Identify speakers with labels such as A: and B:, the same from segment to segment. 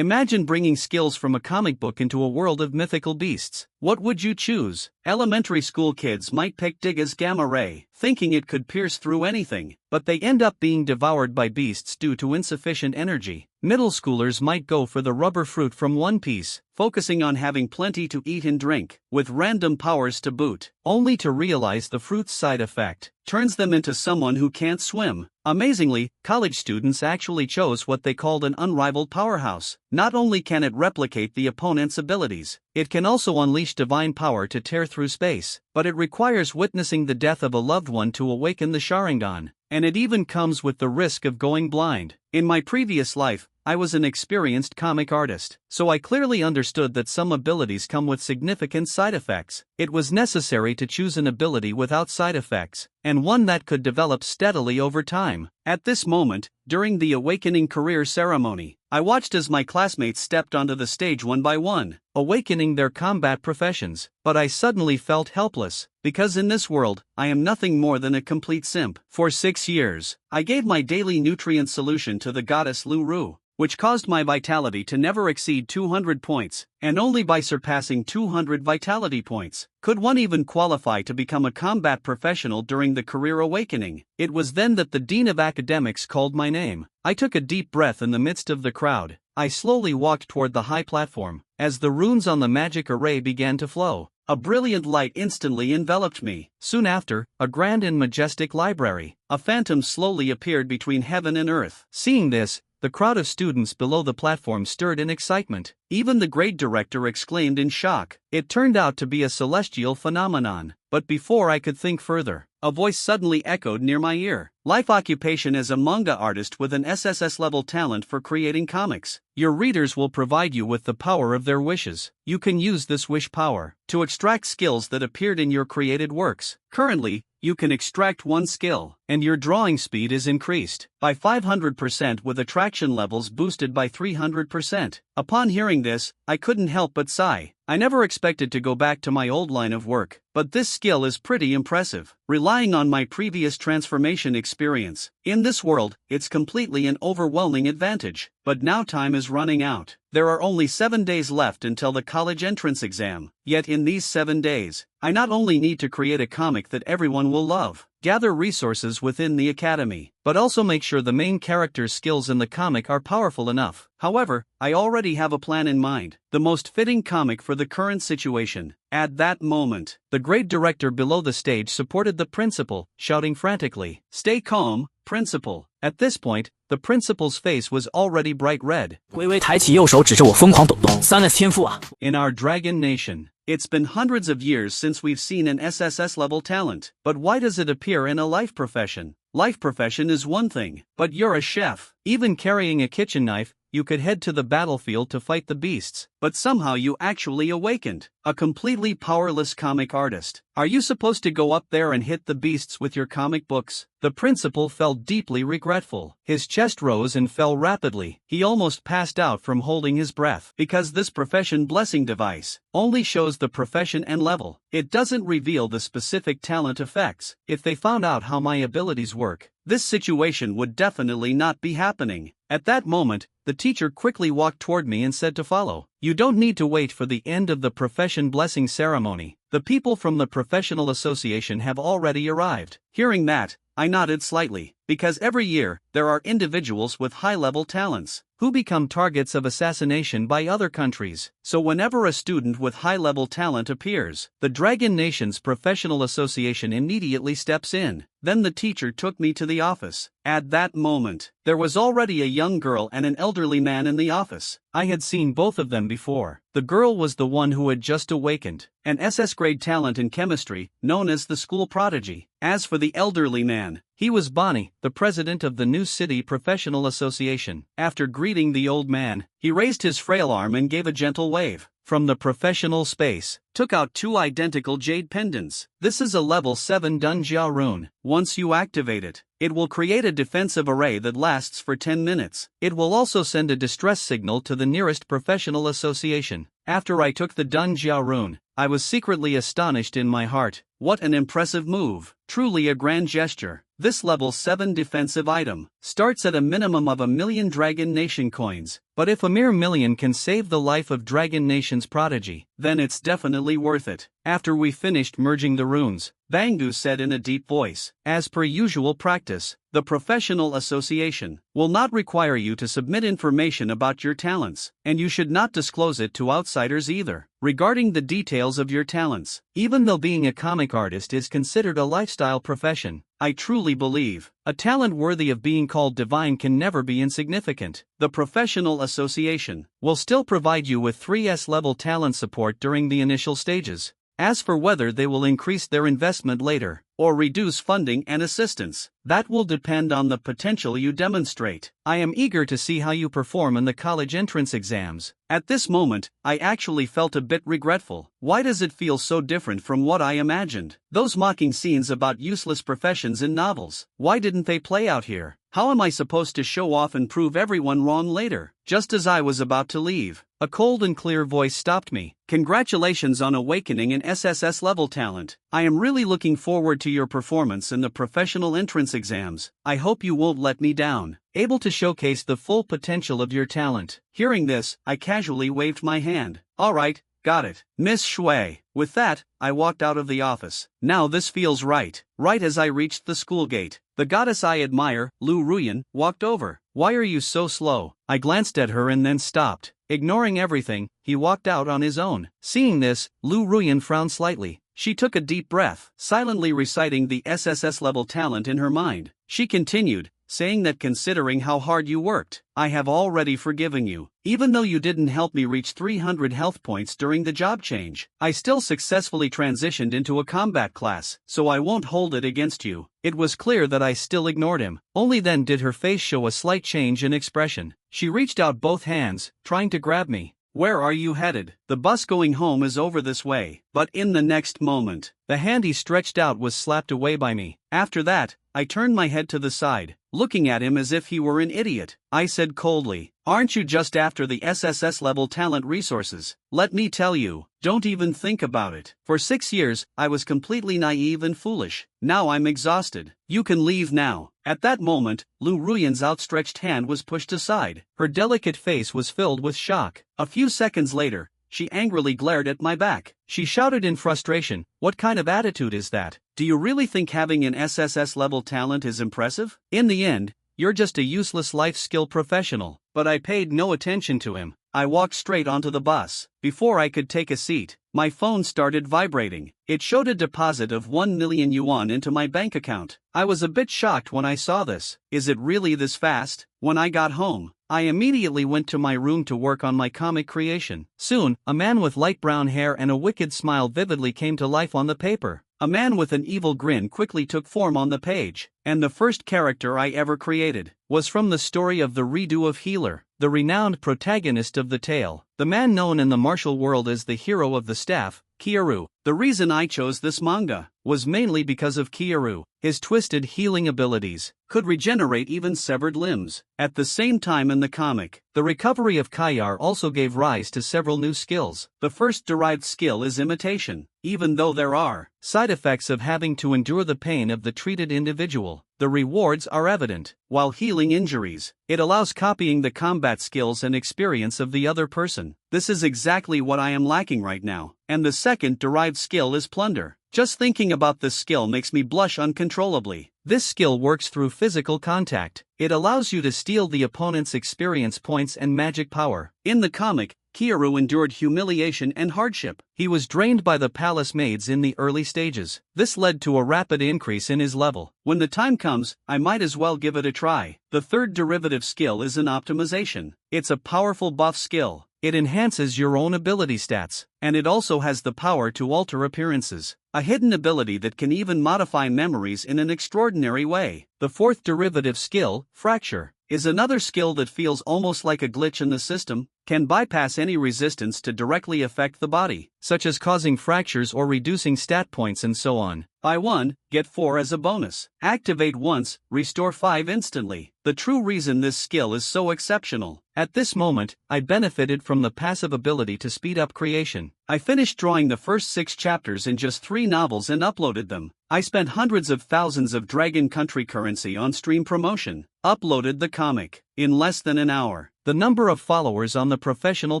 A: Imagine bringing skills from a comic book into a world of mythical beasts. What would you choose? Elementary school kids might pick Digga's gamma ray, thinking it could pierce through anything, but they end up being devoured by beasts due to insufficient energy. Middle schoolers might go for the rubber fruit from One Piece, focusing on having plenty to eat and drink, with random powers to boot, only to realize the fruit's side effect turns them into someone who can't swim. Amazingly, college students actually chose what they called an unrivaled powerhouse. Not only can it replicate the opponent's abilities, it can also unleash divine power to tear through space, but it requires witnessing the death of a loved one to awaken the Sharingan, and it even comes with the risk of going blind. In my previous life, I was an experienced comic artist, so I clearly understood that some abilities come with significant side effects. It was necessary to choose an ability without side effects, and one that could develop steadily over time. At this moment, during the Awakening Career Ceremony, I watched as my classmates stepped onto the stage one by one, awakening their combat professions, but I suddenly felt helpless, because in this world, I am nothing more than a complete simp. For 6 years, I gave my daily nutrient solution to the goddess Lu-Ru, which caused my vitality to never exceed 200 points, and only by surpassing 200 vitality points could one even qualify to become a combat professional during the career awakening. It was then that the dean of academics called my name. I took a deep breath in the midst of the crowd. I slowly walked toward the high platform. As the runes on the magic array began to flow, a brilliant light instantly enveloped me. Soon after, a grand and majestic library, a phantom slowly appeared between heaven and earth. Seeing this, the crowd of students below the platform stirred in excitement. Even the grade director exclaimed in shock. It turned out to be a celestial phenomenon. But before I could think further, a voice suddenly echoed near my ear. Life occupation as a manga artist with an SSS level talent for creating comics. Your readers will provide you with the power of their wishes. You can use this wish power to extract skills that appeared in your created works. Currently, you can extract one skill, and your drawing speed is increased by 500% with attraction levels boosted by 300%. Upon hearing this, I couldn't help but sigh. I never expected to go back to my old line of work, but this skill is pretty impressive. Relying on my previous transformation experience, in this world, it's completely an overwhelming advantage. But now time is running out. There are only 7 days left until the college entrance exam. Yet in these 7 days, I not only need to create a comic that everyone will love, gather resources within the academy, but also make sure the main character's skills in the comic are powerful enough. However, I already have a plan in mind, the most fitting comic for the current situation. At that moment, the grade director below the stage supported the principal, shouting frantically, "Stay calm, principal." At this point, the principal's face was already bright red.
B: 微微抬起右手，指着我疯狂抖动。3的天赋啊！
A: In our dragon nation, it's been hundreds of years since we've seen an SSS level talent. But why does it appear in a life profession? Life profession is one thing, but you're a chef. Even carrying a kitchen knife, you could head to the battlefield to fight the beasts. But somehow you actually awakened, a completely powerless comic artist. Are you supposed to go up there and hit the beasts with your comic books? The principal felt deeply regretful. His chest rose and fell rapidly. He almost passed out from holding his breath. Because this profession blessing device only shows the profession and level. It doesn't reveal the specific talent effects. If they found out how my abilities work, this situation would definitely not be happening. At that moment, the teacher quickly walked toward me and said to follow. You don't need to wait for the end of the profession blessing ceremony. The people from the professional association have already arrived. Hearing that, I nodded slightly, because every year, there are individuals with high-level talents who become targets of assassination by other countries. So whenever a student with high-level talent appears, the Dragon Nation's professional association immediately steps in. Then the teacher took me to the office. At that moment, there was already a young girl and an elderly man in the office. I had seen both of them before. The girl was the one who had just awakened, an SS grade talent in chemistry, known as the school prodigy. As for the elderly man, he was Bonnie, the president of the New City Professional Association. After greeting the old man, he raised his frail arm and gave a gentle wave. From the professional space, took out 2 identical jade pendants. This is a level 7 Dunjia rune. Once you activate it, it will create a defensive array that lasts for 10 minutes. It will also send a distress signal to the nearest professional association. After I took the Dunjia rune, I was secretly astonished in my heart. What an impressive move. Truly a grand gesture. This level 7 defensive item starts at a minimum of 1,000,000 Dragon Nation coins, but if a mere million can save the life of Dragon Nation's prodigy, then it's definitely worth it. After we finished merging the runes, Bangu said in a deep voice, as per usual practice, the professional association will not require you to submit information about your talents, and you should not disclose it to outsiders either. Regarding the details of your talents, even though being a comic artist is considered a lifestyle profession, I truly believe a talent worthy of being called divine can never be insignificant. The professional association will still provide you with 3S level talent support during the initial stages. As for whether they will increase their investment later, or reduce funding and assistance, that will depend on the potential you demonstrate. I am eager to see how you perform in the college entrance exams. At this moment, I actually felt a bit regretful. Why does it feel so different from what I imagined? Those mocking scenes about useless professions in novels, why didn't they play out here? How am I supposed to show off and prove everyone wrong later? Just as I was about to leave, a cold and clear voice stopped me. Congratulations on awakening an SSS level talent. I am really looking forward to your performance in the professional entrance exams. I hope you won't let me down. Able to showcase the full potential of your talent. Hearing this, I casually waved my hand. Alright, got it, Miss Shui. With that, I walked out of the office. Now this feels right. Right as I reached the school gate, the goddess I admire, Lu Ruyan, walked over. Why are you so slow? I glanced at her and then stopped. Ignoring everything, he walked out on his own. Seeing this, Lu Ruyan frowned slightly. She took a deep breath, silently reciting the SSS level talent in her mind. She continued, saying that considering how hard you worked, I have already forgiven you. Even though you didn't help me reach 300 health points during the job change, I still successfully transitioned into a combat class, so I won't hold it against you. It was clear that I still ignored him. Only then did her face show a slight change in expression. She reached out both hands, trying to grab me. Where are you headed? The bus going home is over this way. But in the next moment, the hand he stretched out was slapped away by me. After that, I turned my head to the side, looking at him as if he were an idiot. I said coldly, aren't you just after the SSS level talent resources? Let me tell you, don't even think about it. For 6 years, I was completely naive and foolish. Now I'm exhausted. You can leave now. At that moment, Lu Ruyan's outstretched hand was pushed aside. Her delicate face was filled with shock. A few seconds later, she angrily glared at my back. She shouted in frustration, what kind of attitude is that? Do you really think having an SSS level talent is impressive? In the end, you're just a useless life skill professional. But I paid no attention to him. I walked straight onto the bus. Before I could take a seat, my phone started vibrating. It showed a deposit of 1,000,000 yuan into my bank account. I was a bit shocked when I saw this. Is it really this fast? When I got home, I immediately went to my room to work on my comic creation. Soon, a man with light brown hair and a wicked smile vividly came to life on the paper. A man with an evil grin quickly took form on the page, and the first character I ever created was from the story of the redo of Healer, the renowned protagonist of the tale, the man known in the martial world as the hero of the staff, Kyoru. The reason I chose this manga was mainly because of Kyoru. His twisted healing abilities could regenerate even severed limbs. At the same time in the comic, the recovery of Kayar also gave rise to several new skills. The first derived skill is imitation. Even though there are side effects of having to endure the pain of the treated individual, the rewards are evident. While healing injuries, it allows copying the combat skills and experience of the other person. This is exactly what I am lacking right now. And the second derived skill is plunder. Just thinking about this skill makes me blush uncontrollably. This skill works through physical contact. It allows you to steal the opponent's experience points and magic power. In the comic, Kyoru endured humiliation and hardship. He was drained by the palace maids in the early stages. This led to a rapid increase in his level. When the time comes, I might as well give it a try. The third derivative skill is an optimization. It's a powerful buff skill. It enhances your own ability stats, and it also has the power to alter appearances. A hidden ability that can even modify memories in an extraordinary way. The fourth derivative skill, Fracture, is another skill that feels almost like a glitch in the system, can bypass any resistance to directly affect the body, such as causing fractures or reducing stat points and so on. Buy 1, get 4 as a bonus. Activate once, restore 5 instantly. The true reason this skill is so exceptional. At this moment, I benefited from the passive ability to speed up creation. I finished drawing the first 6 chapters in just 3 novels and uploaded them. I spent hundreds of thousands of Dragon Country currency on stream promotion, uploaded the comic. In less than an hour, the number of followers on the professional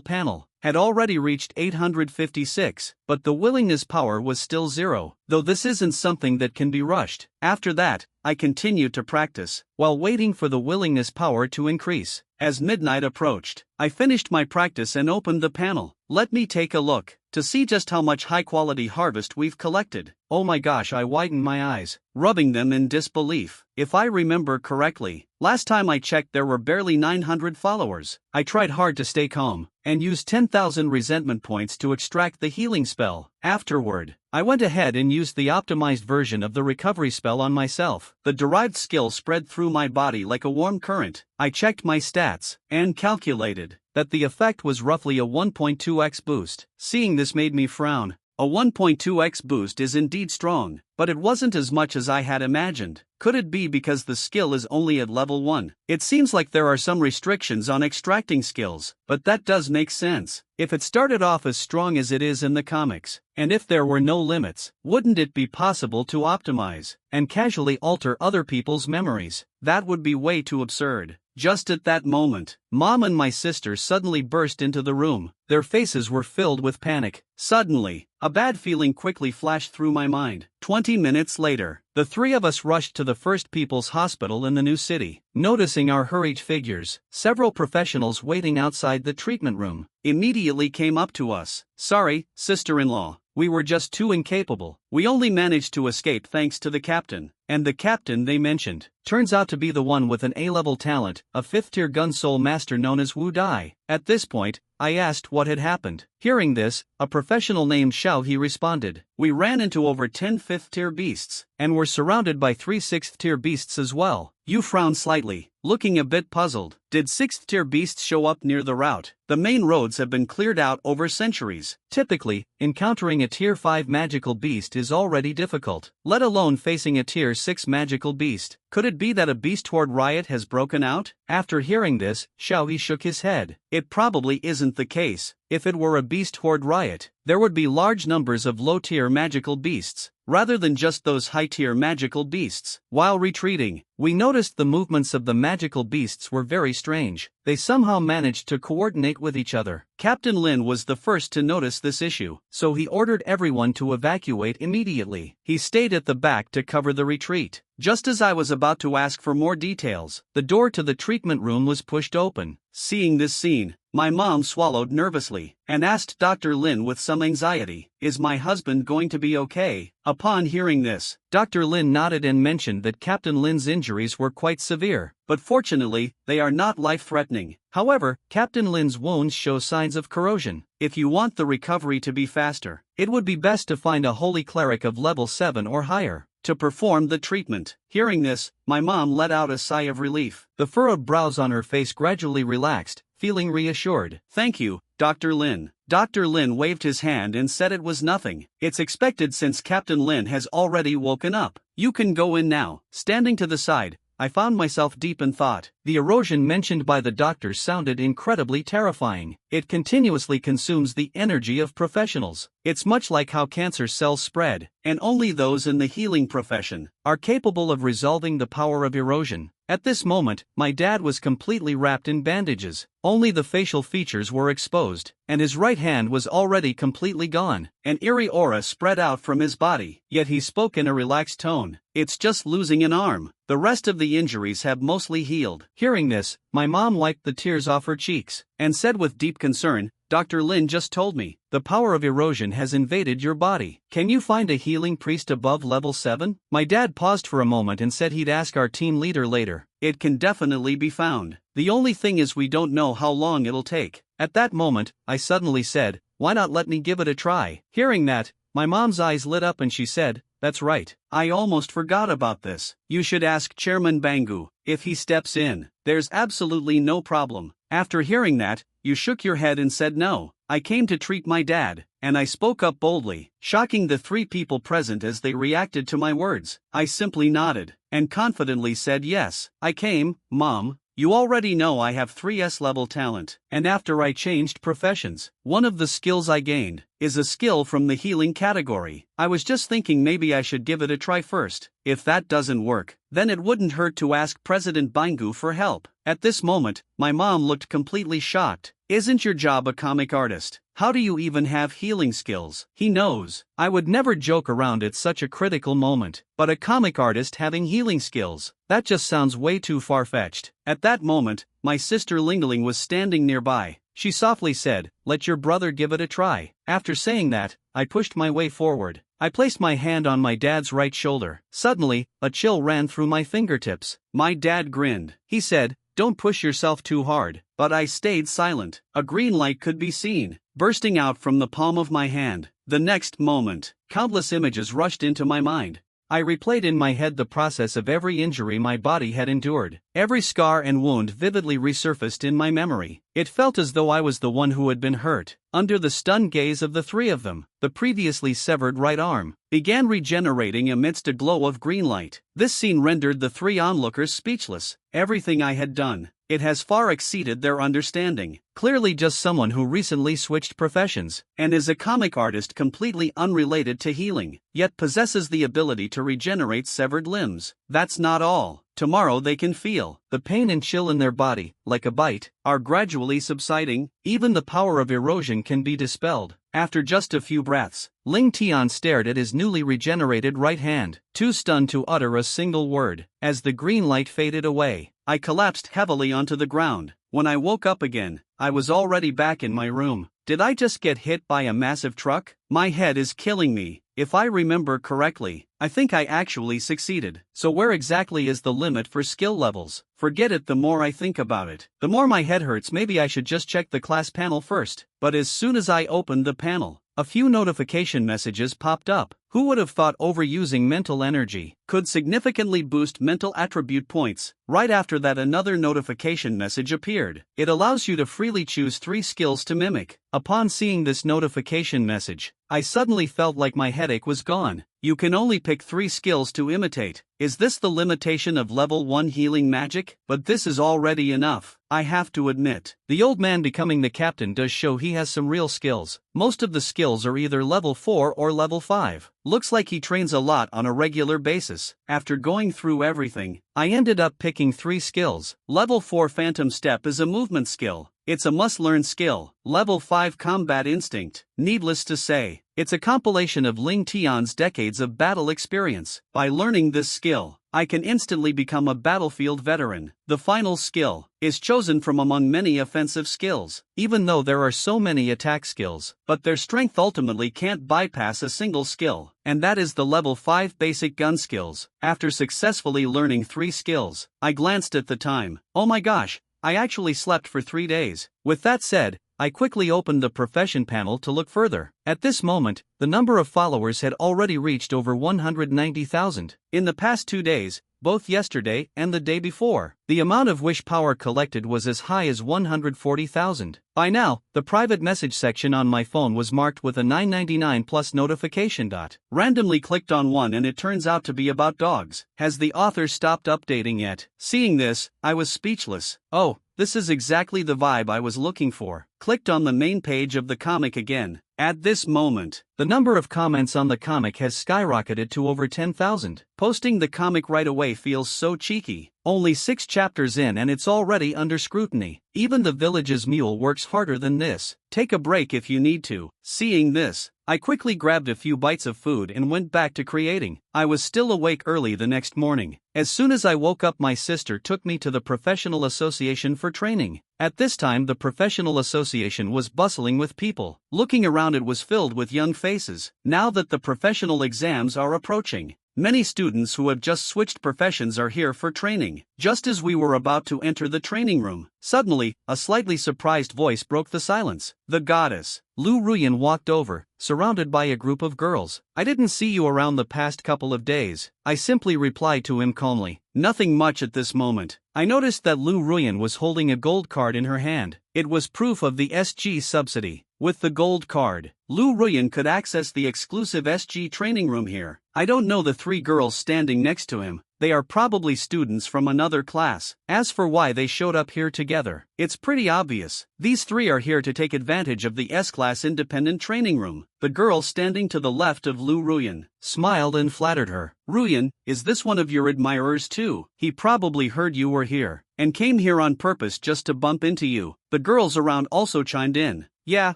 A: panel had already reached 856, but the willingness power was still zero, though this isn't something that can be rushed. After that, I continued to practice, while waiting for the willingness power to increase. As midnight approached, I finished my practice and opened the panel. Let me take a look, to see just how much high-quality harvest we've collected. Oh my gosh, I widened my eyes, rubbing them in disbelief. If I remember correctly, last time I checked there were barely 900 followers. I tried hard to stay calm, and used 10,000 resentment points to extract the healing spell. Afterward, I went ahead and used the optimized version of the recovery spell on myself. The derived skill spread through my body like a warm current. I checked my stats, and calculated that the effect was roughly a 1.2x boost. Seeing this made me frown. A 1.2x boost is indeed strong, but it wasn't as much as I had imagined. Could it be because the skill is only at level 1? It seems like there are some restrictions on extracting skills, but that does make sense. If it started off as strong as it is in the comics, and if there were no limits, wouldn't it be possible to optimize and casually alter other people's memories? That would be way too absurd. Just at that moment, Mom and my sister suddenly burst into the room. Their faces were filled with panic. Suddenly, a bad feeling quickly flashed through my mind. 20 minutes later, the three of us rushed to the First People's Hospital in the new city. Noticing our hurried figures, several professionals waiting outside the treatment room immediately came up to us. "Sorry, sister-in-law, we were just too incapable. We only managed to escape thanks to the captain." And the captain they mentioned turns out to be the one with an A-level talent, a 5th-tier gun soul master known as Wu Dai. At this point, I asked what had happened. Hearing this, a professional named Xiao He responded, "We ran into over 10 5th-tier beasts, and were surrounded by 3 6th-tier beasts as well." You frowned slightly, looking a bit puzzled. Did 6th-tier beasts show up near the route? The main roads have been cleared out over centuries. Typically, encountering a tier 5 magical beast is already difficult, let alone facing a tier 6 magical beast. Could it be that a beast horde riot has broken out? After hearing this, Xiao He shook his head. It probably isn't the case. If it were a beast horde riot, there would be large numbers of low-tier magical beasts, rather than just those high-tier magical beasts. While retreating, we noticed the movements of the magical beasts were very strange. They somehow managed to coordinate with each other. Captain Lin was the first to notice this issue, so he ordered everyone to evacuate immediately. He stayed at the back to cover the retreat. Just as I was about to ask for more details, the door to the treatment room was pushed open. Seeing this scene, my mom swallowed nervously, and asked Dr. Lin with some anxiety, "Is my husband going to be okay?" Upon hearing this, Dr. Lin nodded and mentioned that Captain Lin's injuries were quite severe, but fortunately, they are not life-threatening. However, Captain Lin's wounds show signs of corrosion. If you want the recovery to be faster, it would be best to find a holy cleric of level 7 or higher to perform the treatment. Hearing this, my mom let out a sigh of relief. The furrowed brows on her face gradually relaxed, feeling reassured. "Thank you, Dr. Lin." Dr. Lin waved his hand and said it was nothing. "It's expected since Captain Lin has already woken up. You can go in now." Standing to the side, I found myself deep in thought. The erosion mentioned by the doctor sounded incredibly terrifying. It continuously consumes the energy of professionals. It's much like how cancer cells spread, and only those in the healing profession are capable of resolving the power of erosion. At this moment, my dad was completely wrapped in bandages. Only the facial features were exposed, and his right hand was already completely gone. An eerie aura spread out from his body, yet he spoke in a relaxed tone. "It's just losing an arm. The rest of the injuries have mostly healed." Hearing this, my mom wiped the tears off her cheeks, and said with deep concern, "Dr. Lin just told me, the power of erosion has invaded your body. Can you find a healing priest above level 7? My dad paused for a moment and said he'd ask our team leader later. "It can definitely be found. The only thing is we don't know how long it'll take." At that moment, I suddenly said, "Why not let me give it a try?" Hearing that, my mom's eyes lit up and she said, "That's right. I almost forgot about this. You should ask Chairman Bangu. If he steps in, there's absolutely no problem." After hearing that, you shook your head and said no. "I came to treat my dad," and I spoke up boldly, shocking the 3 people present as they reacted to my words. I simply nodded, and confidently said yes. "I came, Mom. You already know I have 3S level talent, and after I changed professions, one of the skills I gained is a skill from the healing category. I was just thinking maybe I should give it a try first. If that doesn't work, then it wouldn't hurt to ask President Bingu for help. At this moment, my mom looked completely shocked. Isn't your job a comic artist? How do you even have healing skills? He knows. I would never joke around at such a critical moment. But a comic artist having healing skills? That just sounds way too far-fetched. At that moment, my sister Ling was standing nearby. She softly said, "Let your brother give it a try." After saying that, I pushed my way forward. I placed my hand on my dad's right shoulder. Suddenly, a chill ran through my fingertips. My dad grinned. He said, "Don't push yourself too hard." But I stayed silent. A green light could be seen, bursting out from the palm of my hand. The next moment, countless images rushed into my mind. I replayed in my head the process of every injury my body had endured. Every scar and wound vividly resurfaced in my memory. It felt as though I was the one who had been hurt. Under the stunned gaze of the three of them, the previously severed right arm began regenerating amidst a glow of green light. This scene rendered the three onlookers speechless. Everything I had done, it has far exceeded their understanding. Clearly just someone who recently switched professions, and is a comic artist completely unrelated to healing, yet possesses the ability to regenerate severed limbs. That's not all. Tomorrow they can feel the pain and chill in their body, like a bite, are gradually subsiding. Even the power of erosion can be dispelled. After just a few breaths, Ling Tian stared at his newly regenerated right hand, too stunned to utter a single word. As the green light faded away, I collapsed heavily onto the ground. When I woke up again, I was already back in my room. Did I just get hit by a massive truck? My head is killing me. If I remember correctly, I think I actually succeeded. So where exactly is the limit for skill levels? Forget it. The more I think about it, the more my head hurts. Maybe I should just check the class panel first. But as soon as I opened the panel, a few notification messages popped up. Who would have thought overusing mental energy could significantly boost mental attribute points? Right after that, another notification message appeared. It allows you to freely choose 3 skills to mimic. Upon seeing this notification message, I suddenly felt like my headache was gone. You can only pick 3 skills to imitate. Is this the limitation of level 1 healing magic? But this is already enough. I have to admit, the old man becoming the captain does show he has some real skills. Most of the skills are either level 4 or level 5. Looks like he trains a lot on a regular basis. After going through everything, I ended up picking 3 skills. Level 4 Phantom Step is a movement skill. It's a must-learn skill. Level 5 Combat Instinct. Needless to say, it's a compilation of Ling Tian's decades of battle experience. By learning this skill, I can instantly become a battlefield veteran. The final skill is chosen from among many offensive skills, even though there are so many attack skills, but their strength ultimately can't bypass a single skill, and that is the level 5 basic gun skills. After successfully learning 3 skills, I glanced at the time. Oh my gosh, I actually slept for 3 days. With that said, I quickly opened the profession panel to look further. At this moment, the number of followers had already reached over 190,000. In the past 2 days, both yesterday and the day before, the amount of wish power collected was as high as 140,000. By now, the private message section on my phone was marked with a 999 plus notification dot. Randomly clicked on one and it turns out to be about dogs. Has the author stopped updating yet? Seeing this, I was speechless. Oh, this is exactly the vibe I was looking for. Clicked on the main page of the comic again. At this moment, the number of comments on the comic has skyrocketed to over 10,000. Posting the comic right away feels so cheeky. Only 6 chapters in and it's already under scrutiny. Even the village's mule works harder than this. Take a break if you need to. Seeing this, I quickly grabbed a few bites of food and went back to creating. I was still awake early the next morning. As soon as I woke up, my sister took me to the Professional Association for training. At this time, the Professional Association was bustling with people. Looking around, it was filled with young faces. Now that the professional exams are approaching, many students who have just switched professions are here for training. Just as we were about to enter the training room, suddenly, a slightly surprised voice broke the silence. The goddess, Lu Ruyan, walked over, surrounded by a group of girls. I didn't see you around the past couple of days. I simply replied to him calmly. Nothing much at this moment. I noticed that Lu Ruyan was holding a gold card in her hand. It was proof of the SG subsidy. With the gold card, Lu Ruyan could access the exclusive SG training room here. I don't know the 3 girls standing next to him, They are probably students from another class. As for why they showed up here together, it's pretty obvious. These three are here to take advantage of the S-Class independent training room. The girl standing to the left of Lu Ruyan smiled and flattered her. Ruyan, is this one of your admirers too? He probably heard you were here and came here on purpose just to bump into you. The girls around also chimed in. Yeah,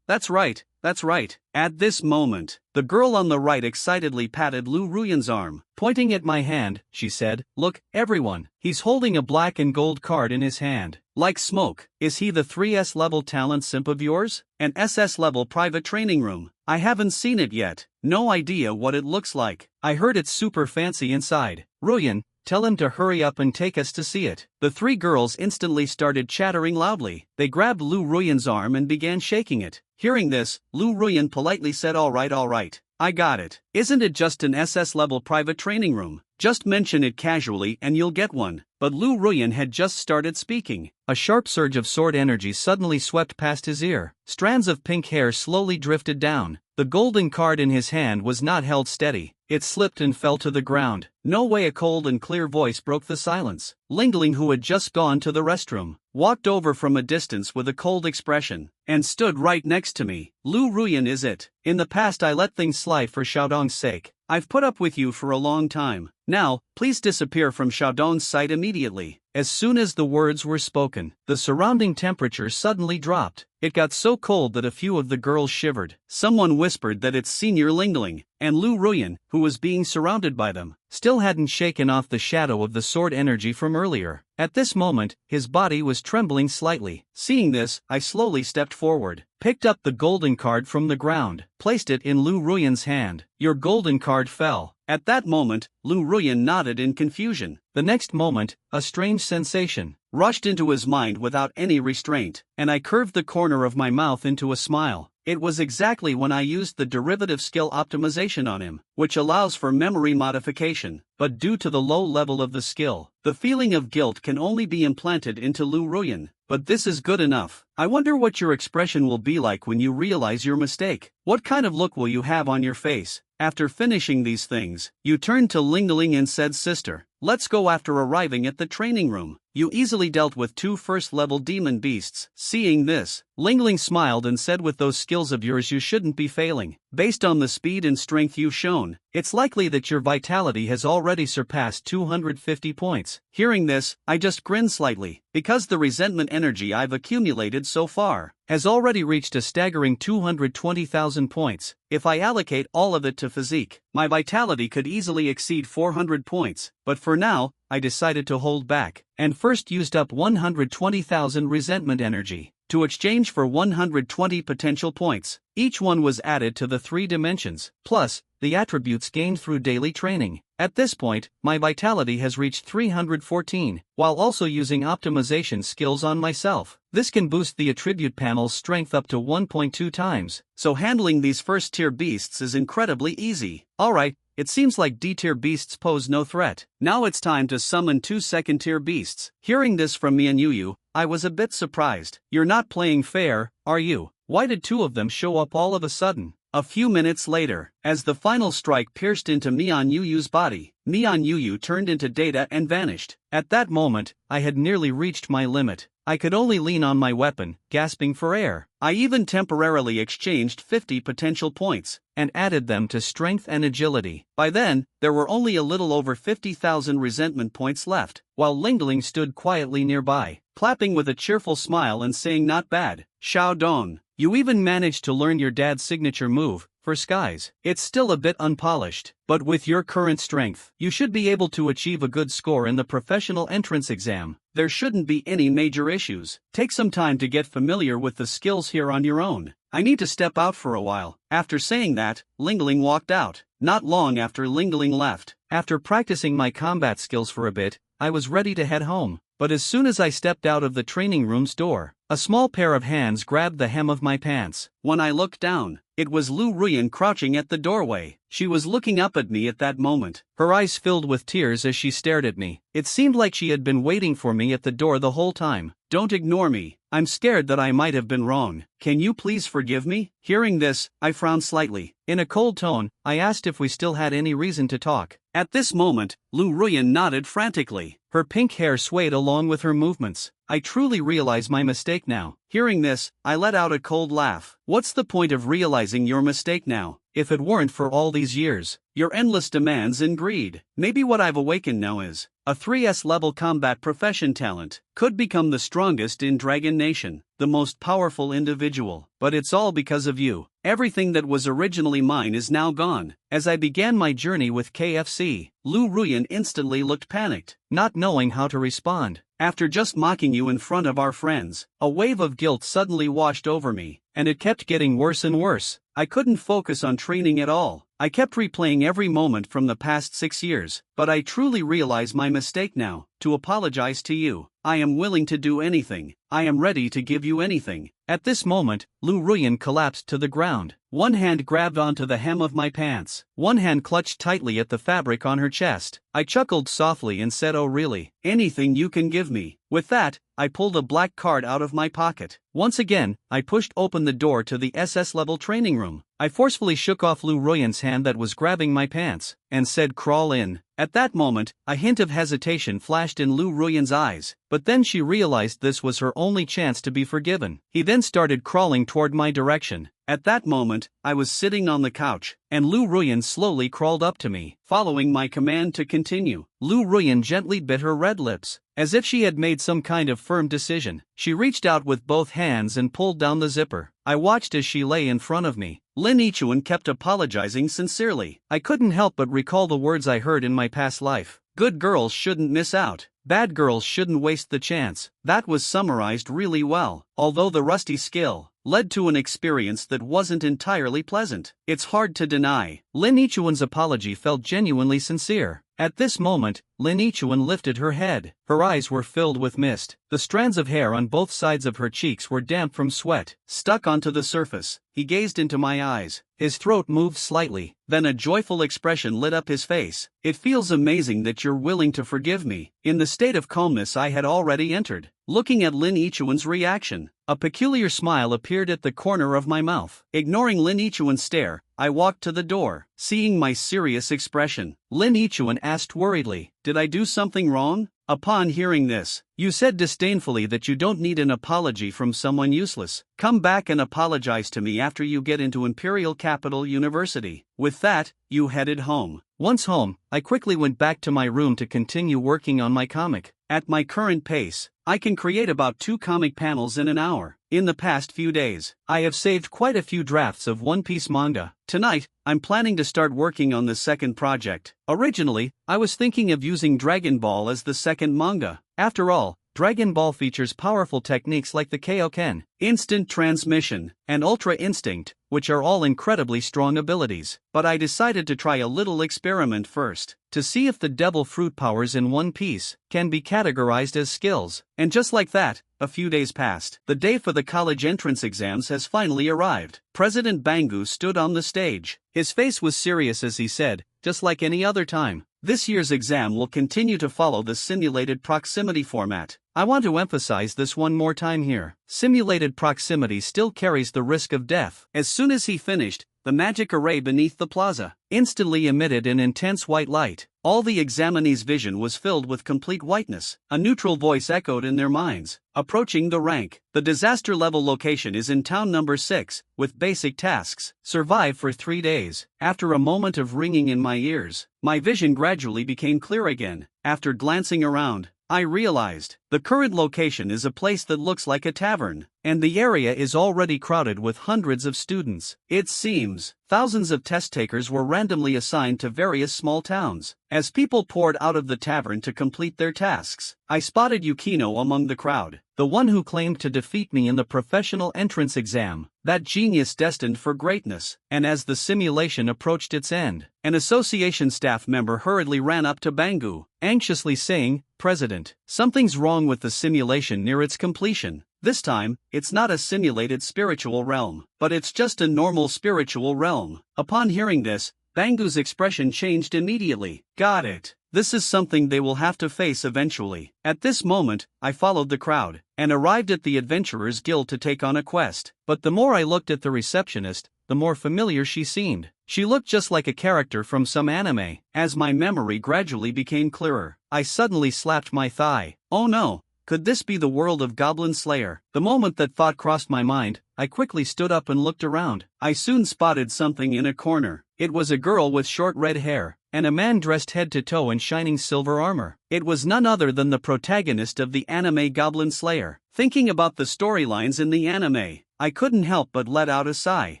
A: that's right. That's right. At this moment, the girl on the right excitedly patted Lu Ruyan's arm. Pointing at my hand, she said, "Look, everyone, he's holding a black and gold card in his hand. Like smoke. Is he the 3S level talent simp of yours? An SS level private training room? I haven't seen it yet. No idea what it looks like. I heard it's super fancy inside. Ruyan, tell him to hurry up and take us to see it." The three girls instantly started chattering loudly. They grabbed Lu Ruyan's arm and began shaking it. Hearing this, Lu Ruyan politely said, all right. I got it. Isn't it just an SS-level private training room? Just mention it casually and you'll get one. But Lu Ruyan had just started speaking. A sharp surge of sword energy suddenly swept past his ear. Strands of pink hair slowly drifted down. The golden card in his hand was not held steady. It slipped and fell to the ground. No way. A cold and clear voice broke the silence. Lingling, who had just gone to the restroom, walked over from a distance with a cold expression and stood right next to me. Lu Ruyan, is it? In the past I let things slide for Xiaodong's sake. I've put up with you for a long time. Now, please disappear from Xiaodong's sight immediately. As soon as the words were spoken, the surrounding temperature suddenly dropped. It got so cold that a few of the girls shivered. Someone whispered that it's Senior Lingling, and Lu Ruyan, who was being surrounded by them, still hadn't shaken off the shadow of the sword energy from earlier. At this moment, his body was trembling slightly. Seeing this, I slowly stepped forward, picked up the golden card from the ground, placed it in Lu Ruyan's hand. Your golden card fell. At that moment, Lu Ruyan nodded in confusion. The next moment, a strange sensation rushed into his mind without any restraint, and I curved the corner of my mouth into a smile. It was exactly when I used the derivative skill optimization on him, which allows for memory modification, but due to the low level of the skill, the feeling of guilt can only be implanted into Lu Ruyan. But this is good enough. I wonder what your expression will be like when you realize your mistake. What kind of look will you have on your face? After finishing these things, you turned to Lingling and said, "Sister, let's go." After arriving at the training room, you easily dealt with 2 first-level demon beasts. Seeing this, Lingling smiled and said, "With those skills of yours you shouldn't be failing. Based on the speed and strength you've shown, it's likely that your vitality has already surpassed 250 points. Hearing this, I just grinned slightly, because the resentment energy I've accumulated so far has already reached a staggering 220,000 points. If I allocate all of it to physique, my vitality could easily exceed 400 points, but for now, I decided to hold back, and first used up 120,000 resentment energy to exchange for 120 potential points. Each one was added to the 3 dimensions, plus the attributes gained through daily training. At this point, my vitality has reached 314, while also using optimization skills on myself. This can boost the attribute panel's strength up to 1.2 times, so handling these first-tier beasts is incredibly easy. Alright, it seems like D-tier beasts pose no threat. Now it's time to summon 2 second-tier beasts. Hearing this from me and Yu, I was a bit surprised. You're not playing fair, are you? Why did 2 of them show up all of a sudden? A few minutes later, as the final strike pierced into Mian Yu's body, Mian Yu turned into data and vanished. At that moment, I had nearly reached my limit. I could only lean on my weapon, gasping for air. I even temporarily exchanged 50 potential points and added them to strength and agility. By then, there were only a little over 50,000 resentment points left, while Lingling stood quietly nearby, clapping with a cheerful smile and saying, "Not bad, Xiaodong. You even managed to learn your dad's signature move, for skies. It's still a bit unpolished, but with your current strength, you should be able to achieve a good score in the professional entrance exam. There shouldn't be any major issues. Take some time to get familiar with the skills here on your own. I need to step out for a while." After saying that, Lingling walked out. Not long after Lingling left, after practicing my combat skills for a bit, I was ready to head home. But as soon as I stepped out of the training room's door, a small pair of hands grabbed the hem of my pants. When I looked down, it was Lu Ruyan crouching at the doorway. She was looking up at me at that moment. Her eyes filled with tears as she stared at me. It seemed like she had been waiting for me at the door the whole time. "Don't ignore me. I'm scared that I might have been wrong. Can you please forgive me?" Hearing this, I frowned slightly. In a cold tone, I asked if we still had any reason to talk. At this moment, Lu Ruyan nodded frantically. Her pink hair swayed along with her movements. I truly realize my mistake now. Hearing this, I let out a cold laugh. What's the point of realizing your mistake now, if it weren't for all these years, your endless demands and greed? Maybe what I've awakened now is a 3S level combat profession talent, could become the strongest in Dragon Nation, the most powerful individual. But it's all because of you. Everything that was originally mine is now gone. As I began my journey with KFC, Lu Ruyan instantly looked panicked, not knowing how to respond. After just mocking you in front of our friends, a wave of guilt suddenly washed over me, and it kept getting worse and worse. I couldn't focus on training at all. I kept replaying every moment from the past 6 years, but I truly realize my mistake now. To apologize to you, I am willing to do anything. I am ready to give you anything. At this moment, Lu Ruyan collapsed to the ground. One hand grabbed onto the hem of my pants. One hand clutched tightly at the fabric on her chest. I chuckled softly and said, "Oh really? Anything you can give me." With that, I pulled a black card out of my pocket. Once again, I pushed open the door to the SS level training room. I forcefully shook off Lu Ruyan's hand that was grabbing my pants, and said, "Crawl in." At that moment, a hint of hesitation flashed in Lu Ruyan's eyes, but then she realized this was her only chance to be forgiven. He then started crawling toward my direction. At that moment, I was sitting on the couch, and Lu Ruyan slowly crawled up to me, following my command to continue. Lu Ruyan gently bit her red lips, as if she had made some kind of firm decision. She reached out with both hands and pulled down the zipper. I watched as she lay in front of me. Lin Yichuan kept apologizing sincerely. I couldn't help but recall the words I heard in my past life. Good girls shouldn't miss out. Bad girls shouldn't waste the chance. That was summarized really well, although the rusty skill led to an experience that wasn't entirely pleasant. It's hard to deny. Lin Yichuan's apology felt genuinely sincere. At this moment, Lin Yichuan lifted her head. Her eyes were filled with mist. The strands of hair on both sides of her cheeks were damp from sweat, stuck onto the surface. He gazed into my eyes. His throat moved slightly, then a joyful expression lit up his face. "It feels amazing that you're willing to forgive me." In the state of calmness I had already entered, looking at Lin Yichuan's reaction, a peculiar smile appeared at the corner of my mouth. Ignoring Lin Yichuan's stare, I walked to the door. Seeing my serious expression, Lin Yichuan asked worriedly, "Did I do something wrong?" Upon hearing this, "You said disdainfully that you don't need an apology from someone useless. Come back and apologize to me after you get into Imperial Capital University." With that, you headed home. Once home, I quickly went back to my room to continue working on my comic. At my current pace, I can create about 2 comic panels in an hour. In the past few days, I have saved quite a few drafts of One Piece manga. Tonight, I'm planning to start working on the second project. Originally, I was thinking of using Dragon Ball as the second manga. After all, Dragon Ball features powerful techniques like the Kaioken, instant transmission, and Ultra Instinct, which are all incredibly strong abilities. But I decided to try a little experiment first, to see if the devil fruit powers in One Piece can be categorized as skills. And just like that, a few days passed. The day for the college entrance exams has finally arrived. President Bangu stood on the stage. His face was serious as he said, "Just like any other time, this year's exam will continue to follow the simulated proximity format. I want to emphasize this one more time here. Simulated proximity still carries the risk of death." As soon as he finished, the magic array beneath the plaza instantly emitted an intense white light. All the examinees' vision was filled with complete whiteness. A neutral voice echoed in their minds. "Approaching the rank. The disaster level location is in town number 6, with basic tasks. Survive for 3 days." After a moment of ringing in my ears, my vision gradually became clear again. After glancing around, I realized the current location is a place that looks like a tavern, and the area is already crowded with hundreds of students. It seems thousands of test takers were randomly assigned to various small towns. As people poured out of the tavern to complete their tasks, I spotted Yukino among the crowd, the one who claimed to defeat me in the professional entrance exam, that genius destined for greatness. And as the simulation approached its end, an association staff member hurriedly ran up to Bangu, anxiously saying, "President, something's wrong with the simulation near its completion. This time, it's not a simulated spiritual realm, but it's just a normal spiritual realm." Upon hearing this, Bangu's expression changed immediately. "Got it. This is something they will have to face eventually." At this moment, I followed the crowd, and arrived at the Adventurers Guild to take on a quest. But the more I looked at the receptionist, the more familiar she seemed. She looked just like a character from some anime. As my memory gradually became clearer, I suddenly slapped my thigh. Oh no! Could this be the world of Goblin Slayer? The moment that thought crossed my mind, I quickly stood up and looked around. I soon spotted something in a corner. It was a girl with short red hair, and a man dressed head to toe in shining silver armor. It was none other than the protagonist of the anime Goblin Slayer. Thinking about the storylines in the anime, I couldn't help but let out a sigh,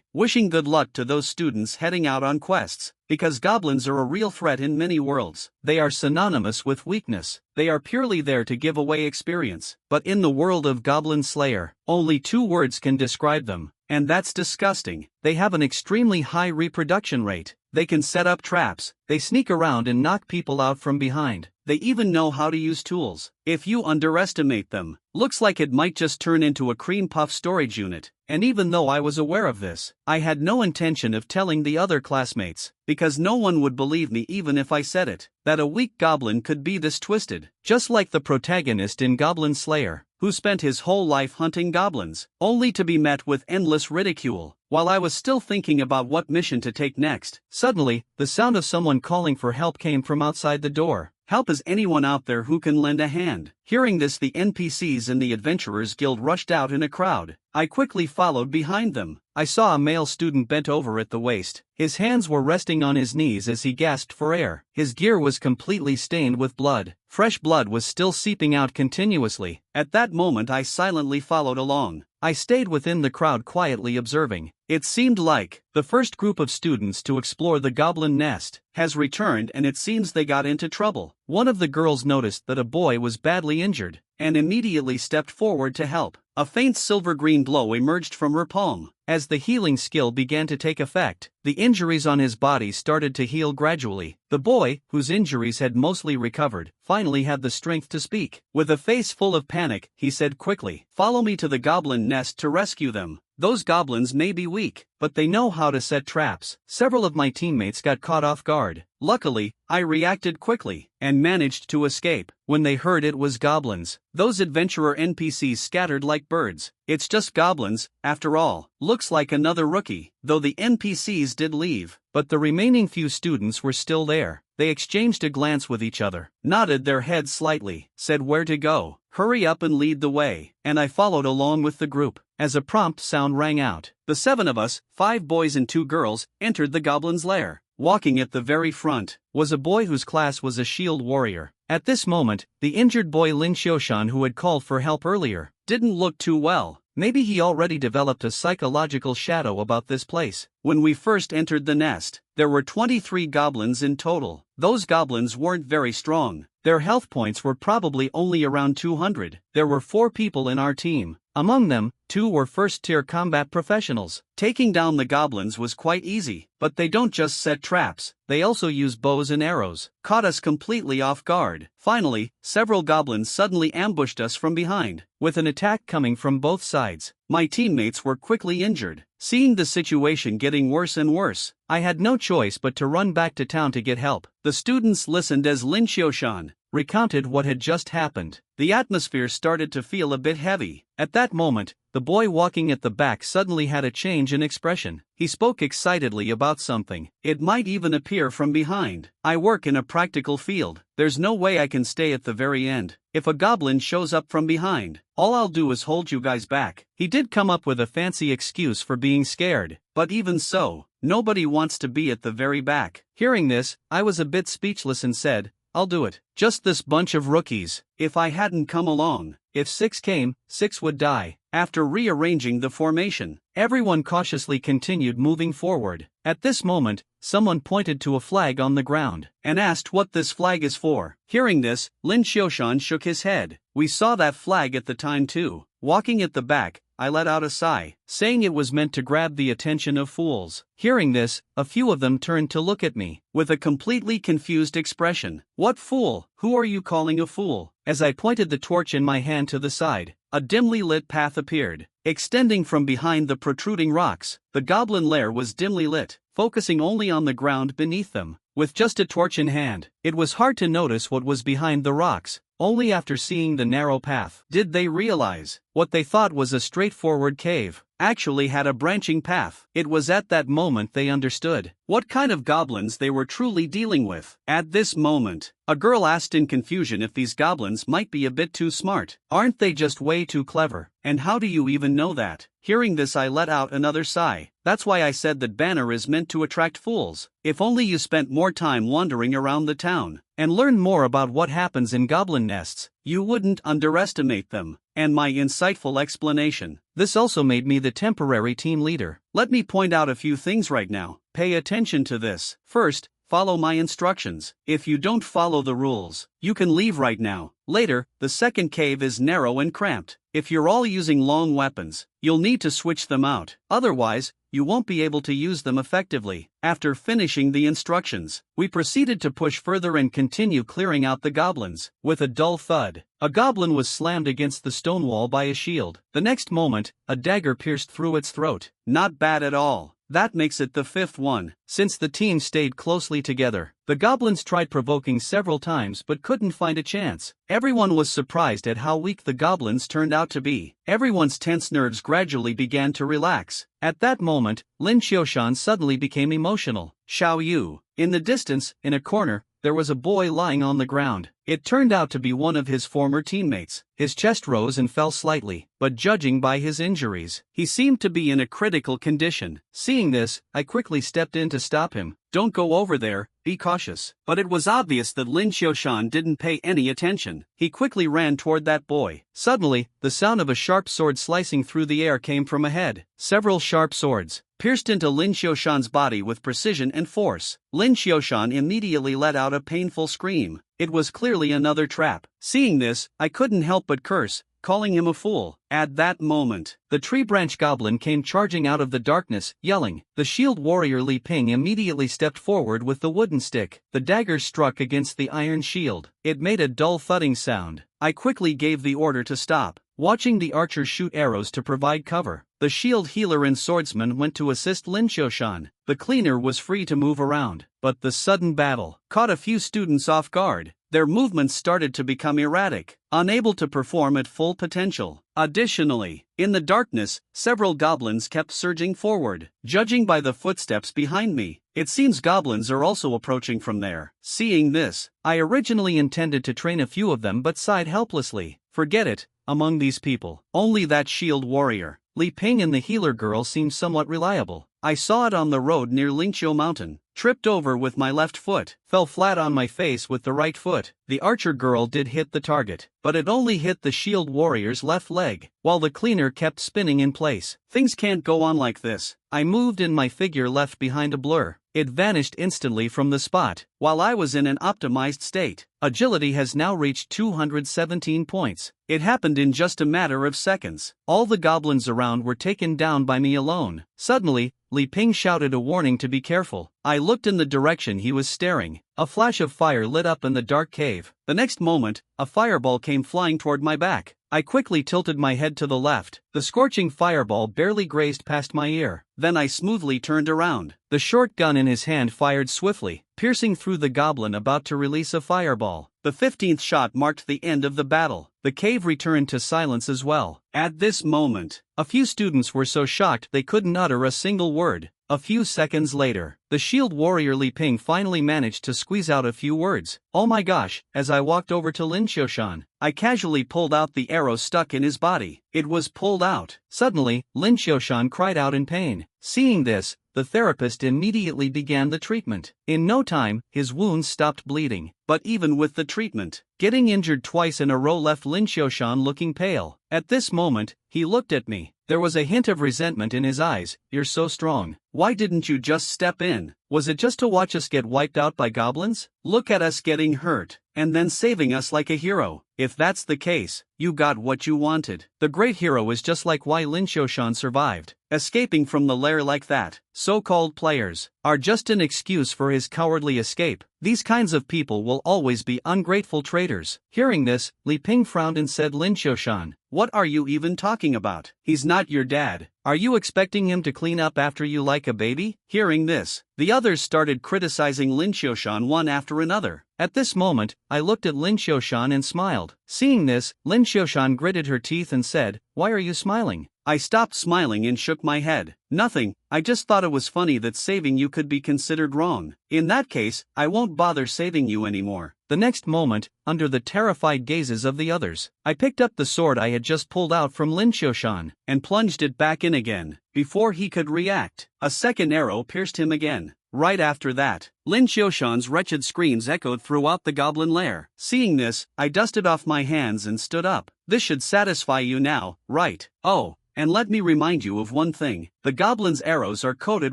A: wishing good luck to those students heading out on quests, because goblins are a real threat in many worlds. They are synonymous with weakness. They are purely there to give away experience. But in the world of Goblin Slayer, only 2 words can describe them, and that's disgusting. They have an extremely high reproduction rate. They can set up traps, they sneak around and knock people out from behind. They even know how to use tools. If you underestimate them, looks like it might just turn into a cream puff storage unit. And even though I was aware of this, I had no intention of telling the other classmates, because no one would believe me even if I said it, that a weak goblin could be this twisted. Just like the protagonist in Goblin Slayer, who spent his whole life hunting goblins, only to be met with endless ridicule. While I was still thinking about what mission to take next, suddenly, the sound of someone calling for help came from outside the door. Help, is anyone out there who can lend a hand? Hearing this, the NPCs in the Adventurers Guild rushed out in a crowd. I quickly followed behind them. I saw a male student bent over at the waist. His hands were resting on his knees as he gasped for air. His gear was completely stained with blood. Fresh blood was still seeping out continuously. At that moment I silently followed along. I stayed within the crowd quietly observing. It seemed like the first group of students to explore the goblin nest has returned, and it seems they got into trouble. One of the girls noticed that a boy was badly injured, and immediately stepped forward to help. A faint silver-green glow emerged from her palm. As the healing skill began to take effect, the injuries on his body started to heal gradually. The boy, whose injuries had mostly recovered, finally had the strength to speak. With a face full of panic, he said quickly, "Follow me to the goblin nest to rescue them. Those goblins may be weak, but they know how to set traps." Several of my teammates got caught off guard. Luckily, I reacted quickly, and managed to escape. When they heard it was goblins, those adventurer NPCs scattered like birds. It's just goblins, after all. Looks like another rookie. Though the NPCs did leave, but the remaining few students were still there. They exchanged a glance with each other, nodded their heads slightly, said where to go, hurry up and lead the way, and I followed along with the group. As a prompt sound rang out, the 7 of us, 5 boys and 2 girls, entered the goblin's lair. Walking at the very front was a boy whose class was a shield warrior. At this moment, the injured boy Lin Xiushan, who had called for help earlier, didn't look too well. Maybe he already developed a psychological shadow about this place. When we first entered the nest, there were 23 goblins in total. Those goblins weren't very strong. Their health points were probably only around 200. There were 4 people in our team. Among them, 2 were first-tier combat professionals. Taking down the goblins was quite easy, but they don't just set traps, they also use bows and arrows. Caught us completely off guard. Finally, several goblins suddenly ambushed us from behind, with an attack coming from both sides. My teammates were quickly injured. Seeing the situation getting worse and worse, I had no choice but to run back to town to get help. The students listened as Lin Xiushan recounted what had just happened. The atmosphere started to feel a bit heavy. At that moment, the boy walking at the back suddenly had a change in expression. He spoke excitedly about something. It might even appear from behind. I work in a practical field. There's no way I can stay at the very end. If a goblin shows up from behind, all I'll do is hold you guys back. He did come up with a fancy excuse for being scared, but even so, nobody wants to be at the very back. Hearing this, I was a bit speechless and said, "I'll do it. Just this bunch of rookies. If I hadn't come along, if 6 came, 6 would die." After rearranging the formation, everyone cautiously continued moving forward. At this moment, someone pointed to a flag on the ground, and asked what this flag is for. Hearing this, Lin Xiushan shook his head. We saw that flag at the time too. Walking at the back, I let out a sigh, saying it was meant to grab the attention of fools. Hearing this, a few of them turned to look at me, with a completely confused expression. "What fool? Who are you calling a fool?" As I pointed the torch in my hand to the side, a dimly lit path appeared, extending from behind the protruding rocks. The goblin lair was dimly lit, focusing only on the ground beneath them. with just a torch in hand. It was hard to notice what was behind the rocks. Only after seeing the narrow path did they realize what they thought was a straightforward cave actually had a branching path. It was at that moment they understood what kind of goblins they were truly dealing with. At this moment, a girl asked in confusion if these goblins might be a bit too smart. Aren't they just way too clever? And how do you even know that? Hearing this, I let out another sigh. That's why I said that banner is meant to attract fools. If only you spent more time wandering around the town and learned more about what happens in goblin nests, you wouldn't underestimate them. And my insightful explanation. This also made me the temporary team leader. Let me point out a few things right now. Pay attention to this. First, follow my instructions. If you don't follow the rules, you can leave right now. Later, the second cave is narrow and cramped. If you're all using long weapons, you'll need to switch them out. Otherwise, you won't be able to use them effectively. After finishing the instructions, we proceeded to push further and continue clearing out the goblins. With a dull thud, a goblin was slammed against the stone wall by a shield. The next moment, a dagger pierced through its throat. Not bad at all. That makes it the fifth one. Since the team stayed closely together, the goblins tried provoking several times but couldn't find a chance. Everyone was surprised at how weak the goblins turned out to be. Everyone's tense nerves gradually began to relax. At that moment, Lin Xiaoshan suddenly became emotional. Xiao Yu. In the distance, in a corner, there was a boy lying on the ground. It turned out to be one of his former teammates. His chest rose and fell slightly, but judging by his injuries, he seemed to be in a critical condition. Seeing this, I quickly stepped in to stop him. Don't go over there, be cautious. But it was obvious that Lin Xiaoshan didn't pay any attention. He quickly ran toward that boy. Suddenly, the sound of a sharp sword slicing through the air came from ahead. Several sharp swords pierced into Lin Xiaoshan's body with precision and force. Lin Xiaoshan immediately let out a painful scream. It was clearly another trap. Seeing this, I couldn't help but curse, calling him a fool. At that moment, the tree branch goblin came charging out of the darkness, yelling. The shield warrior Li Ping immediately stepped forward with the wooden stick. The dagger struck against the iron shield. It made a dull thudding sound. I quickly gave the order to stop, watching the archer shoot arrows to provide cover. The shield healer and swordsman went to assist Lin Xiaoshan. The cleaner was free to move around, but the sudden battle caught a few students off guard. Their movements started to become erratic, unable to perform at full potential. Additionally, in the darkness, several goblins kept surging forward. Judging by the footsteps behind me, it seems goblins are also approaching from there. Seeing this, I originally intended to train a few of them but sighed helplessly. Forget it, among these people, only that shield warrior, Li Ping, and the healer girl seemed somewhat reliable. I saw it on the road near Lingqiu Mountain. Tripped over with my left foot, fell flat on my face with the right foot. The archer girl did hit the target, but it only hit the shield warrior's left leg, while the cleaner kept spinning in place. Things can't go on like this. I moved and my figure left behind a blur. It vanished instantly from the spot, while I was in an optimized state. Agility has now reached 217 points. It happened in just a matter of seconds. All the goblins around were taken down by me alone. Suddenly, Li Ping shouted a warning to be careful. I looked in the direction he was staring. A flash of fire lit up in the dark cave. The next moment, a fireball came flying toward my back. I quickly tilted my head to the left. The scorching fireball barely grazed past my ear. Then I smoothly turned around. The short gun in his hand fired swiftly, piercing through the goblin about to release a fireball. The 15th shot marked the end of the battle. The cave returned to silence as well. At this moment, a few students were so shocked they couldn't utter a single word. A few seconds later, the shield warrior Li Ping finally managed to squeeze out a few words. Oh my gosh! As I walked over to Lin Xiaoshan, I casually pulled out the arrow stuck in his body. It was pulled out. Suddenly, Lin Xiaoshan cried out in pain. Seeing this, the therapist immediately began the treatment. In no time, his wounds stopped bleeding. But even with the treatment, getting injured twice in a row left Lin Xiaoshan looking pale. At this moment, he looked at me. There was a hint of resentment in his eyes. You're so strong. Why didn't you just step in? Was it just to watch us get wiped out by goblins? Look at us getting hurt, and then saving us like a hero. If that's the case, you got what you wanted. The great hero is just like why Lin Xiaoshan survived. Escaping from the lair like that, so-called players, are just an excuse for his cowardly escape. These kinds of people will always be ungrateful traitors. Hearing this, Li Ping frowned and said, Lin Xiaoshan, what are you even talking about? He's not your dad. Are you expecting him to clean up after you like a baby? Hearing this, the others started criticizing Lin Xiaoshan one after another. At this moment, I looked at Lin Xiaoshan and smiled. Seeing this, Lin Xiaoshan gritted her teeth and said, "Why are you smiling?" I stopped smiling and shook my head. "Nothing, I just thought it was funny that saving you could be considered wrong. In that case, I won't bother saving you anymore." The next moment, under the terrified gazes of the others, I picked up the sword I had just pulled out from Lin Xiaoshan and plunged it back in again. Before he could react, a second arrow pierced him again. Right after that, Lin Xiaoshan's wretched screams echoed throughout the goblin lair. Seeing this, I dusted off my hands and stood up. "This should satisfy you now, right? Oh, and let me remind you of one thing. The goblin's arrows are coated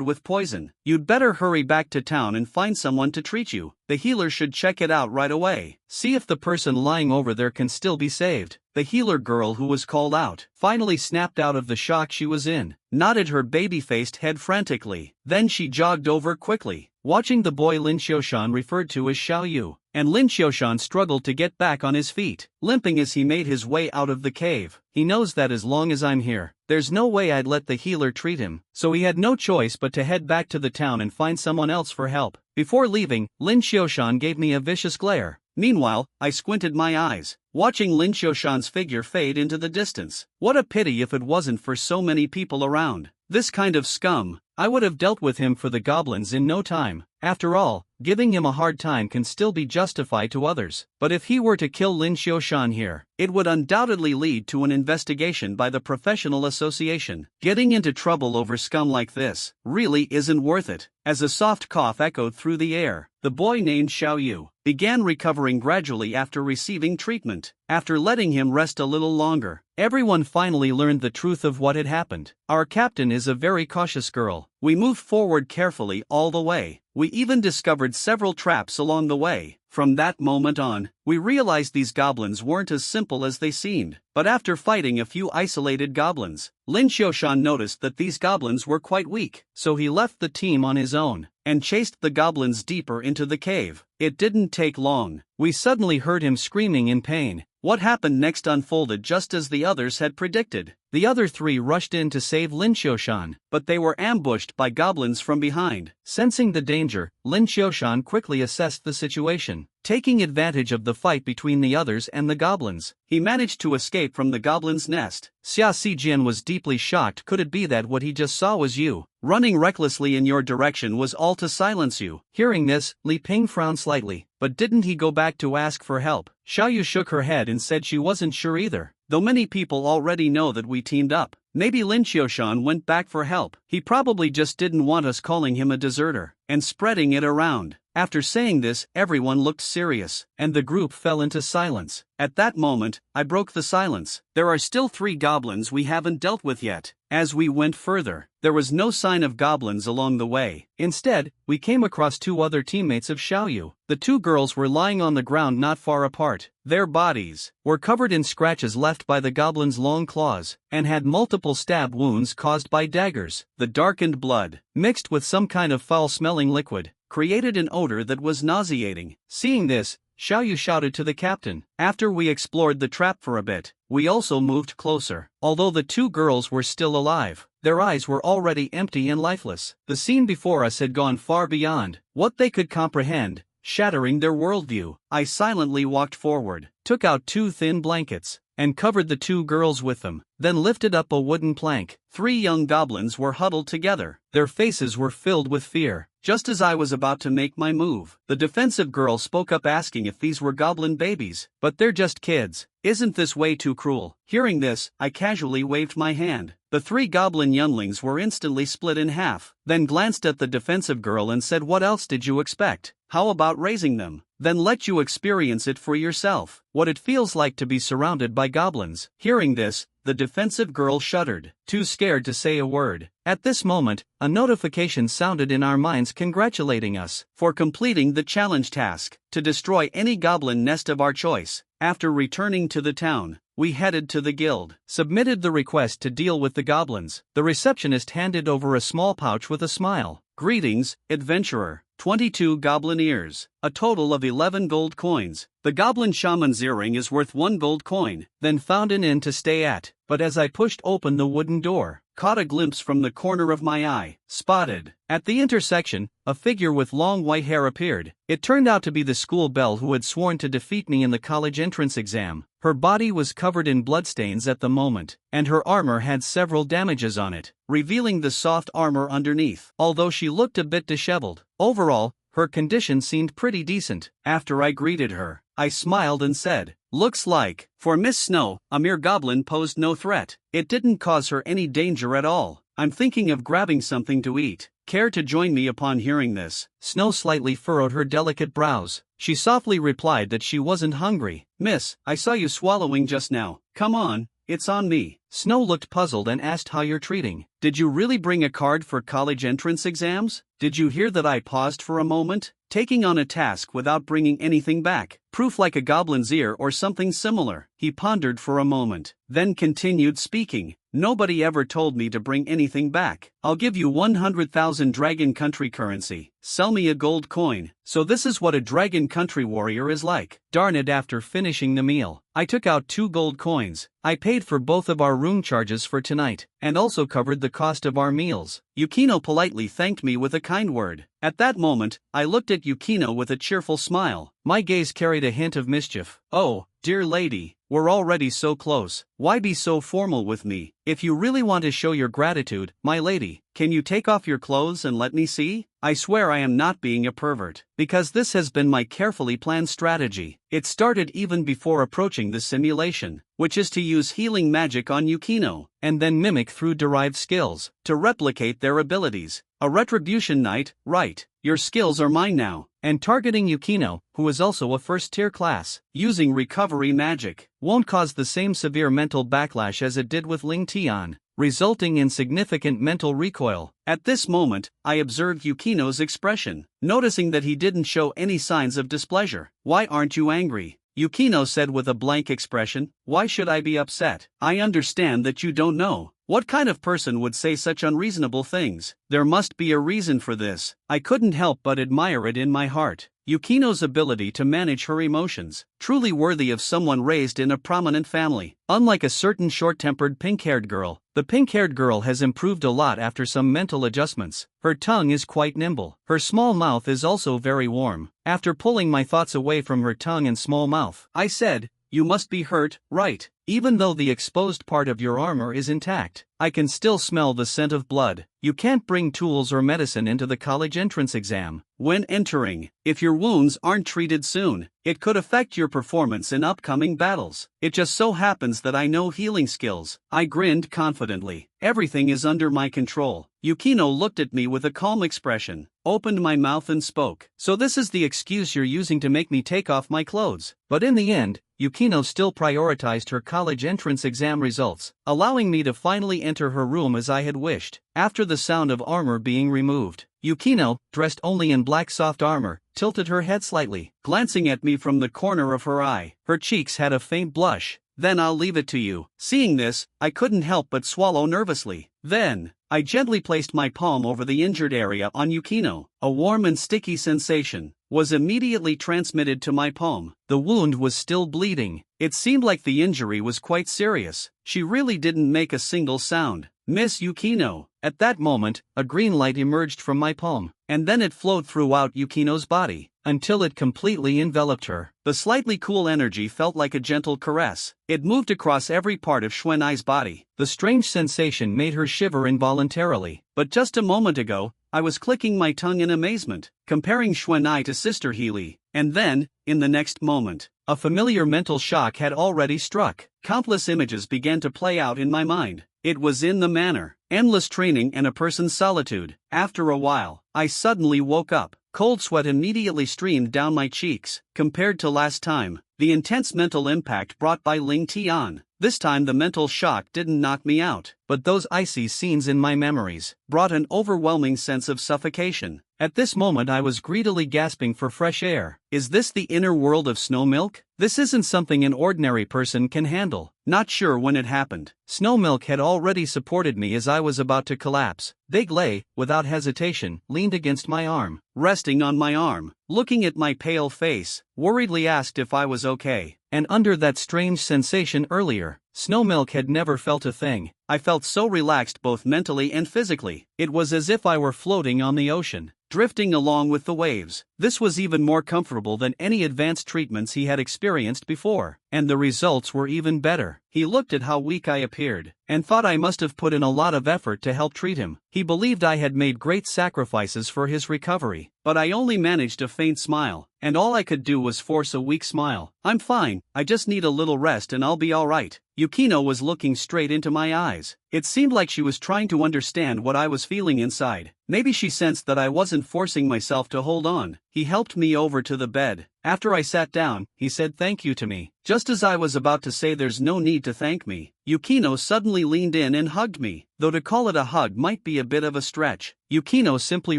A: with poison. You'd better hurry back to town and find someone to treat you. The healer should check it out right away. See if the person lying over there can still be saved." The healer girl who was called out finally snapped out of the shock she was in, nodded her baby-faced head frantically. Then she jogged over quickly, watching the boy Lin Xiaoshan referred to as Xiao Yu, and Lin Xiaoshan struggled to get back on his feet, limping as he made his way out of the cave. He knows that as long as I'm here, there's no way I'd let the healer treat him, so he had no choice but to head back to the town and find someone else for help. Before leaving, Lin Xiaoshan gave me a vicious glare. Meanwhile, I squinted my eyes, watching Lin Xiaoshan's figure fade into the distance. What a pity if it wasn't for so many people around. This kind of scum, I would have dealt with him for the goblins in no time. After all, giving him a hard time can still be justified to others. But if he were to kill Lin Xiaoshan here, it would undoubtedly lead to an investigation by the professional association. Getting into trouble over scum like this really isn't worth it. As a soft cough echoed through the air, the boy named Xiao Yu began recovering gradually after receiving treatment. After letting him rest a little longer, everyone finally learned the truth of what had happened. Our captain is a very cautious girl. We moved forward carefully all the way. We even discovered several traps along the way. From that moment on, we realized these goblins weren't as simple as they seemed. But after fighting a few isolated goblins, Lin Xiaoshan noticed that these goblins were quite weak, so he left the team on his own and chased the goblins deeper into the cave. It didn't take long. We suddenly heard him screaming in pain. What happened next unfolded just as the others had predicted. The other three rushed in to save Lin Xiaoshan, but they were ambushed by goblins from behind. Sensing the danger, Lin Xiaoshan quickly assessed the situation. Taking advantage of the fight between the others and the goblins, he managed to escape from the goblin's nest. Xia Xijin was deeply shocked. Could it be that what he just saw was you? Running recklessly in your direction was all to silence you. Hearing this, Li Ping frowned slightly. But didn't he go back to ask for help? Xiao Yu shook her head and said she wasn't sure either. Though many people already know that we teamed up, maybe Lin Xiaoshan went back for help. He probably just didn't want us calling him a deserter and spreading it around. After saying this, everyone looked serious, and the group fell into silence. At that moment, I broke the silence. There are still 3 goblins we haven't dealt with yet. As we went further, there was no sign of goblins along the way. Instead, we came across 2 other teammates of Xiao Yu. The 2 girls were lying on the ground not far apart. Their bodies were covered in scratches left by the goblin's long claws, and had multiple stab wounds caused by daggers. The darkened blood, mixed with some kind of foul-smelling liquid, created an odor that was nauseating. Seeing this, Xiao Yu shouted to the captain. After we explored the trap for a bit, we also moved closer. Although the 2 girls were still alive, their eyes were already empty and lifeless. The scene before us had gone far beyond what they could comprehend, shattering their worldview. I silently walked forward, took out 2 thin blankets, and covered the 2 girls with them, then lifted up a wooden plank. 3 young goblins were huddled together. Their faces were filled with fear. Just as I was about to make my move, the defensive girl spoke up asking if these were goblin babies. But they're just kids. Isn't this way too cruel? Hearing this, I casually waved my hand. The 3 goblin younglings were instantly split in half, then glanced at the defensive girl and said, "What else did you expect? How about raising them? Then let you experience it for yourself, what it feels like to be surrounded by goblins." Hearing this, the defensive girl shuddered, too scared to say a word. At this moment, a notification sounded in our minds congratulating us for completing the challenge task to destroy any goblin nest of our choice. After returning to the town, we headed to the guild, submitted the request to deal with the goblins. The receptionist handed over a small pouch with a smile. "Greetings, adventurer. 22 goblin ears, a total of 11 gold coins. The goblin shaman's earring is worth 1 gold coin." Then found an inn to stay at. But as I pushed open the wooden door, caught a glimpse from the corner of my eye. Spotted. At the intersection, a figure with long white hair appeared. It turned out to be the school belle who had sworn to defeat me in the college entrance exam. Her body was covered in bloodstains at the moment, and her armor had several damages on it, revealing the soft armor underneath. Although she looked a bit disheveled, overall, her condition seemed pretty decent. After I greeted her, I smiled and said, "Looks like, for Miss Snow, a mere goblin posed no threat. It didn't cause her any danger at all. I'm thinking of grabbing something to eat. Care to join me?" Upon hearing this, Snow slightly furrowed her delicate brows. She softly replied that she wasn't hungry. "Miss, I saw you swallowing just now. Come on, it's on me." Snow looked puzzled and asked how you're treating. "Did you really bring a card for college entrance exams? Did you hear that?" I paused for a moment, taking on a task without bringing anything back. "Proof like a goblin's ear or something similar." He pondered for a moment, then continued speaking. "Nobody ever told me to bring anything back. I'll give you 100,000 Dragon Country currency. Sell me a gold coin." So this is what a Dragon Country warrior is like. Darn it, after finishing the meal, I took out 2 gold coins. I paid for both of our room charges for tonight, and also covered the cost of our meals. Yukino politely thanked me with a kind word. At that moment, I looked at Yukino with a cheerful smile. My gaze carried a hint of mischief. "Oh, dear lady, we're already so close. Why be so formal with me? If you really want to show your gratitude, my lady, can you take off your clothes and let me see?" I swear I am not being a pervert, because this has been my carefully planned strategy. It started even before approaching the simulation, which is to use healing magic on Yukino, and then mimic through derived skills, to replicate their abilities. A retribution knight, right? Your skills are mine now. And targeting Yukino, who is also a first-tier class, using recovery magic, won't cause the same severe mental backlash as it did with Ling Tian, resulting in significant mental recoil. At this moment, I observed Yukino's expression, noticing that he didn't show any signs of displeasure. "Why aren't you angry?" Yukino said with a blank expression. "Why should I be upset? I understand that you don't know. What kind of person would say such unreasonable things? There must be a reason for this." I couldn't help but admire it in my heart. Yukino's ability to manage her emotions, truly worthy of someone raised in a prominent family. Unlike a certain short-tempered pink-haired girl, the pink-haired girl has improved a lot after some mental adjustments. Her tongue is quite nimble. Her small mouth is also very warm. After pulling my thoughts away from her tongue and small mouth, I said, "You must be hurt, right? Even though the exposed part of your armor is intact, I can still smell the scent of blood. You can't bring tools or medicine into the college entrance exam when entering. If your wounds aren't treated soon, it could affect your performance in upcoming battles. It just so happens that I know healing skills." I grinned confidently. "Everything is under my control." Yukino looked at me with a calm expression, opened my mouth and spoke. "So this is the excuse you're using to make me take off my clothes?" But in the end, Yukino still prioritized her college entrance exam results, allowing me to finally enter her room as I had wished. After the sound of armor being removed, Yukino, dressed only in black soft armor, tilted her head slightly, glancing at me from the corner of her eye. Her cheeks had a faint blush. "Then I'll leave it to you." Seeing this, I couldn't help but swallow nervously. Then, I gently placed my palm over the injured area on Yukino. A warm and sticky sensation was immediately transmitted to my palm. The wound was still bleeding. It seemed like the injury was quite serious. She really didn't make a single sound. "Miss Yukino." At that moment, a green light emerged from my palm, and then it flowed throughout Yukino's body, until it completely enveloped her. The slightly cool energy felt like a gentle caress. It moved across every part of Xuanai's body. The strange sensation made her shiver involuntarily. But just a moment ago, I was clicking my tongue in amazement, comparing Xuanai to Sister Healy, and then, in the next moment, a familiar mental shock had already struck. Countless images began to play out in my mind. It was in the manner, endless training and a person's solitude. After a while, I suddenly woke up. Cold sweat immediately streamed down my cheeks. Compared to last time, the intense mental impact brought by Ling Tian, this time the mental shock didn't knock me out, but those icy scenes in my memories brought an overwhelming sense of suffocation. At this moment I was greedily gasping for fresh air. Is this the inner world of Snow Milk? This isn't something an ordinary person can handle. Not sure when it happened. Snow Milk had already supported me as I was about to collapse. Big Lay, without hesitation, leaned against my arm, resting on my arm, looking at my pale face, worriedly asked if I was okay. And under that strange sensation earlier, Snow Milk had never felt a thing. I felt so relaxed both mentally and physically. It was as if I were floating on the ocean, drifting along with the waves. This was even more comfortable than any advanced treatments he had experienced before, and the results were even better. He looked at how weak I appeared, and thought I must have put in a lot of effort to help treat him. He believed I had made great sacrifices for his recovery, but I only managed a faint smile, and all I could do was force a weak smile. I'm fine, I just need a little rest and I'll be alright. Yukino was looking straight into my eyes. It seemed like she was trying to understand what I was feeling inside. Maybe she sensed that I wasn't forcing myself to hold on. He helped me over to the bed. After I sat down, he said thank you to me. Just as I was about to say there's no need to thank me, Yukino suddenly leaned in and hugged me. Though to call it a hug might be a bit of a stretch. Yukino simply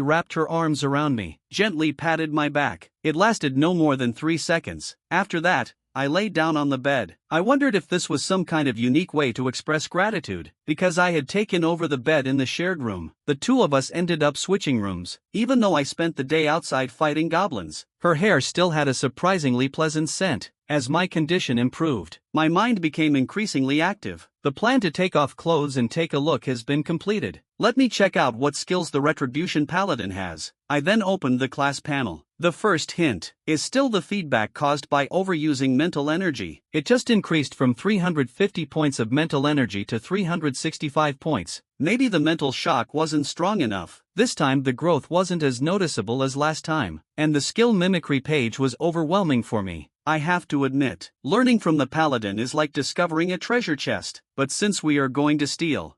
A: wrapped her arms around me, gently patted my back. It lasted no more than 3 seconds. After that, I lay down on the bed. I wondered if this was some kind of unique way to express gratitude, because I had taken over the bed in the shared room. The two of us ended up switching rooms, even though I spent the day outside fighting goblins. Her hair still had a surprisingly pleasant scent. As my condition improved, my mind became increasingly active. The plan to take off clothes and take a look has been completed. Let me check out what skills the Retribution Paladin has. I then opened the class panel. The first hint is still the feedback caused by overusing mental energy. It just increased from 350 points of mental energy to 365 points. Maybe the mental shock wasn't strong enough. This time the growth wasn't as noticeable as last time, and the skill mimicry page was overwhelming for me. I have to admit, learning from the Paladin is like discovering a treasure chest. But since we are going to steal,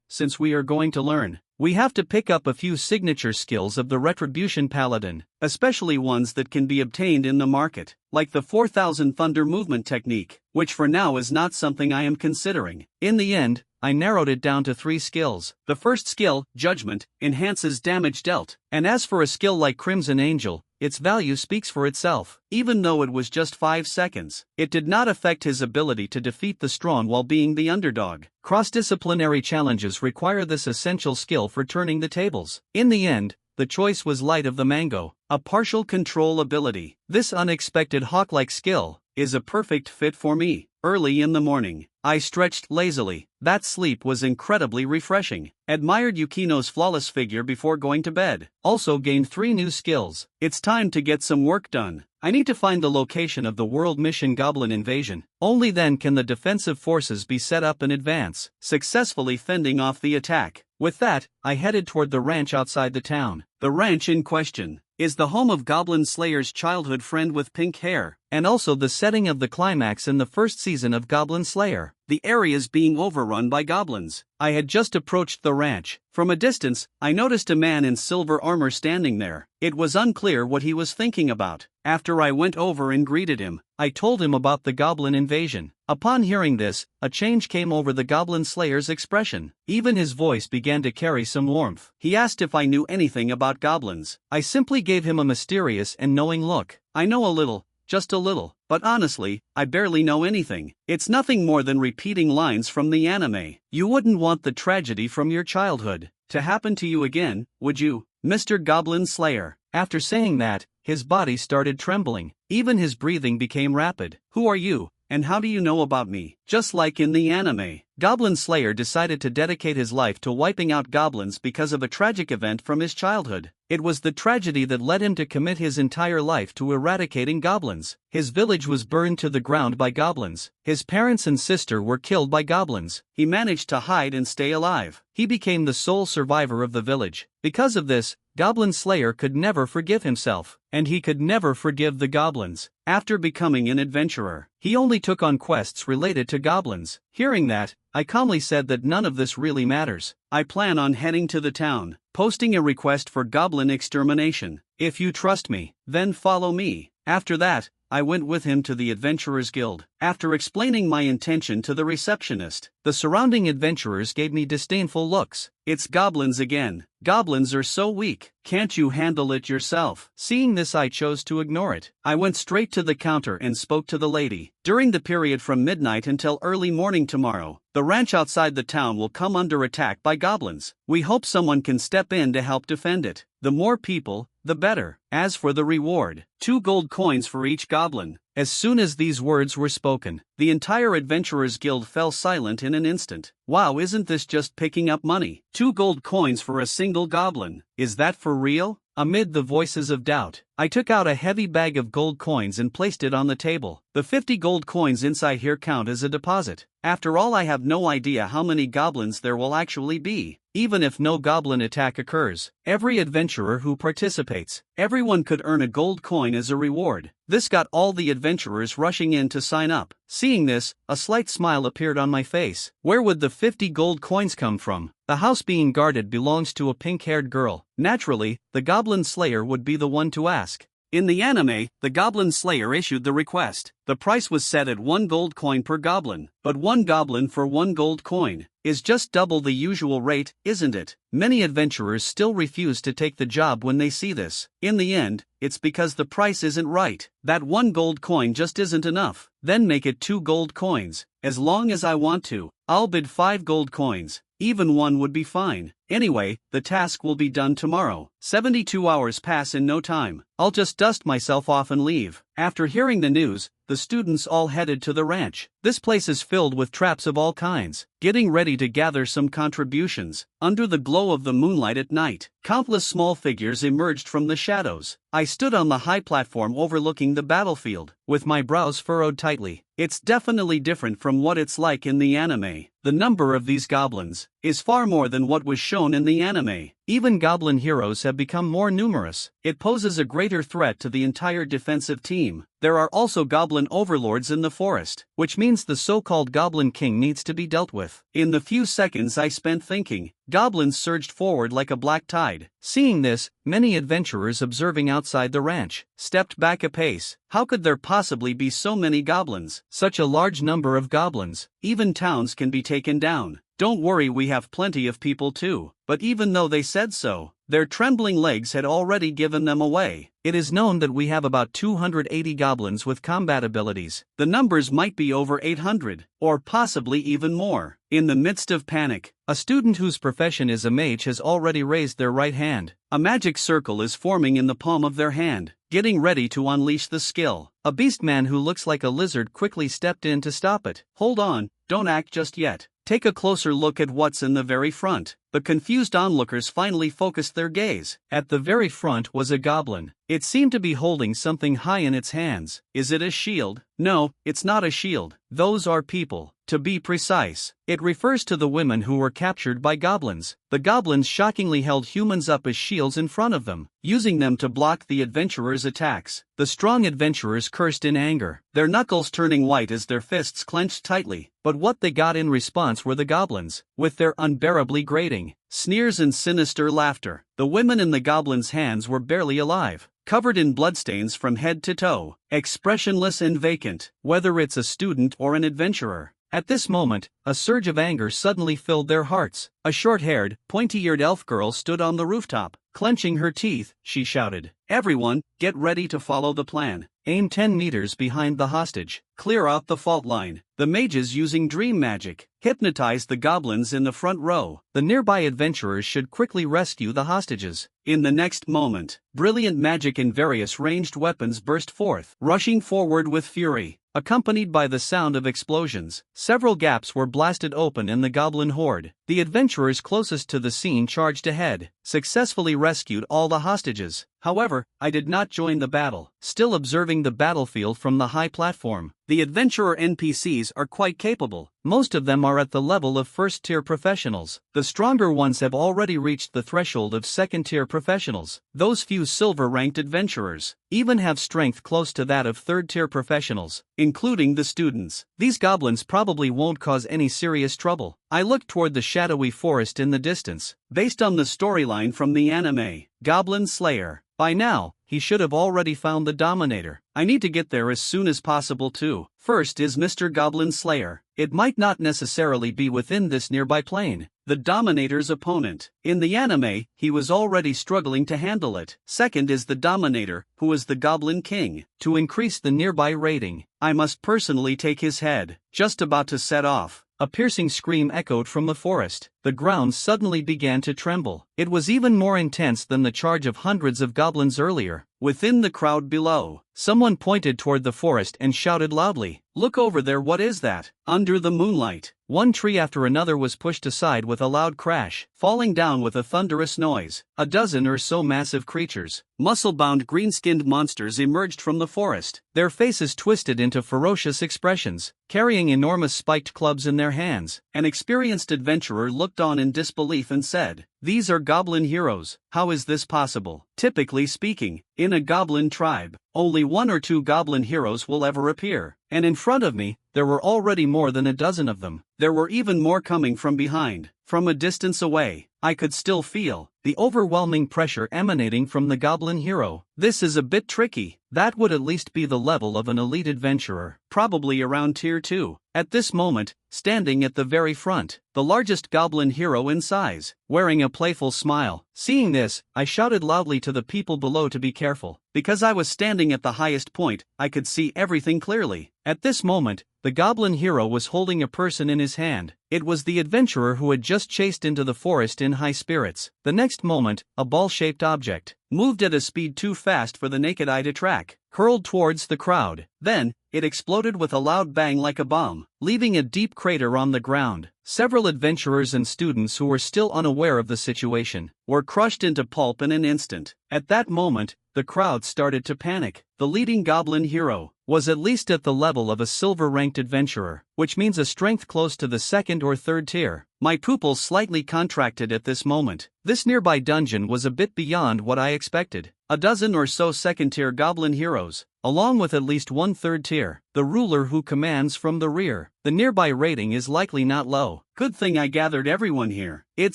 A: since we are going to learn, we have to pick up a few signature skills of the Retribution Paladin, especially ones that can be obtained in the market, like the 4000 Thunder Movement technique, which for now is not something I am considering. In the end, I narrowed it down to 3 skills. The first skill, Judgment, enhances damage dealt, and as for a skill like Crimson Angel, its value speaks for itself. Even though it was just 5 seconds, it did not affect his ability to defeat the strong while being the underdog. Cross-disciplinary challenges require this essential skill for turning the tables. In the end, the choice was Light of the Mango, a partial control ability. This unexpected hawk-like skill is a perfect fit for me. Early in the morning, I stretched lazily. That sleep was incredibly refreshing. Admired Yukino's flawless figure before going to bed. Also gained 3 new skills. It's time to get some work done. I need to find the location of the World Mission Goblin Invasion. Only then can the defensive forces be set up in advance, successfully fending off the attack. With that, I headed toward the ranch outside the town. The ranch in question is the home of Goblin Slayer's childhood friend with pink hair, and also the setting of the climax in the first season of Goblin Slayer. The area's being overrun by goblins. I had just approached the ranch. From a distance, I noticed a man in silver armor standing there. It was unclear what he was thinking about. After I went over and greeted him, I told him about the goblin invasion. Upon hearing this, a change came over the Goblin Slayer's expression. Even his voice began to carry some warmth. He asked if I knew anything about goblins. I simply gave him a mysterious and knowing look. I know a little. Just a little, but honestly, I barely know anything. It's nothing more than repeating lines from the anime. You wouldn't want the tragedy from your childhood to happen to you again, would you, Mr. Goblin Slayer? After saying that, his body started trembling. Even his breathing became rapid. Who are you, and how do you know about me? Just like in the anime, Goblin Slayer decided to dedicate his life to wiping out goblins because of a tragic event from his childhood. It was the tragedy that led him to commit his entire life to eradicating goblins. His village was burned to the ground by goblins. His parents and sister were killed by goblins. He managed to hide and stay alive. He became the sole survivor of the village. Because of this, Goblin Slayer could never forgive himself, and he could never forgive the goblins. After becoming an adventurer, he only took on quests related to goblins. Hearing that, I calmly said that none of this really matters. I plan on heading to the town, posting a request for goblin extermination. If you trust me, then follow me. After that, I went with him to the Adventurers Guild. After explaining my intention to the receptionist, the surrounding adventurers gave me disdainful looks. It's goblins again. Goblins are so weak. Can't you handle it yourself? Seeing this, I chose to ignore it. I went straight to the counter and spoke to the lady. During the period from midnight until early morning tomorrow, the ranch outside the town will come under attack by goblins. We hope someone can step in to help defend it. The more people, the better. As for the reward, 2 gold coins for each goblin. As soon as these words were spoken, the entire Adventurers Guild fell silent in an instant. Wow, isn't this just picking up money? 2 gold coins for a single goblin. Is that for real? Amid the voices of doubt, I took out a heavy bag of gold coins and placed it on the table. The 50 gold coins inside here count as a deposit. After all, I have no idea how many goblins there will actually be. Even if no goblin attack occurs, every adventurer who participates, everyone could earn a gold coin as a reward. This got all the adventurers rushing in to sign up. Seeing this, a slight smile appeared on my face. Where would the 50 gold coins come from? The house being guarded belongs to a pink-haired girl. Naturally, the Goblin Slayer would be the one to ask. In the anime, the Goblin Slayer issued the request. The price was set at 1 gold coin per goblin, but 1 goblin for 1 gold coin is just double the usual rate, isn't it? Many adventurers still refuse to take the job when they see this. In the end, it's because the price isn't right. That 1 gold coin just isn't enough. Then make it 2 gold coins. As long as I want to, I'll bid 5 gold coins. Even 1 would be fine. Anyway, the task will be done tomorrow. 72 hours pass in no time. I'll just dust myself off and leave. After hearing the news, the students all headed to the ranch. This place is filled with traps of all kinds, getting ready to gather some contributions. Under the glow of the moonlight at night, countless small figures emerged from the shadows. I stood on the high platform overlooking the battlefield, with my brows furrowed tightly. It's definitely different from what it's like in the anime. The number of these goblins is far more than what was shown in the anime. Even goblin heroes have become more numerous. It poses a greater threat to the entire defensive team. There are also goblin overlords in the forest, which means the so-called Goblin King needs to be dealt with. In the few seconds I spent thinking, goblins surged forward like a black tide. Seeing this, many adventurers observing outside the ranch stepped back a pace. How could there possibly be so many goblins? Such a large number of goblins. Even towns can be taken down. Don't worry, we have plenty of people too. But even though they said so, their trembling legs had already given them away. It is known that we have about 280 goblins with combat abilities. The numbers might be over 800, or possibly even more. In the midst of panic, a student whose profession is a mage has already raised their right hand. A magic circle is forming in the palm of their hand, getting ready to unleash the skill. A beastman who looks like a lizard quickly stepped in to stop it. Hold on, don't act just yet. Take a closer look at what's in the very front. The confused onlookers finally focused their gaze. At the very front was a goblin. It seemed to be holding something high in its hands. Is it a shield? No, it's not a shield. Those are people. To be precise, it refers to the women who were captured by goblins. The goblins shockingly held humans up as shields in front of them, using them to block the adventurers' attacks. The strong adventurers cursed in anger, their knuckles turning white as their fists clenched tightly. But what they got in response were the goblins, with their unbearably grating sneers and sinister laughter. The women in the goblins' hands were barely alive, covered in bloodstains from head to toe, expressionless and vacant, whether it's a student or an adventurer. At this moment, a surge of anger suddenly filled their hearts. A short-haired, pointy-eared elf girl stood on the rooftop. Clenching her teeth, she shouted, "Everyone, get ready to follow the plan. Aim 10 meters behind the hostage. Clear out the fault line." The mages, using dream magic, hypnotized the goblins in the front row. The nearby adventurers should quickly rescue the hostages. In the next moment, brilliant magic and various ranged weapons burst forth, rushing forward with fury. Accompanied by the sound of explosions, several gaps were blasted open in the goblin horde. The adventurers closest to the scene charged ahead, successfully rescued all the hostages. However, I did not join the battle, still observing the battlefield from the high platform. The adventurer NPCs are quite capable. Most of them are at the level of first-tier professionals. The stronger ones have already reached the threshold of second-tier professionals. Those few silver-ranked adventurers even have strength close to that of third-tier professionals, including the students. These goblins probably won't cause any serious trouble. I looked toward the shadowy forest in the distance. Based on the storyline from the anime, Goblin Slayer, by now, he should have already found the Dominator. I need to get there as soon as possible too. First is Mr. Goblin Slayer. It might not necessarily be within this nearby plane. The Dominator's opponent. In the anime, he was already struggling to handle it. Second is the Dominator, who is the Goblin King. To increase the nearby rating, I must personally take his head. Just about to set off, a piercing scream echoed from the forest. The ground suddenly began to tremble. It was even more intense than the charge of hundreds of goblins earlier. Within the crowd below, someone pointed toward the forest and shouted loudly, "Look over there, what is that?" Under the moonlight, one tree after another was pushed aside with a loud crash, falling down with a thunderous noise. A dozen or so massive creatures, muscle-bound green-skinned monsters emerged from the forest, their faces twisted into ferocious expressions, carrying enormous spiked clubs in their hands. An experienced adventurer looked on in disbelief and said, "These are goblin heroes. How is this possible?" Typically speaking, in a goblin tribe, only 1 or 2 goblin heroes will ever appear, and in front of me, there were already more than a dozen of them. There were even more coming from behind. From a distance away, I could still feel the overwhelming pressure emanating from the goblin hero. This is a bit tricky. That would at least be the level of an elite adventurer, probably around tier 2. At this moment, standing at the very front, the largest goblin hero in size, wearing a playful smile. Seeing this, I shouted loudly to the people below to be careful. Because I was standing at the highest point, I could see everything clearly. At this moment, the goblin hero was holding a person in his hand. It was the adventurer who had just chased into the forest in high spirits. The next moment, a ball-shaped object moved at a speed too fast for the naked eye to track, hurled towards the crowd. Then, it exploded with a loud bang like a bomb, leaving a deep crater on the ground. Several adventurers and students who were still unaware of the situation were crushed into pulp in an instant. At that moment, the crowd started to panic. The leading goblin hero was at least at the level of a silver-ranked adventurer, which means a strength close to the 2nd or 3rd tier. My pupils slightly contracted at this moment. This nearby dungeon was a bit beyond what I expected. A dozen or so 2nd-tier goblin heroes, along with at least 1 3rd tier, the ruler who commands from the rear. The nearby rating is likely not low. Good thing I gathered everyone here. It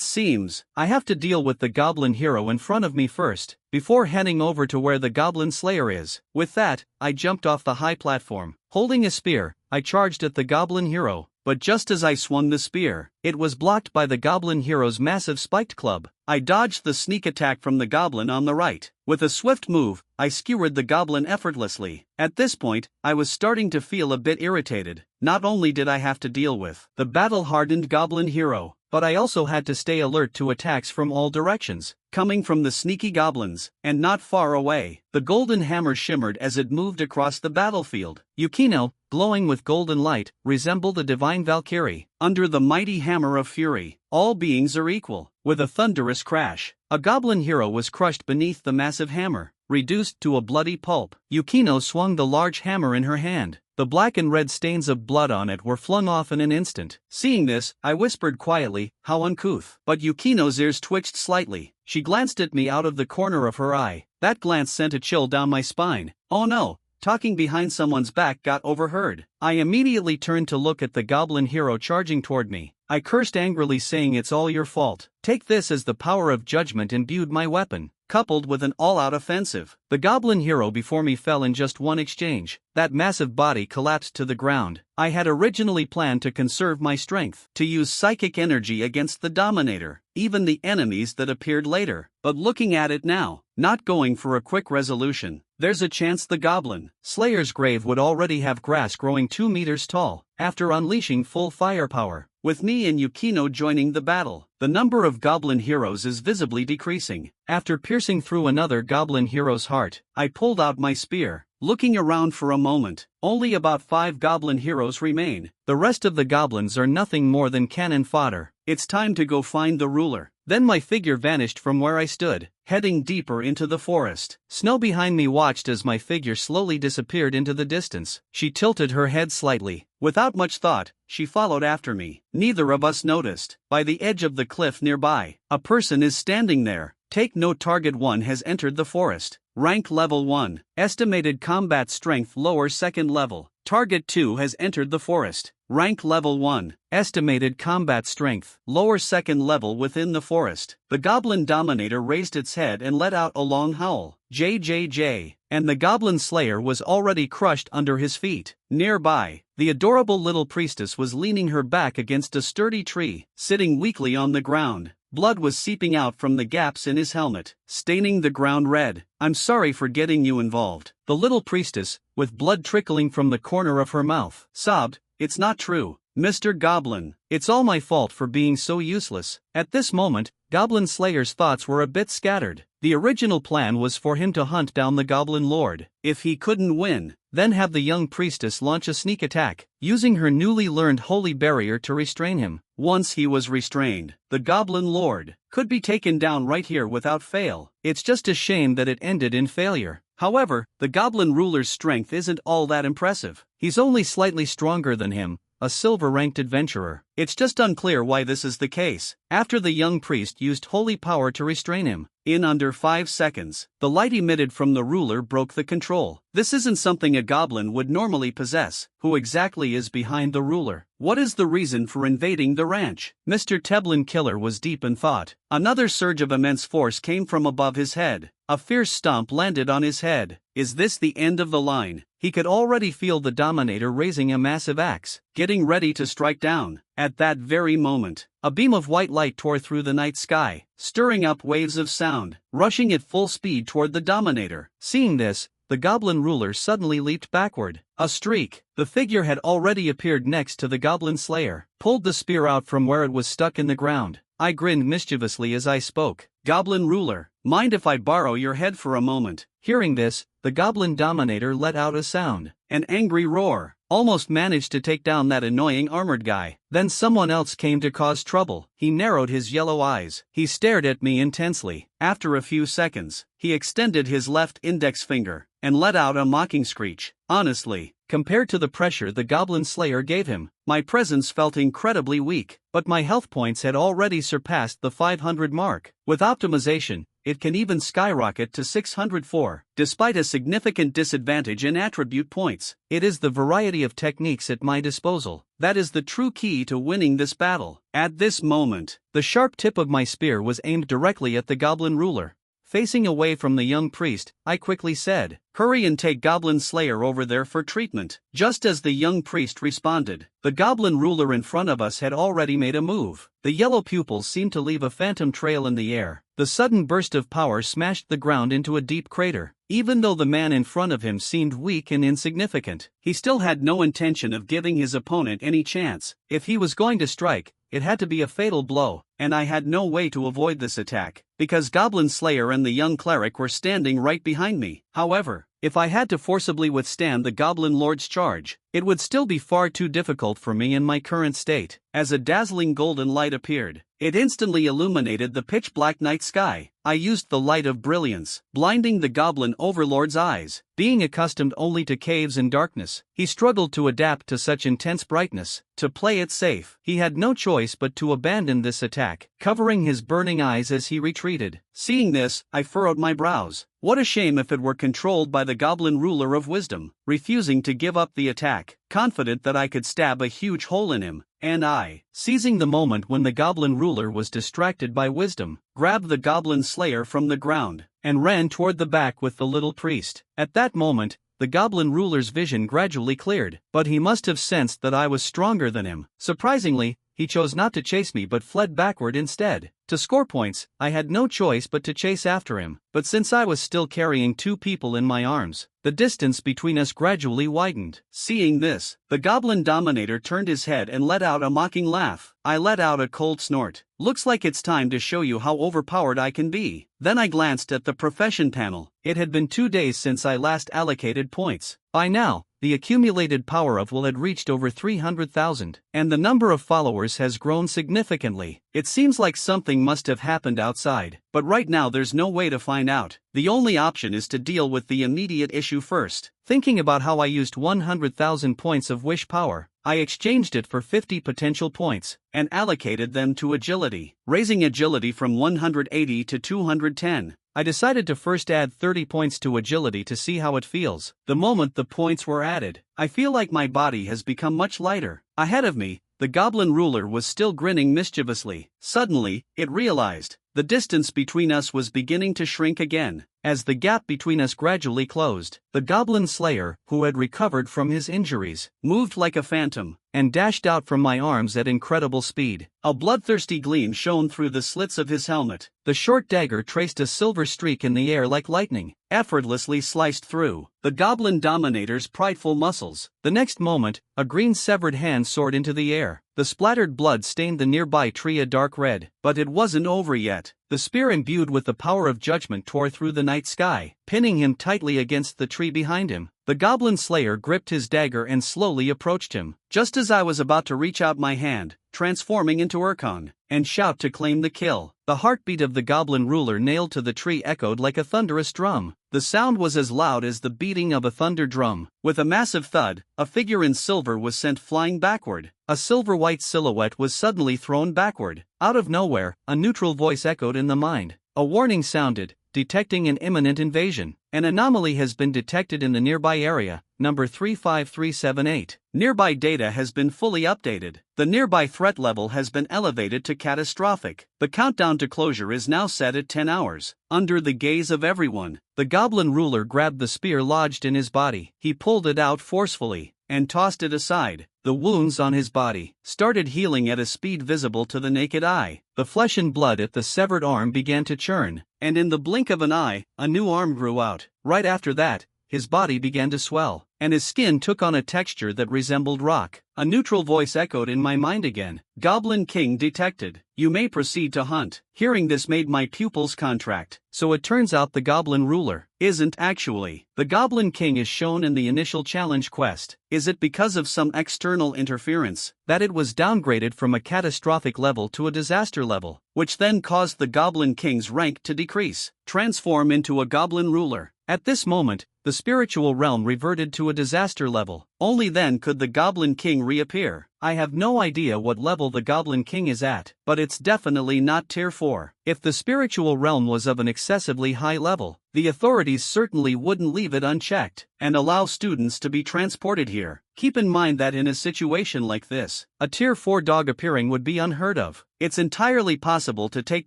A: seems I have to deal with the goblin hero in front of me first, before heading over to where the goblin slayer is. With that, I jumped off the high platform. Holding a spear, I charged at the goblin hero, but just as I swung the spear, it was blocked by the goblin hero's massive spiked club. I dodged the sneak attack from the goblin on the right. With a swift move, I skewered the goblin effortlessly. At this point, I was starting to feel a bit irritated. Not only did I have to deal with the battle-hardened goblin hero, but I also had to stay alert to attacks from all directions, coming from the sneaky goblins, and not far away. The golden hammer shimmered as it moved across the battlefield. Yukino, glowing with golden light, resembled a divine Valkyrie. Under the mighty hammer of fury, all beings are equal. With a thunderous crash, a goblin hero was crushed beneath the massive hammer, reduced to a bloody pulp. Yukino swung the large hammer in her hand. The black and red stains of blood on it were flung off in an instant. Seeing this, I whispered quietly, "How uncouth." But Yukino's ears twitched slightly. She glanced at me out of the corner of her eye. That glance sent a chill down my spine. Oh no, talking behind someone's back got overheard. I immediately turned to look at the goblin hero charging toward me. I cursed angrily, saying, "It's all your fault." Take this as the power of judgment imbued my weapon, coupled with an all-out offensive. The goblin hero before me fell in just one exchange. That massive body collapsed to the ground. I had originally planned to conserve my strength, to use psychic energy against the Dominator, even the enemies that appeared later. But looking at it now, not going for a quick resolution, there's a chance the goblin Slayer's grave would already have grass growing 2 meters tall, after unleashing full firepower. With me and Yukino joining the battle, the number of goblin heroes is visibly decreasing. After piercing through another goblin hero's heart, I pulled out my spear. Looking around for a moment, only about 5 goblin heroes remain. The rest of the goblins are nothing more than cannon fodder. It's time to go find the ruler. Then my figure vanished from where I stood, heading deeper into the forest. Snow behind me watched as my figure slowly disappeared into the distance. She tilted her head slightly. Without much thought, she followed after me. Neither of us noticed. By the edge of the cliff nearby, a person is standing there. Take note, target 1 has entered the forest. Rank level 1. Estimated combat strength lower second level. Target 2 has entered the forest. Rank level 1. Estimated combat strength lower second level within the forest. The Goblin Dominator raised its head and let out a long howl. JJJ. And the Goblin Slayer was already crushed under his feet. Nearby, the adorable little priestess was leaning her back against a sturdy tree, sitting weakly on the ground. Blood was seeping out from the gaps in his helmet, staining the ground red. "I'm sorry for getting you involved," the little priestess, with blood trickling from the corner of her mouth, sobbed. "It's not true, Mr. Goblin. It's all my fault for being so useless." At this moment, Goblin Slayer's thoughts were a bit scattered. The original plan was for him to hunt down the Goblin Lord. If he couldn't win, then have the young priestess launch a sneak attack, using her newly learned holy barrier to restrain him. Once he was restrained, the Goblin Lord could be taken down right here without fail. It's just a shame that it ended in failure. However, the Goblin Ruler's strength isn't all that impressive. He's only slightly stronger than him, a silver-ranked adventurer. It's just unclear why this is the case. After the young priest used holy power to restrain him, in under 5 seconds, the light emitted from the ruler broke the control. This isn't something a goblin would normally possess. Who exactly is behind the ruler? What is the reason for invading the ranch? Mr. Teblin Killer was deep in thought. Another surge of immense force came from above his head. A fierce stomp landed on his head. Is this the end of the line? He could already feel the Dominator raising a massive axe, getting ready to strike down. At that very moment, a beam of white light tore through the night sky, stirring up waves of sound, rushing at full speed toward the Dominator. Seeing this, the Goblin Ruler suddenly leaped backward. A streak. The figure had already appeared next to the Goblin Slayer, pulled the spear out from where it was stuck in the ground. I grinned mischievously as I spoke. "Goblin Ruler, mind if I borrow your head for a moment?" Hearing this, the Goblin Dominator let out a sound, an angry roar. Almost managed to take down that annoying armored guy. Then someone else came to cause trouble. He narrowed his yellow eyes. He stared at me intensely. After a few seconds, he extended his left index finger and let out a mocking screech. Honestly, compared to the pressure the Goblin Slayer gave him, my presence felt incredibly weak, but my health points had already surpassed the 500 mark. With optimization, it can even skyrocket to 604, despite a significant disadvantage in attribute points. It is the variety of techniques at my disposal that is the true key to winning this battle. At this moment, the sharp tip of my spear was aimed directly at the Goblin Ruler. Facing away from the young priest, I quickly said, "Hurry and take Goblin Slayer over there for treatment." Just as the young priest responded, the Goblin Ruler in front of us had already made a move. The yellow pupils seemed to leave a phantom trail in the air. The sudden burst of power smashed the ground into a deep crater. Even though the man in front of him seemed weak and insignificant, he still had no intention of giving his opponent any chance. If he was going to strike, it had to be a fatal blow, and I had no way to avoid this attack, because Goblin Slayer and the young cleric were standing right behind me. However, if I had to forcibly withstand the Goblin Lord's charge, it would still be far too difficult for me in my current state. As a dazzling golden light appeared, it instantly illuminated the pitch-black night sky. I used the light of brilliance, blinding the Goblin Overlord's eyes. Being accustomed only to caves and darkness, he struggled to adapt to such intense brightness. To play it safe, he had no choice but to abandon this attack, covering his burning eyes as he retreated. Seeing this, I furrowed my brows. What a shame if it were controlled by the Goblin Ruler of Wisdom, refusing to give up the attack, confident that I could stab a huge hole in him. And I, seizing the moment when the Goblin Ruler was distracted by wisdom, grabbed the Goblin Slayer from the ground, and ran toward the back with the little priest. At that moment, the Goblin Ruler's vision gradually cleared, but he must have sensed that I was stronger than him. Surprisingly, he chose not to chase me but fled backward instead. To score points, I had no choice but to chase after him, but since I was still carrying 2 people in my arms, the distance between us gradually widened. Seeing this, the Goblin Dominator turned his head and let out a mocking laugh. I let out a cold snort. Looks like it's time to show you how overpowered I can be. Then I glanced at the profession panel. It had been 2 days since I last allocated points. By now, the accumulated power of will had reached over 300,000, and the number of followers has grown significantly. It seems like something must have happened outside, but right now there's no way to find out. The only option is to deal with the immediate issue first. Thinking about how I used 100,000 points of wish power, I exchanged it for 50 potential points, and allocated them to agility, raising agility from 180 to 210. I decided to first add 30 points to agility to see how it feels. The moment the points were added, I feel like my body has become much lighter. Ahead of me, the goblin ruler was still grinning mischievously. Suddenly, it realized the distance between us was beginning to shrink again. As the gap between us gradually closed, the goblin slayer, who had recovered from his injuries, moved like a phantom and dashed out from my arms at incredible speed. A bloodthirsty gleam shone through the slits of his helmet. The short dagger traced a silver streak in the air like lightning, effortlessly sliced through the goblin dominator's prideful muscles. The next moment, a green severed hand soared into the air. The splattered blood stained the nearby tree a dark red. But it wasn't over yet. The spear imbued with the power of judgment tore through the night sky, pinning him tightly against the tree behind him. The goblin slayer gripped his dagger and slowly approached him. Just as I was about to reach out my hand, transforming into Urkon, and shout to claim the kill, the heartbeat of the goblin ruler nailed to the tree echoed like a thunderous drum. The sound was as loud as the beating of a thunder drum. With a massive thud, a figure in silver was sent flying backward. A silver-white silhouette was suddenly thrown backward. Out of nowhere, a neutral voice echoed in the mind. A warning sounded, detecting an imminent invasion. An anomaly has been detected in the nearby area, number 35378. Nearby data has been fully updated. The nearby threat level has been elevated to catastrophic. The countdown to closure is now set at 10 hours. Under the gaze of everyone, the goblin ruler grabbed the spear lodged in his body. He pulled it out forcefully and tossed it aside. The wounds on his body started healing at a speed visible to the naked eye. The flesh and blood at the severed arm began to churn, and in the blink of an eye, a new arm grew out. Right after that, his body began to swell, and his skin took on a texture that resembled rock. A neutral voice echoed in my mind again. Goblin King detected. You may proceed to hunt. Hearing this made my pupils contract. So it turns out the goblin ruler isn't actually the Goblin King is shown in the initial challenge quest. Is it because of some external interference that it was downgraded from a catastrophic level to a disaster level, which then caused the Goblin King's rank to decrease, transform into a goblin ruler? At this moment, the spiritual realm reverted to a disaster level. Only then could the Goblin King reappear. I have no idea what level the Goblin King is at, but it's definitely not tier 4. If the spiritual realm was of an excessively high level, the authorities certainly wouldn't leave it unchecked and allow students to be transported here. Keep in mind that in a situation like this, a tier 4 dog appearing would be unheard of. It's entirely possible to take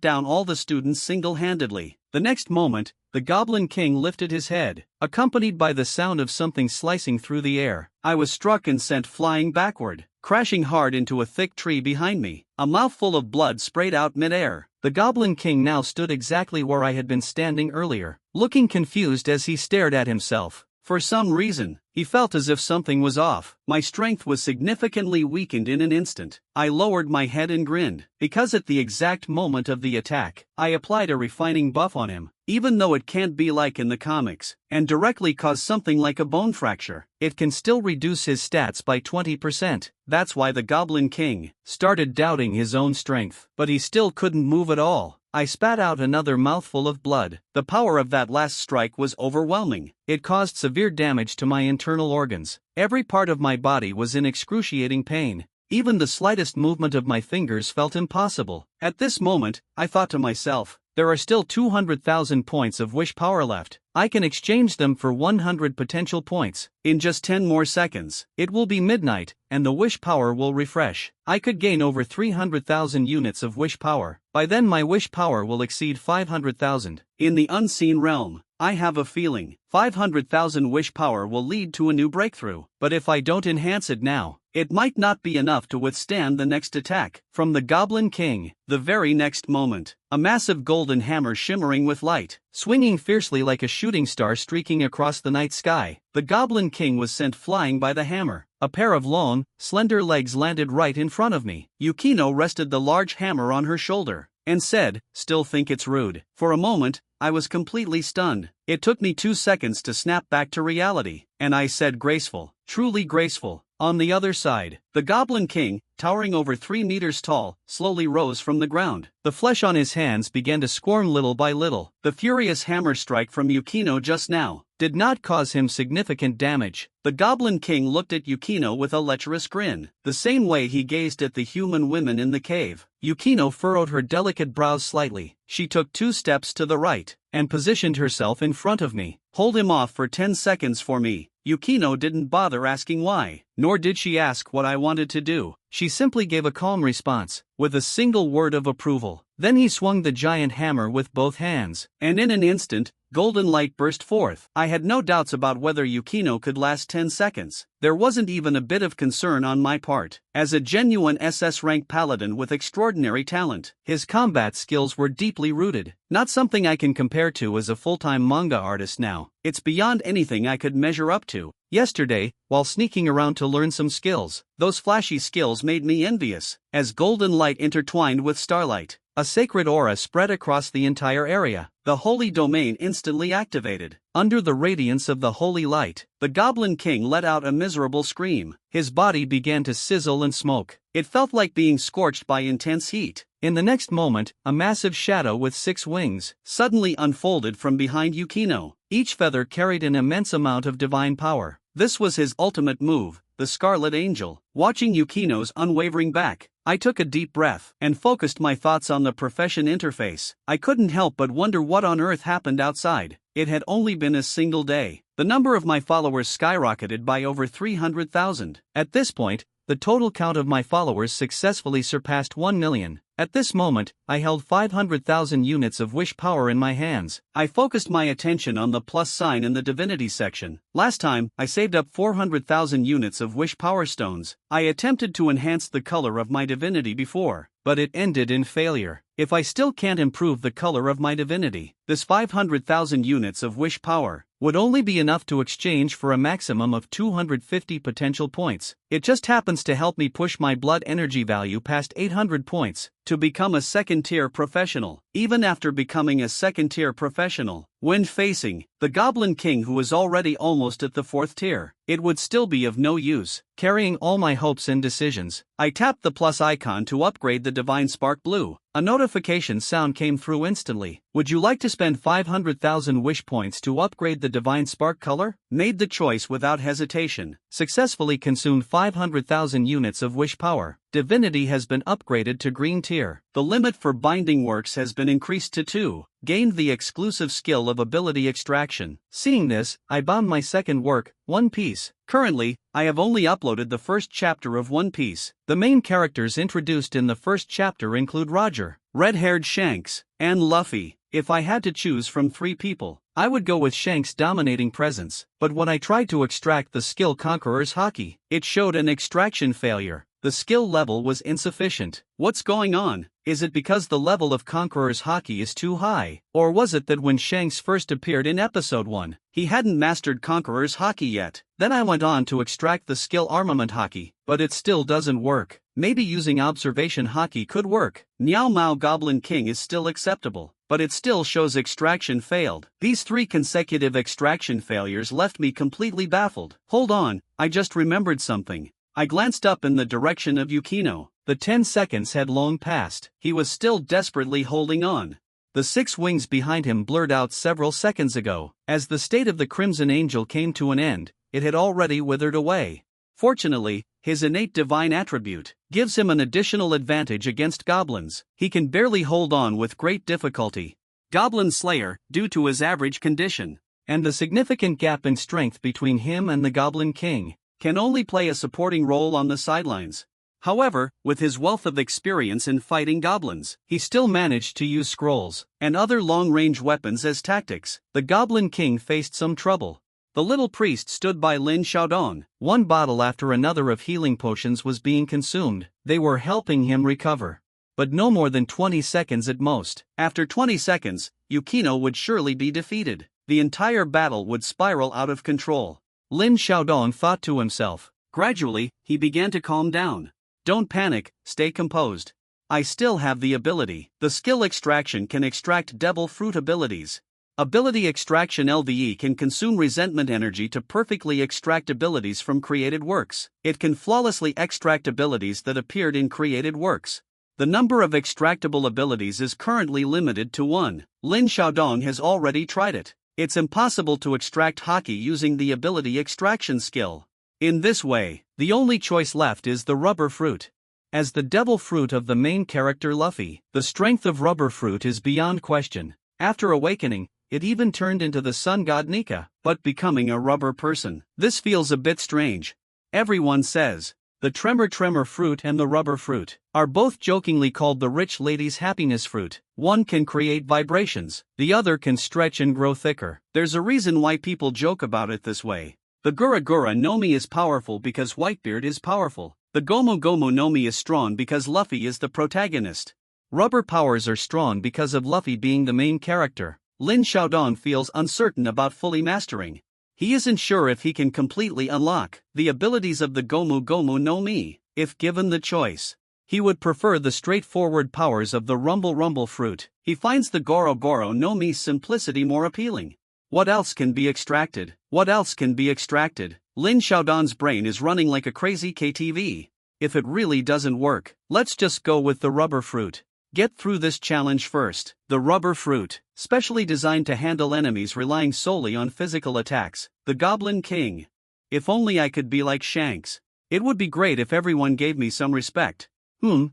A: down all the students single-handedly. The next moment, the Goblin King lifted his head, accompanied by the sound of something slicing through the air. I was struck and sent flying backward, crashing hard into a thick tree behind me. A mouthful of blood sprayed out mid-air. The Goblin King now stood exactly where I had been standing earlier, looking confused as he stared at himself. For some reason, he felt as if something was off. My strength was significantly weakened in an instant. I lowered my head and grinned, because at the exact moment of the attack, I applied a refining buff on him. Even though it can't be like in the comics, and directly cause something like a bone fracture, it can still reduce his stats by 20%. That's why the Goblin King started doubting his own strength. But he still couldn't move at all. I spat out another mouthful of blood. The power of that last strike was overwhelming. It caused severe damage to my internal organs. Every part of my body was in excruciating pain. Even the slightest movement of my fingers felt impossible. At this moment, I thought to myself, there are still 200,000 points of wish power left. I can exchange them for 100 potential points. In just 10 more seconds, it will be midnight, and the wish power will refresh. I could gain over 300,000 units of wish power. By then my wish power will exceed 500,000. In the unseen realm, I have a feeling 500,000 wish power will lead to a new breakthrough. But if I don't enhance it now, it might not be enough to withstand the next attack from the Goblin King. The very next moment, a massive golden hammer shimmering with light, swinging fiercely like a shooting star streaking across the night sky, the Goblin King was sent flying by the hammer. A pair of long, slender legs landed right in front of me. Yukino rested the large hammer on her shoulder and said, "Still think it's rude." For a moment, I was completely stunned. It took me 2 seconds to snap back to reality, and I said, "Graceful, truly graceful." On the other side, the Goblin King, towering over 3 meters tall, slowly rose from the ground. The flesh on his hands began to squirm little by little. The furious hammer strike from Yukino just now did not cause him significant damage. The Goblin King looked at Yukino with a lecherous grin, the same way he gazed at the human women in the cave. Yukino furrowed her delicate brows slightly. She took 2 steps to the right and positioned herself in front of me. "Hold him off for 10 seconds for me." Yukino didn't bother asking why, nor did she ask what I wanted to do. She simply gave a calm response, with a single word of approval. Then he swung the giant hammer with both hands, and in an instant, golden light burst forth. I had no doubts about whether Yukino could last 10 seconds. There wasn't even a bit of concern on my part. As a genuine SS rank paladin with extraordinary talent, his combat skills were deeply rooted. Not something I can compare to as a full-time manga artist now. It's beyond anything I could measure up to. Yesterday, while sneaking around to learn some skills, those flashy skills made me envious. As golden light intertwined with starlight, a sacred aura spread across the entire area. The holy domain instantly activated. Under the radiance of the holy light, the Goblin King let out a miserable scream. His body began to sizzle and smoke. It felt like being scorched by intense heat. In the next moment, a massive shadow with 6 wings suddenly unfolded from behind Yukino. Each feather carried an immense amount of divine power. This was his ultimate move, the Scarlet Angel. Watching Yukino's unwavering back, I took a deep breath and focused my thoughts on the profession interface. I couldn't help but wonder what on earth happened outside. It had only been a single day. The number of my followers skyrocketed by over 300,000. At this point, the total count of my followers successfully surpassed 1 million. At this moment, I held 500,000 units of wish power in my hands. I focused my attention on the plus sign in the divinity section. Last time, I saved up 400,000 units of wish power stones. I attempted to enhance the color of my divinity before, but it ended in failure. If I still can't improve the color of my divinity, this 500,000 units of wish power would only be enough to exchange for a maximum of 250 potential points. It just happens to help me push my blood energy value past 800 points to become a second-tier professional. Even after becoming a second-tier professional, when facing the Goblin King who is already almost at the 4th tier, it would still be of no use. Carrying all my hopes and decisions, I tapped the plus icon to upgrade the Divine Spark Blue. A notification sound came through instantly. Would you like to spend 500,000 wish points to upgrade the Divine Spark color? Made the choice without hesitation. Successfully consumed 500,000 units of wish power. Divinity has been upgraded to green tier. The limit for binding works has been increased to 2. Gained the exclusive skill of ability extraction. Seeing this, I bound my second work, One Piece. Currently, I have only uploaded the first chapter of One Piece. The main characters introduced in the first chapter include Roger, red-haired Shanks, and Luffy. If I had to choose from 3 people, I would go with Shanks' dominating presence. But when I tried to extract the skill Conqueror's Haki, it showed an extraction failure. The skill level was insufficient. What's going on? Is it because the level of Conqueror's Haki is too high? Or was it that when Shanks first appeared in episode 1, he hadn't mastered Conqueror's Haki yet? Then I went on to extract the skill Armament Haki, but it still doesn't work. Maybe using Observation Haki could work. Niao Mao Goblin King is still acceptable, but it still shows extraction failed. These 3 consecutive extraction failures left me completely baffled. Hold on, I just remembered something. I glanced up in the direction of Yukino. The 10 seconds had long passed. He was still desperately holding on. The 6 wings behind him blurred out several seconds ago. As the state of the Crimson Angel came to an end, it had already withered away. Fortunately, his innate divine attribute gives him an additional advantage against goblins. He can barely hold on with great difficulty. Goblin Slayer, due to his average condition, and the significant gap in strength between him and the Goblin King, can only play a supporting role on the sidelines. However, with his wealth of experience in fighting goblins, he still managed to use scrolls and other long-range weapons as tactics. The Goblin King faced some trouble. The little priest stood by Lin Xiaodong. One bottle after another of healing potions was being consumed. They were helping him recover. But no more than 20 seconds at most. After 20 seconds, Yukino would surely be defeated. The entire battle would spiral out of control. Lin Xiaodong thought to himself. Gradually, he began to calm down. Don't panic, stay composed. I still have the ability. The skill extraction can extract devil fruit abilities. Ability extraction LVE can consume resentment energy to perfectly extract abilities from created works. It can flawlessly extract abilities that appeared in created works. The number of extractable abilities is currently limited to 1. Lin Xiaodong has already tried it. It's impossible to extract hockey using the ability extraction skill. In this way, the only choice left is the rubber fruit. As the devil fruit of the main character Luffy, the strength of rubber fruit is beyond question. After awakening, it even turned into the sun god Nika, but becoming a rubber person. This feels a bit strange. Everyone says, the tremor fruit and the rubber fruit are both jokingly called the rich lady's happiness fruit. One can create vibrations, the other can stretch and grow thicker. There's a reason why people joke about it this way. The Gura Gura no Mi is powerful because Whitebeard is powerful. The Gomu Gomu no Mi is strong because Luffy is the protagonist. Rubber powers are strong because of Luffy being the main character. Lin Xiaodong feels uncertain about fully mastering. He isn't sure if he can completely unlock the abilities of the Gomu Gomu no Mi, if given the choice. He would prefer the straightforward powers of the Rumble Rumble fruit. He finds the Goro Goro no Mi's simplicity more appealing. What else can be extracted? What else can be extracted? Lin Xiaodong's brain is running like a crazy KTV. If it really doesn't work, let's just go with the rubber fruit. Get through this challenge first. The rubber fruit, specially designed to handle enemies relying solely on physical attacks. The Goblin King. If only I could be like Shanks. It would be great if everyone gave me some respect.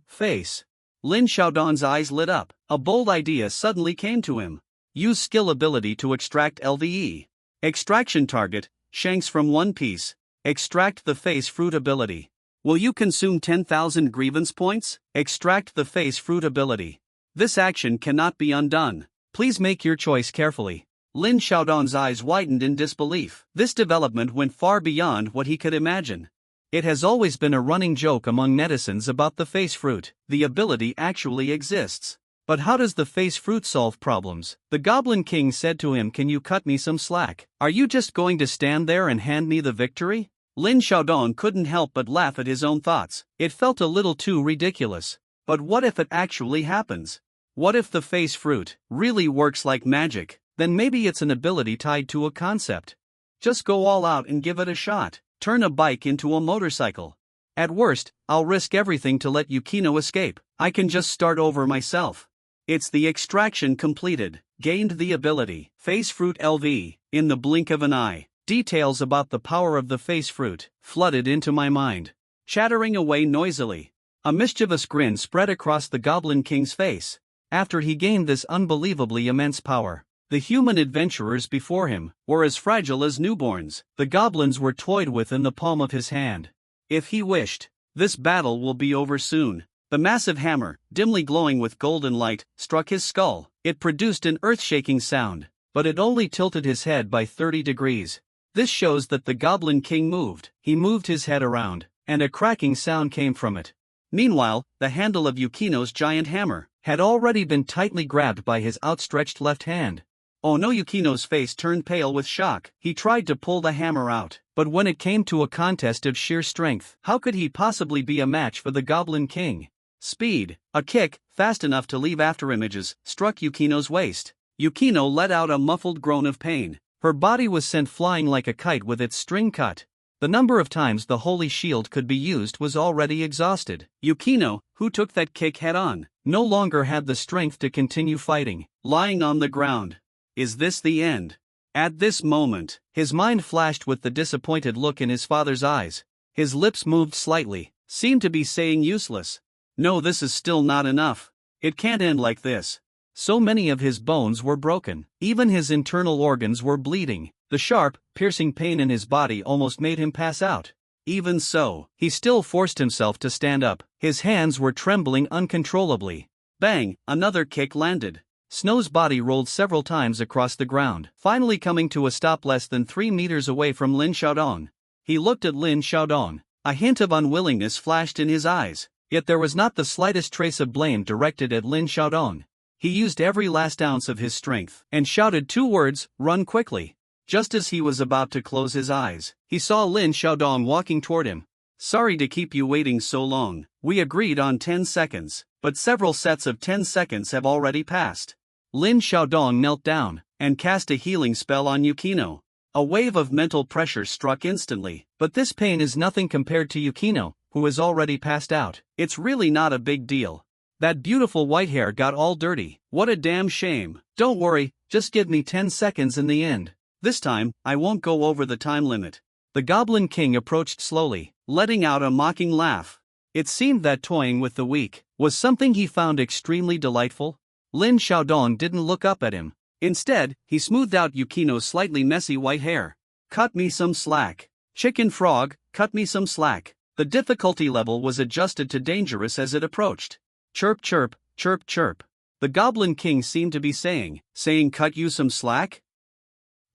A: Face. Lin Xiaodong's eyes lit up. A bold idea suddenly came to him. Use skill ability to extract LVE. Extraction target, Shanks from One Piece. Extract the face fruit ability. Will you consume 10,000 grievance points? Extract the face fruit ability. This action cannot be undone. Please make your choice carefully. Lin Xiaodong's eyes widened in disbelief. This development went far beyond what he could imagine. It has always been a running joke among netizens about the face fruit. The ability actually exists. But how does the face fruit solve problems? The Goblin King said to him, "Can you cut me some slack? Are you just going to stand there and hand me the victory?" Lin Xiaodong couldn't help but laugh at his own thoughts. It felt a little too ridiculous. But what if it actually happens? What if the face fruit really works like magic? Then maybe it's an ability tied to a concept. Just go all out and give it a shot. Turn a bike into a motorcycle. At worst, I'll risk everything to let Yukino escape. I can just start over myself. It's the extraction completed. Gained the ability. Face fruit LV. In the blink of an eye. Details about the power of the face fruit flooded into my mind. Chattering away noisily. A mischievous grin spread across the Goblin King's face. After he gained this unbelievably immense power, the human adventurers before him were as fragile as newborns. The goblins were toyed with in the palm of his hand. If he wished, this battle will be over soon. The massive hammer, dimly glowing with golden light, struck his skull. It produced an earth-shaking sound, but it only tilted his head by 30 degrees. This shows that the Goblin King moved. He moved his head around, and a cracking sound came from it. Meanwhile, the handle of Yukino's giant hammer had already been tightly grabbed by his outstretched left hand. Oh no! Yukino's face turned pale with shock. He tried to pull the hammer out, but when it came to a contest of sheer strength, how could he possibly be a match for the Goblin King? Speed. A kick, fast enough to leave after images, struck Yukino's waist. Yukino let out a muffled groan of pain. Her body was sent flying like a kite with its string cut. The number of times the holy shield could be used was already exhausted. Yukino, who took that kick head-on, no longer had the strength to continue fighting. Lying on the ground. Is this the end? At this moment, his mind flashed with the disappointed look in his father's eyes. His lips moved slightly, seemed to be saying useless. No, this is still not enough. It can't end like this. So many of his bones were broken. Even his internal organs were bleeding. The sharp, piercing pain in his body almost made him pass out. Even so, he still forced himself to stand up. His hands were trembling uncontrollably. Bang! Another kick landed. Snow's body rolled several times across the ground, finally coming to a stop less than 3 meters away from Lin Xiaodong. He looked at Lin Xiaodong. A hint of unwillingness flashed in his eyes, yet there was not the slightest trace of blame directed at Lin Xiaodong. He used every last ounce of his strength and shouted 2 words, "Run quickly." Just as he was about to close his eyes, he saw Lin Xiaodong walking toward him. "Sorry to keep you waiting so long. We agreed on 10 seconds, but several sets of 10 seconds have already passed." Lin Xiaodong knelt down and cast a healing spell on Yukino. A wave of mental pressure struck instantly, but this pain is nothing compared to Yukino, who has already passed out. It's really not a big deal. That beautiful white hair got all dirty. What a damn shame. Don't worry, Just give me 10 seconds in the end. This time, I won't go over the time limit. The Goblin King approached slowly, letting out a mocking laugh. It seemed that toying with the weak was something he found extremely delightful. Lin Xiaodong didn't look up at him. Instead, he smoothed out Yukino's slightly messy white hair. Cut me some slack. Chicken Frog, cut me some slack. The difficulty level was adjusted to dangerous as it approached. Chirp chirp, chirp chirp. The Goblin King seemed to be saying cut you some slack?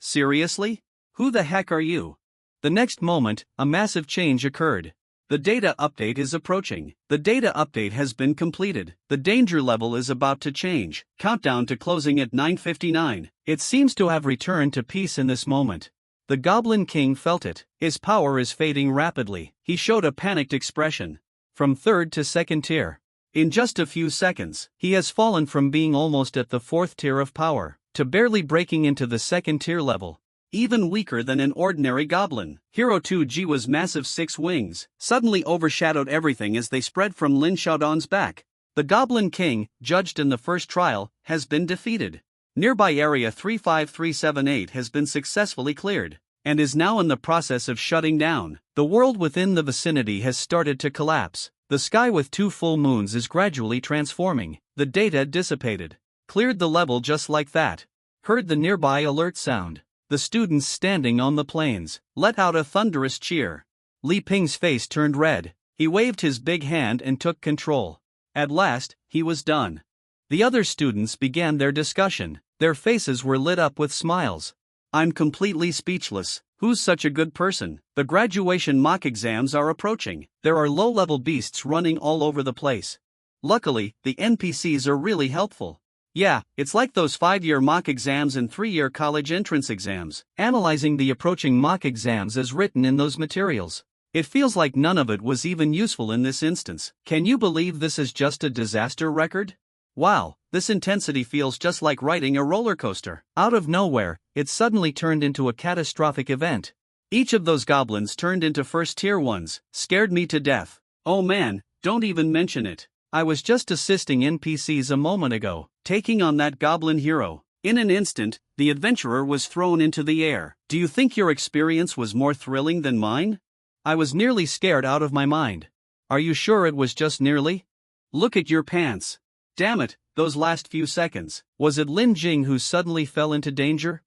A: Seriously? Who the heck are you? The next moment, a massive change occurred. The data update is approaching. The data update has been completed. The danger level is about to change. Countdown to closing at 9:59. It seems to have returned to peace in this moment. The Goblin King felt it. His power is fading rapidly. He showed a panicked expression. From third to second tier. In just a few seconds, he has fallen from being almost at the fourth tier of power to barely breaking into the second tier level. Even weaker than an ordinary goblin. Hero 2Jiwa's massive 6 wings suddenly overshadowed everything as they spread from Lin Xiaodong's back. The Goblin King, judged in the first trial, has been defeated. Nearby area 35378 has been successfully cleared, and is now in the process of shutting down. The world within the vicinity has started to collapse. The sky with 2 full moons is gradually transforming. The data dissipated. Cleared the level just like that. Heard the nearby alert sound. The students standing on the plains let out a thunderous cheer. Li Ping's face turned red. He waved his big hand and took control. At last, he was done. The other students began their discussion. Their faces were lit up with smiles. I'm completely speechless. Who's such a good person? The graduation mock exams are approaching. There are low-level beasts running all over the place. Luckily, the NPCs are really helpful. Yeah, it's like those 5-year mock exams and 3-year college entrance exams. Analyzing the approaching mock exams as written in those materials. It feels like none of it was even useful in this instance. Can you believe this is just a disaster record? Wow, this intensity feels just like riding a roller coaster. Out of nowhere, it suddenly turned into a catastrophic event. Each of those goblins turned into first-tier ones. Scared me to death. Oh man, don't even mention it. I was just assisting NPCs a moment ago, taking on that goblin hero. In an instant, the adventurer was thrown into the air. Do you think your experience was more thrilling than mine? I was nearly scared out of my mind. Are you sure it was just nearly? Look at your pants. Damn it, those last few seconds. Was it Lin Jing who suddenly fell into danger?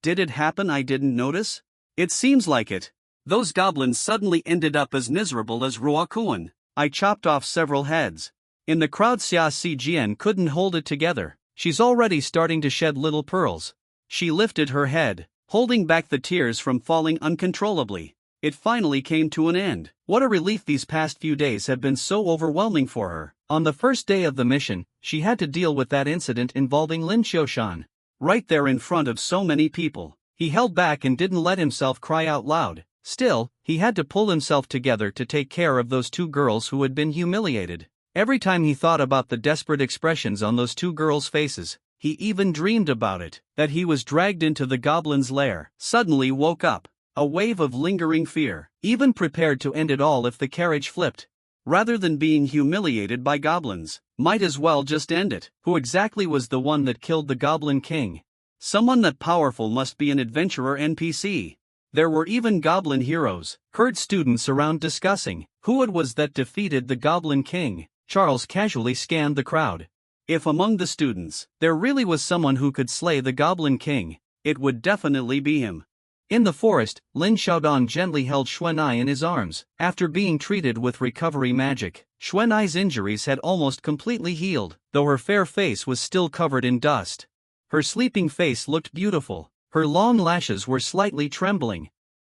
A: Did it happen I didn't notice? It seems like it. Those goblins suddenly ended up as miserable as Ruokuan. I chopped off several heads. In the crowd Xia Zijian couldn't hold it together. She's already starting to shed little pearls. She lifted her head, holding back the tears from falling uncontrollably. It finally came to an end. What a relief these past few days have been so overwhelming for her. On the first day of the mission, she had to deal with that incident involving Lin Xiaoshan. Right there in front of so many people. He held back and didn't let himself cry out loud. Still, he had to pull himself together to take care of those 2 girls who had been humiliated. Every time he thought about the desperate expressions on those 2 girls' faces, he even dreamed about it, that he was dragged into the goblin's lair, suddenly woke up. A wave of lingering fear, even prepared to end it all if the carriage flipped. Rather than being humiliated by goblins, might as well just end it. Who exactly was the one that killed the Goblin King? Someone that powerful must be an adventurer NPC. There were even goblin heroes. Heard students around discussing who it was that defeated the Goblin King. Charles casually scanned the crowd. If among the students, there really was someone who could slay the Goblin King, it would definitely be him. In the forest, Lin Xiaodong gently held Xuanai in his arms. After being treated with recovery magic, Xuanai's injuries had almost completely healed, though her fair face was still covered in dust. Her sleeping face looked beautiful. Her long lashes were slightly trembling.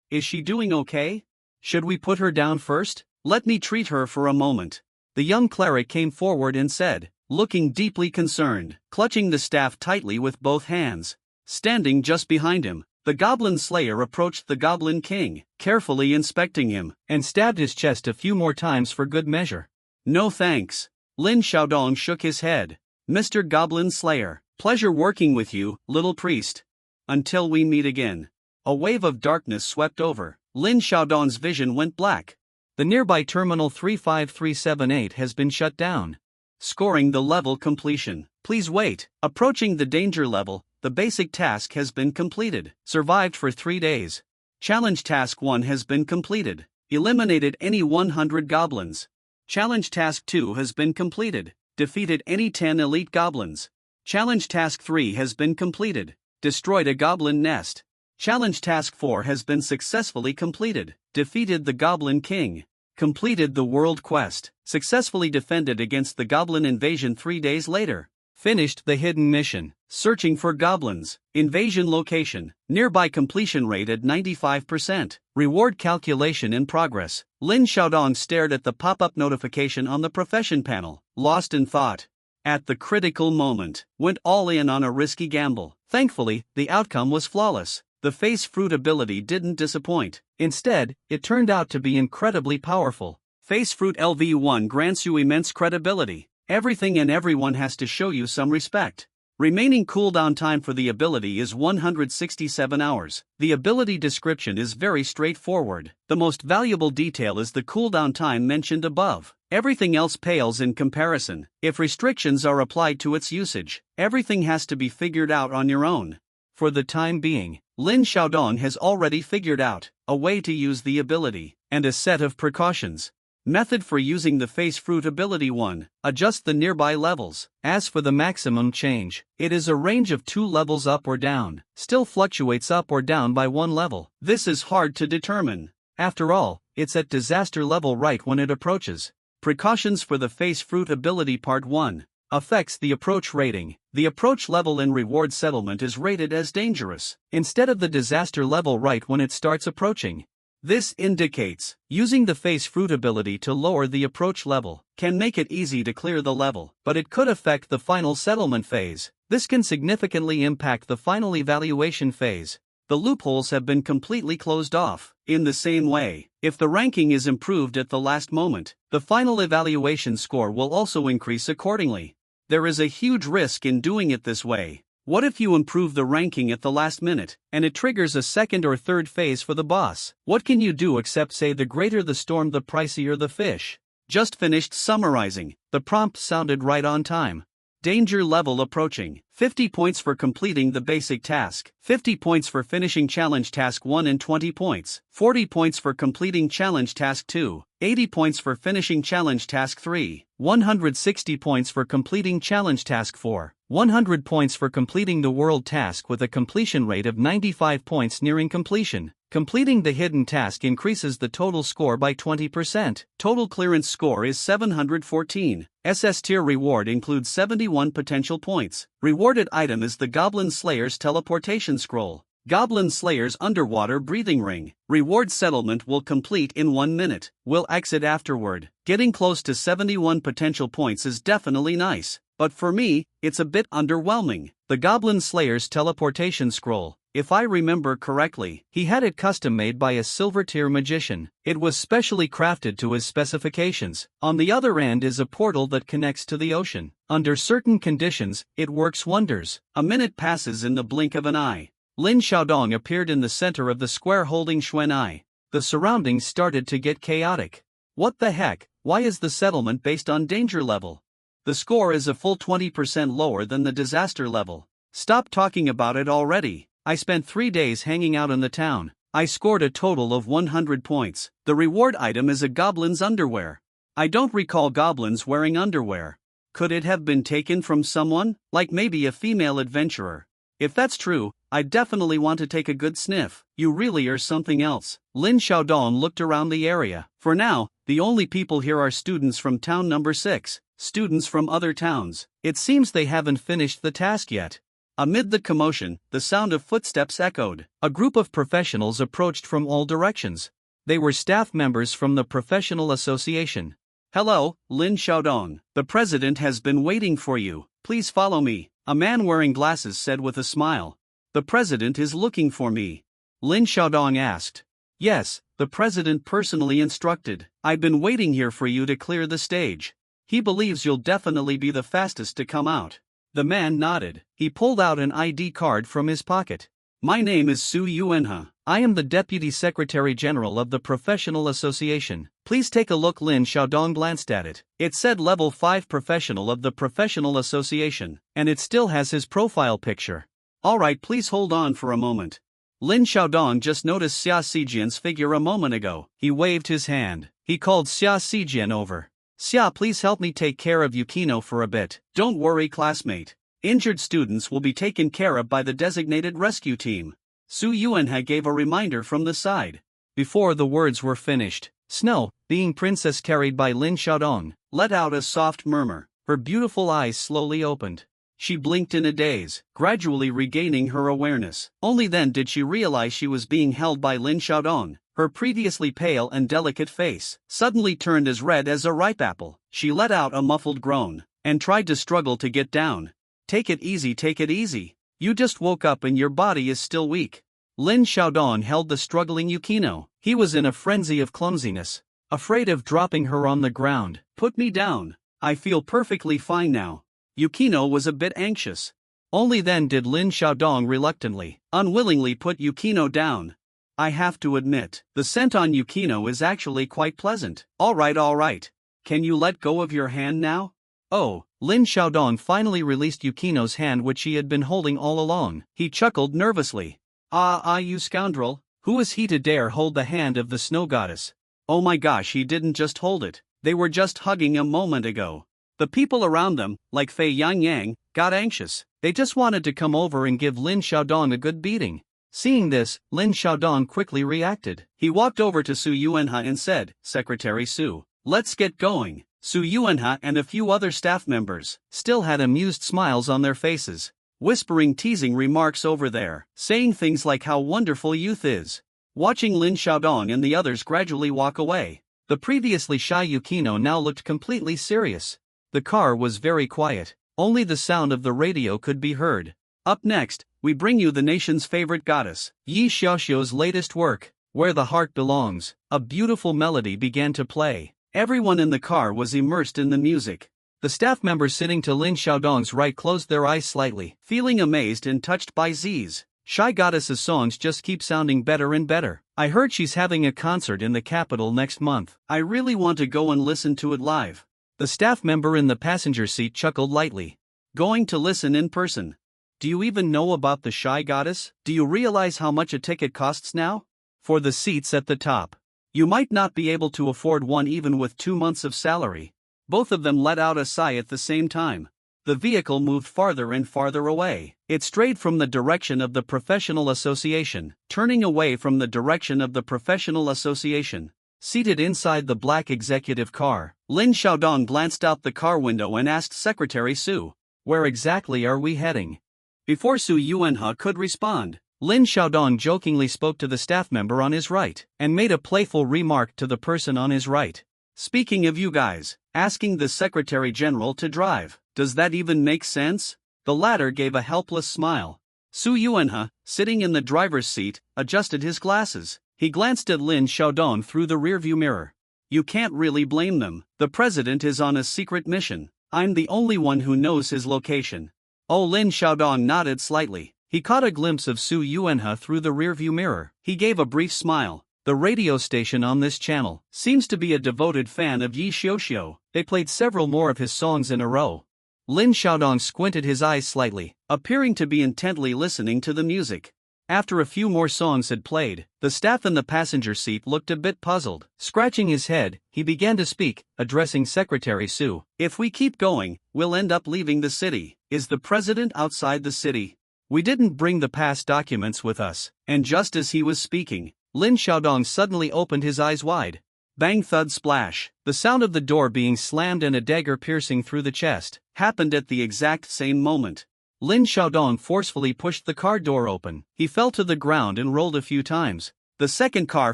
A: Is she doing okay? Should we put her down first? Let me treat her for a moment. The young cleric came forward and said, looking deeply concerned, clutching the staff tightly with both hands. Standing just behind him, the Goblin Slayer approached the Goblin King, carefully inspecting him, and stabbed his chest a few more times for good measure. No thanks. Lin Xiaodong shook his head. Mr. Goblin Slayer, pleasure working with you, little priest. Until we meet again. A wave of darkness swept over. Lin Xiaodong's vision went black. The nearby terminal 35378 has been shut down. Scoring the level completion. Please wait. Approaching the danger level, the basic task has been completed. Survived for 3 days. Challenge Task 1 has been completed. Eliminated any 100 goblins. Challenge Task 2 has been completed. Defeated any 10 elite goblins. Challenge Task 3 has been completed. Destroyed a goblin nest. Challenge Task 4 has been successfully completed. Defeated the Goblin King. Completed the World Quest. Successfully defended against the Goblin invasion 3 days later. Finished the hidden mission. Searching for goblins. Invasion location. Nearby completion rate at 95%. Reward calculation in progress. Lin Xiaodong stared at the pop-up notification on the profession panel, lost in thought. At the critical moment, went all in on a risky gamble. Thankfully, the outcome was flawless. The face fruit ability didn't disappoint. Instead, it turned out to be incredibly powerful. Face fruit LV1 grants you immense credibility. Everything and everyone has to show you some respect. Remaining cooldown time for the ability is 167 hours. The ability description is very straightforward. The most valuable detail is the cooldown time mentioned above. Everything else pales in comparison. If restrictions are applied to its usage, everything has to be figured out on your own. For the time being, Lin Xiaodong has already figured out a way to use the ability, and a set of precautions. Method for using the face fruit ability 1. Adjust the nearby levels. As for the maximum change, it is a range of 2 levels up or down, still fluctuates up or down by 1 level. This is hard to determine. After all, it's at disaster level right when it approaches. Precautions for the face fruit ability part 1. Affects the approach rating. The approach level in reward settlement is rated as dangerous, instead of the disaster level right when it starts approaching. This indicates, using the face fruit ability to lower the approach level can make it easy to clear the level, but it could affect the final settlement phase. This can significantly impact the final evaluation phase. The loopholes have been completely closed off. In the same way, if the ranking is improved at the last moment, the final evaluation score will also increase accordingly. There is a huge risk in doing it this way. What if you improve the ranking at the last minute, and it triggers a second or third phase for the boss? What can you do except say the greater the storm the pricier the fish? Just finished summarizing. The prompt sounded right on time. Danger level approaching. 50 points for completing the basic task. 50 points for finishing challenge task 1 and 20 points. 40 points for completing challenge task 2. 80 points for finishing challenge task 3. 160 points for completing challenge task 4. 100 points for completing the world task with a completion rate of 95 points nearing completion. Completing the hidden task increases the total score by 20%. Total clearance score is 714. SS tier reward includes 71 potential points. Rewarded item is the Goblin Slayer's teleportation scroll. Goblin Slayer's underwater breathing ring. Reward settlement will complete in 1 minute. Will exit afterward. Getting close to 71 potential points is definitely nice, but for me, it's a bit underwhelming. The Goblin Slayer's teleportation scroll. If I remember correctly, he had it custom made by a silver tier magician. It was specially crafted to his specifications. On the other end is a portal that connects to the ocean. Under certain conditions, it works wonders. A minute passes in the blink of an eye. Lin Xiaodong appeared in the center of the square holding Xuan Ai. The surroundings started to get chaotic. What the heck? Why is the settlement based on danger level? The score is a full 20% lower than the disaster level. Stop talking about it already. I spent 3 days hanging out in the town. I scored a total of 100 points. The reward item is a goblin's underwear. I don't recall goblins wearing underwear. Could it have been taken from someone, like maybe a female adventurer? If that's true, I definitely want to take a good sniff. You really are something else. Lin Xiaodong looked around the area. For now, the only people here are students from town number 6. Students from other towns. It seems they haven't finished the task yet. Amid the commotion, the sound of footsteps echoed. A group of professionals approached from all directions. They were staff members from the professional association. Hello, Lin Xiaodong. The president has been waiting for you. Please follow me. A man wearing glasses said with a smile. The president is looking for me. Lin Xiaodong asked. Yes, the president personally instructed. I've been waiting here for you to clear the stage. He believes you'll definitely be the fastest to come out. The man nodded. He pulled out an ID card from his pocket. My name is Su Yuanhe. I am the Deputy Secretary General of the Professional Association. Please take a look. Lin Xiaodong glanced at it. It said Level 5 Professional of the Professional Association, and it still has his profile picture. Alright, please hold on for a moment. Lin Xiaodong just noticed Xia Xijian's figure a moment ago. He waved his hand. He called Xia Xijian over. Xia, please help me take care of Yukino for a bit. Don't worry, classmate. Injured students will be taken care of by the designated rescue team. Su Yuanhe gave a reminder from the side. Before the words were finished, Snow, being princess carried by Lin Xiaodong, let out a soft murmur. Her beautiful eyes slowly opened. She blinked in a daze, gradually regaining her awareness. Only then did she realize she was being held by Lin Xiaodong. Her previously pale and delicate face suddenly turned as red as a ripe apple. She let out a muffled groan and tried to struggle to get down. Take it easy, take it easy. You just woke up and your body is still weak. Lin Xiaodong held the struggling Yukino. He was in a frenzy of clumsiness, afraid of dropping her on the ground. Put me down. I feel perfectly fine now. Yukino was a bit anxious. Only then did Lin Xiaodong reluctantly, unwillingly put Yukino down. I have to admit, the scent on Yukino is actually quite pleasant. Alright. Can you let go of your hand now? Oh, Lin Xiaodong finally released Yukino's hand which he had been holding all along. He chuckled nervously. You scoundrel. Who is he to dare hold the hand of the snow goddess? Oh my gosh, he didn't just hold it. They were just hugging a moment ago. The people around them, like Fei Yangyang, got anxious. They just wanted to come over and give Lin Xiaodong a good beating. Seeing this, Lin Xiaodong quickly reacted. He walked over to Su Yuanhe and said, Secretary Su, let's get going. Su Yuanhe and a few other staff members still had amused smiles on their faces, whispering teasing remarks over there, saying things like how wonderful youth is. Watching Lin Xiaodong and the others gradually walk away, the previously shy Yukino now looked completely serious. The car was very quiet, only the sound of the radio could be heard. Up next, we bring you the nation's favorite goddess, Yi Xiaoxiu's latest work, Where the Heart Belongs. A beautiful melody began to play. Everyone in the car was immersed in the music. The staff members sitting to Lin Xiaodong's right closed their eyes slightly, feeling amazed and touched by Zi's shy goddess's songs just keep sounding better and better. I heard she's having a concert in the capital next month. I really want to go and listen to it live. The staff member in the passenger seat chuckled lightly. Going to listen in person. Do you even know about the shy goddess? Do you realize how much a ticket costs now? For the seats at the top. You might not be able to afford one even with 2 months of salary. Both of them let out a sigh at the same time. The vehicle moved farther and farther away. It strayed from the direction of the professional association, turning away from the direction of the professional association. Seated inside the black executive car, Lin Xiaodong glanced out the car window and asked Secretary Su, where exactly are we heading? Before Su Yuanhe could respond, Lin Xiaodong jokingly spoke to the staff member on his right, and made a playful remark to the person on his right. Speaking of you guys, asking the Secretary General to drive, does that even make sense? The latter gave a helpless smile. Su Yuanhe, sitting in the driver's seat, adjusted his glasses. He glanced at Lin Xiaodong through the rearview mirror. You can't really blame them. The president is on a secret mission. I'm the only one who knows his location. Oh, Lin Xiaodong nodded slightly. He caught a glimpse of Su Yuanhe through the rearview mirror. He gave a brief smile. The radio station on this channel seems to be a devoted fan of Yi Xiaoxiu. They played several more of his songs in a row. Lin Xiaodong squinted his eyes slightly, appearing to be intently listening to the music. After a few more songs had played, the staff in the passenger seat looked a bit puzzled. Scratching his head, he began to speak, addressing Secretary Su. If we keep going, we'll end up leaving the city. Is the president outside the city? We didn't bring the past documents with us. And just as he was speaking, Lin Xiaodong suddenly opened his eyes wide. Bang, thud, splash. The sound of the door being slammed and a dagger piercing through the chest happened at the exact same moment. Lin Xiaodong forcefully pushed the car door open. He fell to the ground and rolled a few times. The second car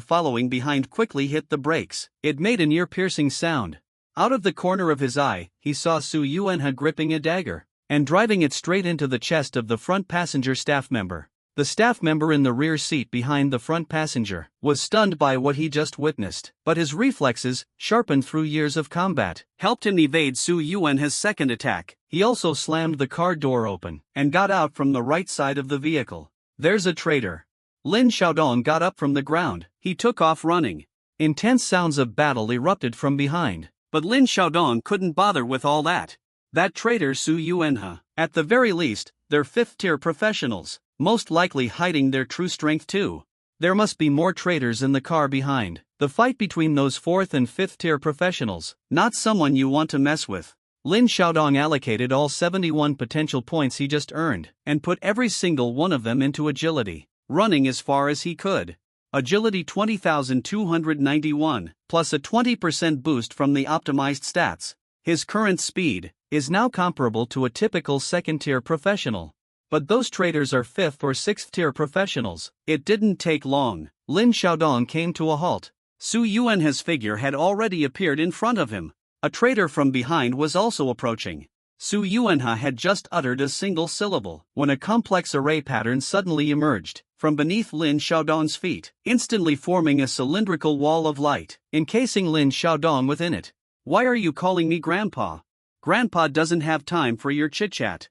A: following behind quickly hit the brakes. It made an ear-piercing sound. Out of the corner of his eye, he saw Su Yuanhe gripping a dagger and driving it straight into the chest of the front passenger staff member. The staff member in the rear seat behind the front passenger was stunned by what he just witnessed, but his reflexes, sharpened through years of combat, helped him evade Su Yuanhe's second attack. He also slammed the car door open and got out from the right side of the vehicle. There's a traitor. Lin Xiaodong got up from the ground. He took off running. Intense sounds of battle erupted from behind, but Lin Xiaodong couldn't bother with all that. That traitor Su Yuanhe. At the very least, they're fifth-tier professionals. most likely hiding their true strength too. There must be more traitors in the car behind. The fight between those 4th and 5th tier professionals, not someone you want to mess with. Lin Xiaodong allocated all 71 potential points he just earned, and put every single one of them into agility, running as far as he could. Agility 20,291, plus a 20% boost from the optimized stats. His current speed is now comparable to a typical 2nd tier professional. But those traitors are 5th or 6th tier professionals. It didn't take long. Lin Xiaodong came to a halt. Su Yuan's figure had already appeared in front of him. A traitor from behind was also approaching. Su Yuanha had just uttered a single syllable when a complex array pattern suddenly emerged from beneath Lin Xiaodong's feet, instantly forming a cylindrical wall of light, encasing Lin Xiaodong within it. "Why are you calling me Grandpa? Grandpa doesn't have time for your chit-chat."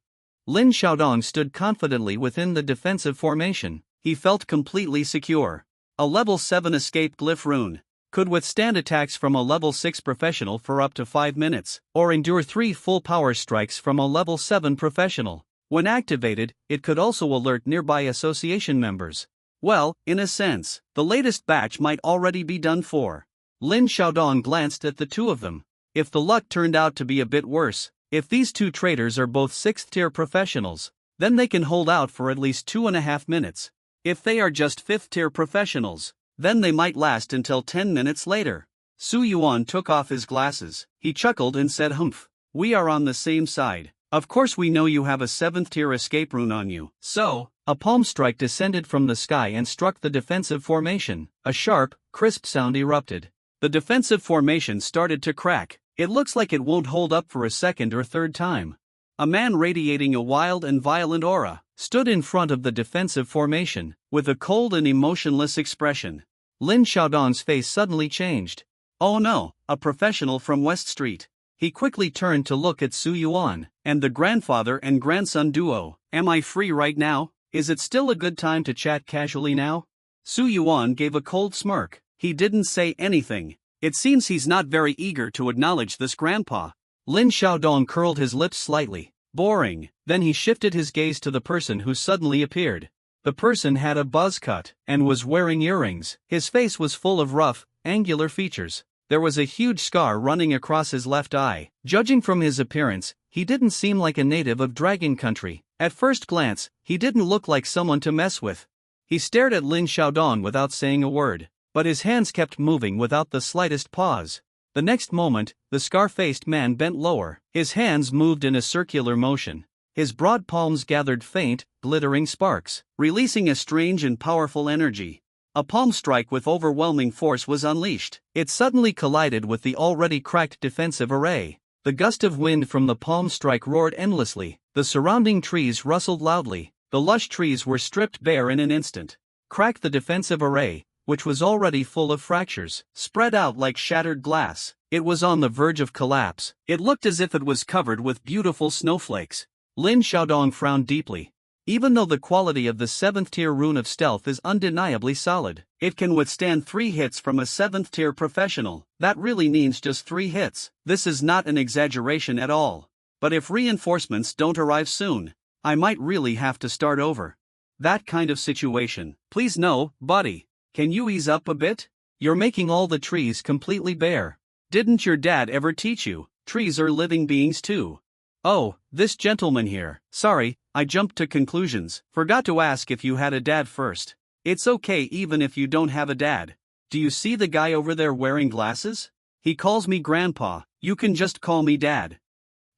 A: Lin Xiaodong stood confidently within the defensive formation. He felt completely secure. A level 7 escape glyph rune could withstand attacks from a level 6 professional for up to 5 minutes, or endure 3 full power strikes from a level 7 professional. When activated, it could also alert nearby association members. Well, in a sense, the latest batch might already be done for. Lin Xiaodong glanced at the two of them. If the luck turned out to be a bit worse, if these two traitors are both 6th tier professionals, then they can hold out for at least 2.5 minutes. If they are just 5th tier professionals, then they might last until 10 minutes later. Su Yuan took off his glasses. He chuckled and said, "Humph, we are on the same side. Of course we know you have a 7th tier escape rune on you." So, a palm strike descended from the sky and struck the defensive formation. A sharp, crisp sound erupted. The defensive formation started to crack. It looks like it won't hold up for a second or third time. A man radiating a wild and violent aura stood in front of the defensive formation, with a cold and emotionless expression. Lin Xiaodong's face suddenly changed. Oh no, a professional from West Street. He quickly turned to look at Su Yuan and the grandfather and grandson duo. "Am I free right now? Is it still a good time to chat casually now?" Su Yuan gave a cold smirk. He didn't say anything. It seems he's not very eager to acknowledge this grandpa. Lin Xiaodong curled his lips slightly. Boring. Then he shifted his gaze to the person who suddenly appeared. The person had a buzz cut and was wearing earrings. His face was full of rough, angular features. There was a huge scar running across his left eye. Judging from his appearance, he didn't seem like a native of Dragon Country. At first glance, he didn't look like someone to mess with. He stared at Lin Xiaodong without saying a word, but his hands kept moving without the slightest pause. The next moment, the scar-faced man bent lower. His hands moved in a circular motion. His broad palms gathered faint, glittering sparks, releasing a strange and powerful energy. A palm strike with overwhelming force was unleashed. It suddenly collided with the already cracked defensive array. The gust of wind from the palm strike roared endlessly. The surrounding trees rustled loudly. The lush trees were stripped bare in an instant. Cracked the defensive array, which was already full of fractures, spread out like shattered glass. It was on the verge of collapse. It looked as if it was covered with beautiful snowflakes. Lin Xiaodong frowned deeply. Even though the quality of the 7th tier rune of stealth is undeniably solid, it can withstand 3 hits from a 7th tier professional. That really means just 3 hits. This is not an exaggeration at all. But if reinforcements don't arrive soon, I might really have to start over. That kind of situation. Please no, buddy. Can you ease up a bit? You're making all the trees completely bare. Didn't your dad ever teach you? Trees are living beings too. Oh, this gentleman here. Sorry, I jumped to conclusions. Forgot to ask if you had a dad first. It's okay even if you don't have a dad. Do you see the guy over there wearing glasses? He calls me Grandpa. You can just call me Dad.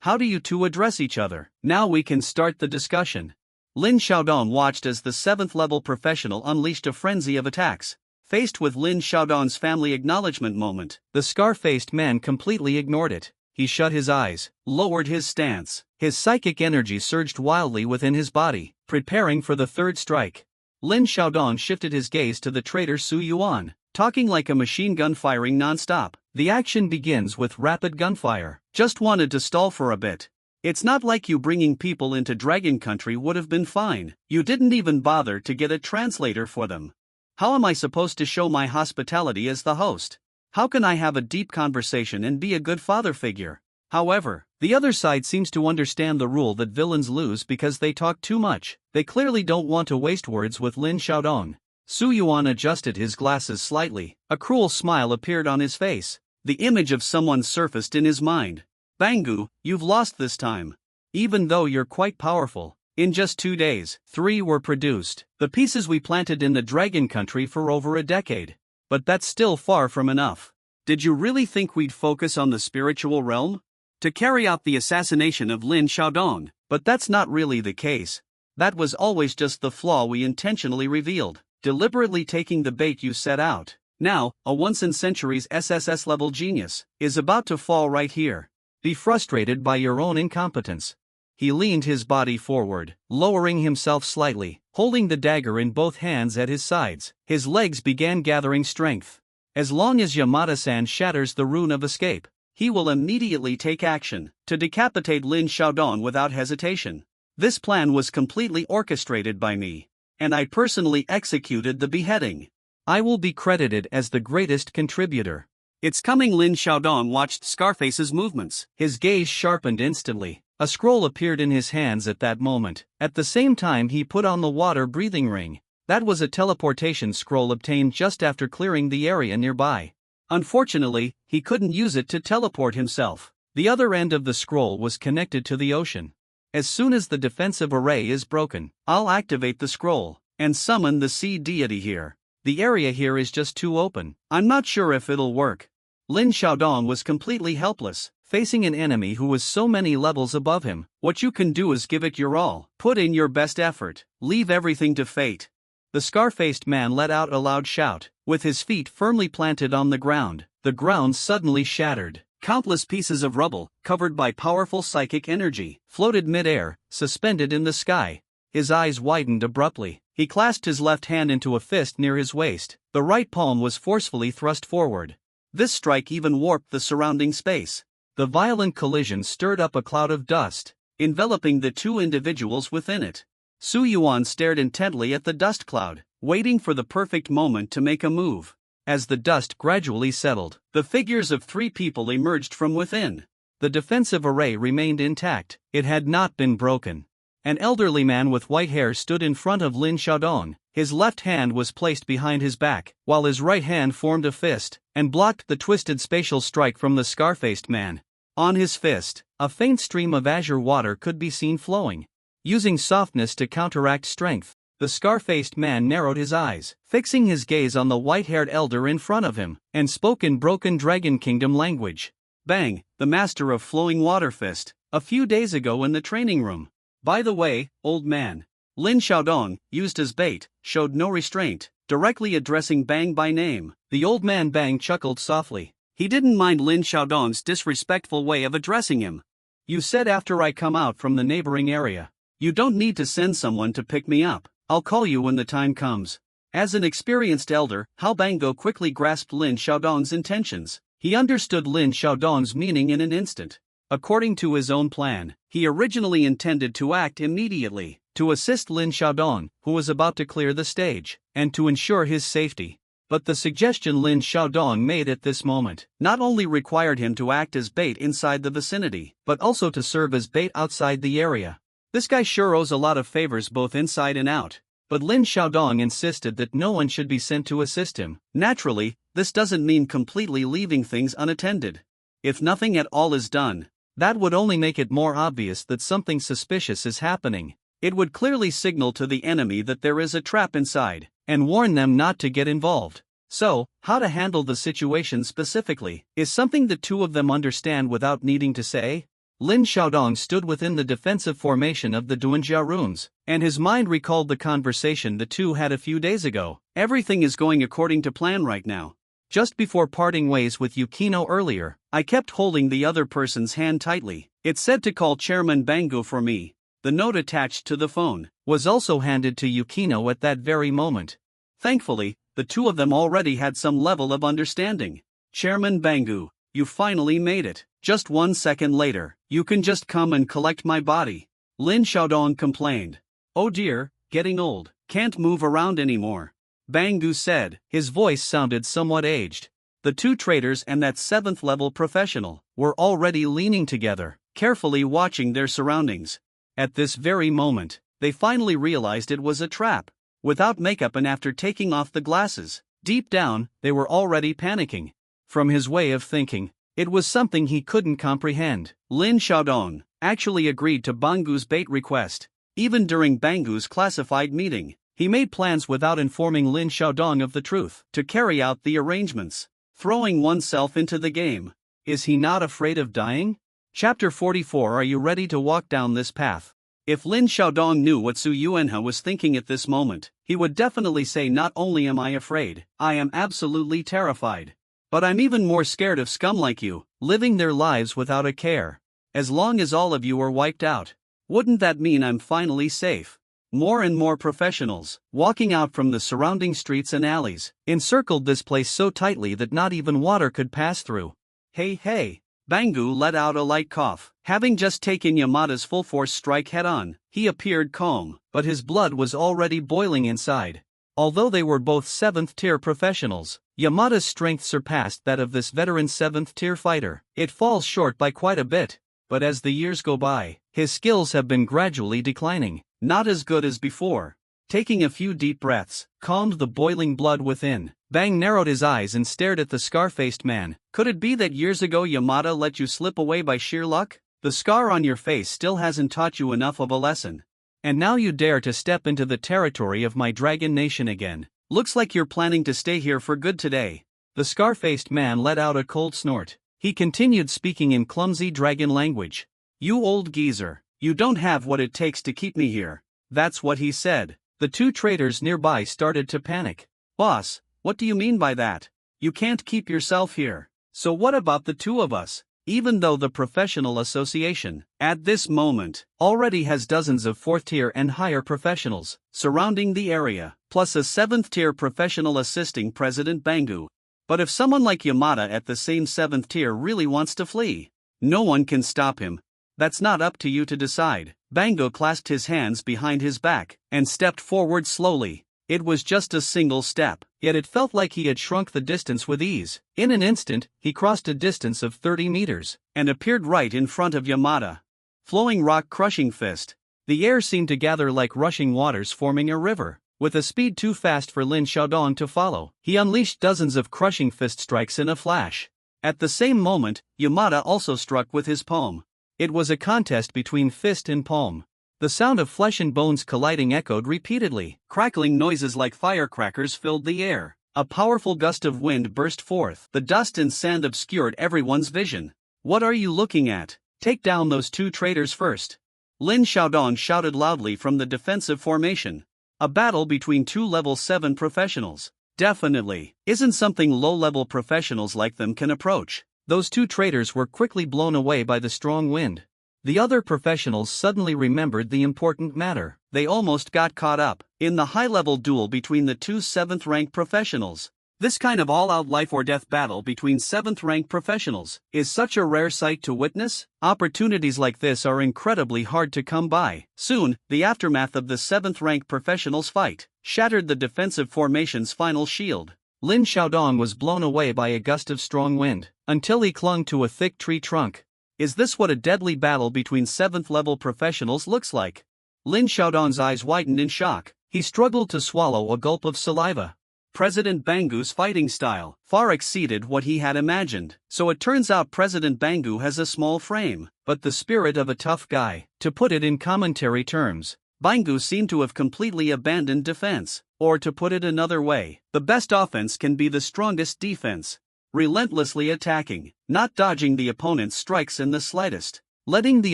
A: How do you two address each other? Now we can start the discussion. Lin Xiaodong watched as the 7th level professional unleashed a frenzy of attacks. Faced with Lin Xiaodong's family acknowledgement moment, the scar-faced man completely ignored it. He shut his eyes, lowered his stance. His psychic energy surged wildly within his body, preparing for the third strike. Lin Xiaodong shifted his gaze to the traitor Su Yuan, talking like a machine gun firing non-stop. The action begins with rapid gunfire. Just wanted to stall for a bit. It's not like you bringing people into Dragon Country would have been fine. You didn't even bother to get a translator for them. How am I supposed to show my hospitality as the host? How can I have a deep conversation and be a good father figure? However, The other side seems to understand the rule that villains lose because they talk too much. They clearly don't want to waste words with Lin Xiaodong. Su Yuan adjusted his glasses slightly. A cruel smile appeared on his face. The image of someone surfaced in his mind. Bangu, you've lost this time. Even though you're quite powerful. In just 2 days, 3 were produced. The pieces we planted in the Dragon Country for over a decade. But that's still far from enough. Did you really think we'd focus on the spiritual realm? To carry out the assassination of Lin Xiaodong, but that's not really the case. That was always just the flaw we intentionally revealed, deliberately taking the bait you set out. Now, a once-in-centuries SSS-level genius is about to fall right here. Be frustrated by your own incompetence. He leaned his body forward, lowering himself slightly, holding the dagger in both hands at his sides. His legs began gathering strength. As long as Yamada-san shatters the rune of escape, he will immediately take action to decapitate Lin Xiaodong without hesitation. This plan was completely orchestrated by me, and I personally executed the beheading. I will be credited as the greatest contributor. It's coming. Lin Xiaodong watched Scarface's movements. His gaze sharpened instantly. A scroll appeared in his hands at that moment. At the same time he put on the water breathing ring. That was a teleportation scroll obtained just after clearing the area nearby. Unfortunately, he couldn't use it to teleport himself. The other end of the scroll was connected to the ocean. As soon as the defensive array is broken, I'll activate the scroll and summon the sea deity here. The area here is just too open. I'm not sure if it'll work. Lin Xiaodong was completely helpless, facing an enemy who was so many levels above him. What you can do is give it your all. Put in your best effort. Leave everything to fate. The scar-faced man let out a loud shout. With his feet firmly planted on the ground suddenly shattered. Countless pieces of rubble, covered by powerful psychic energy, floated mid-air, suspended in the sky. His eyes widened abruptly. He clasped his left hand into a fist near his waist. The right palm was forcefully thrust forward. This strike even warped the surrounding space. The violent collision stirred up a cloud of dust, enveloping the 2 individuals within it. Su Yuan stared intently at the dust cloud, waiting for the perfect moment to make a move. As the dust gradually settled, the figures of 3 people emerged from within. The defensive array remained intact. It had not been broken. An elderly man with white hair stood in front of Lin Xiaodong. His left hand was placed behind his back, while his right hand formed a fist and blocked the twisted spatial strike from the scar-faced man. On his fist, a faint stream of azure water could be seen flowing. Using softness to counteract strength, the scar-faced man narrowed his eyes, fixing his gaze on the white-haired elder in front of him, and spoke in broken Dragon Kingdom language. Bang, the master of flowing water fist, a few days ago in the training room. By the way, old man. Lin Xiaodong, used as bait, showed no restraint, directly addressing Bang by name. The old man Bang chuckled softly. He didn't mind Lin Xiaodong's disrespectful way of addressing him. You said after I come out from the neighboring area. You don't need to send someone to pick me up. I'll call you when the time comes. As an experienced elder, Hao Bango quickly grasped Lin Xiaodong's intentions. He understood Lin Xiaodong's meaning in an instant. According to his own plan, he originally intended to act immediately, to assist Lin Xiaodong, who was about to clear the stage, and to ensure his safety. But the suggestion Lin Xiaodong made at this moment not only required him to act as bait inside the vicinity, but also to serve as bait outside the area. This guy sure owes a lot of favors both inside and out. But Lin Xiaodong insisted that no one should be sent to assist him. Naturally, this doesn't mean completely leaving things unattended. If nothing at all is done, that would only make it more obvious that something suspicious is happening. It would clearly signal to the enemy that there is a trap inside, and warn them not to get involved. So, how to handle the situation specifically is something the 2 of them understand without needing to say. Lin Xiaodong stood within the defensive formation of the Duanjia runes, and his mind recalled the conversation the 2 had a few days ago. Everything is going according to plan right now. Just before parting ways with Yukino earlier, I kept holding the other person's hand tightly. It said to call Chairman Bango for me. The note attached to the phone was also handed to Yukino at that very moment. Thankfully, the 2 of them already had some level of understanding. Chairman Bangu, you finally made it. Just 1 second later, you can just come and collect my body. Lin Xiaodong complained. Oh dear, getting old, can't move around anymore. Bangu said, his voice sounded somewhat aged. The 2 traders and that 7th level professional were already leaning together. carefully watching their surroundings. At this very moment, they finally realized it was a trap. Without makeup and after taking off the glasses, deep down, they were already panicking. From his way of thinking, it was something he couldn't comprehend. Lin Xiaodong actually agreed to Bangu's bait request. Even during Bangu's classified meeting, he made plans without informing Lin Xiaodong of the truth to carry out the arrangements, throwing oneself into the game. Is he not afraid of dying? Chapter 44. Are you ready to walk down this path? If Lin Xiaodong knew what Su Yuanhe was thinking at this moment, he would definitely say, not only am I afraid, I am absolutely terrified. But I'm even more scared of scum like you, living their lives without a care. As long as all of you are wiped out, wouldn't that mean I'm finally safe? More and more professionals, walking out from the surrounding streets and alleys, encircled this place so tightly that not even water could pass through. Hey. Bangu let out a light cough. Having just taken Yamada's full-force strike head-on, he appeared calm, but his blood was already boiling inside. Although they were both 7th-tier professionals, Yamada's strength surpassed that of this veteran 7th-tier fighter. It falls short by quite a bit, but as the years go by, his skills have been gradually declining, not as good as before. Taking a few deep breaths, calmed the boiling blood within, Bang narrowed his eyes and stared at the scar-faced man. Could it be that years ago Yamada let you slip away by sheer luck? The scar on your face still hasn't taught you enough of a lesson. And now you dare to step into the territory of my dragon nation again. Looks like you're planning to stay here for good today. The scar-faced man let out a cold snort. He continued speaking in clumsy dragon language. You old geezer, you don't have what it takes to keep me here. That's what he said. The two traders nearby started to panic. Boss, what do you mean by that? You can't keep yourself here. So what about the two of us? Even though the professional association, at this moment, already has dozens of 4th-tier and higher professionals surrounding the area, plus a 7th-tier professional assisting President Bangu. But if someone like Yamada at the same 7th tier really wants to flee, no one can stop him. That's not up to you to decide. Bangu clasped his hands behind his back and stepped forward slowly. It was just a single step, yet it felt like he had shrunk the distance with ease. In an instant, he crossed a distance of 30 meters and appeared right in front of Yamada. Flowing rock-crushing fist. The air seemed to gather like rushing waters forming a river. With a speed too fast for Lin Xiaodong to follow, he unleashed dozens of crushing fist strikes in a flash. At the same moment, Yamada also struck with his palm. It was a contest between fist and palm. The sound of flesh and bones colliding echoed repeatedly. Crackling noises like firecrackers filled the air. A powerful gust of wind burst forth. The dust and sand obscured everyone's vision. What are you looking at? Take down those two traitors first. Lin Xiaodong shouted loudly from the defensive formation. A battle between two level 7 professionals. Definitely isn't something low-level professionals like them can approach. Those two traitors were quickly blown away by the strong wind. The other professionals suddenly remembered the important matter. They almost got caught up in the high-level duel between the two 7th-rank professionals. This kind of all-out life-or-death battle between 7th-rank professionals is such a rare sight to witness. Opportunities like this are incredibly hard to come by. Soon, the aftermath of the 7th-rank professionals' fight shattered the defensive formation's final shield. Lin Xiaodong was blown away by a gust of strong wind, until he clung to a thick tree trunk. Is this what a deadly battle between 7th-level professionals looks like? Lin Xiaodong's eyes widened in shock. He struggled to swallow a gulp of saliva. President Bangu's fighting style far exceeded what he had imagined. So it turns out President Bangu has a small frame, but the spirit of a tough guy. To put it in commentary terms, Bangu seemed to have completely abandoned defense. Or to put it another way, the best offense can be the strongest defense. Relentlessly attacking, not dodging the opponent's strikes in the slightest, letting the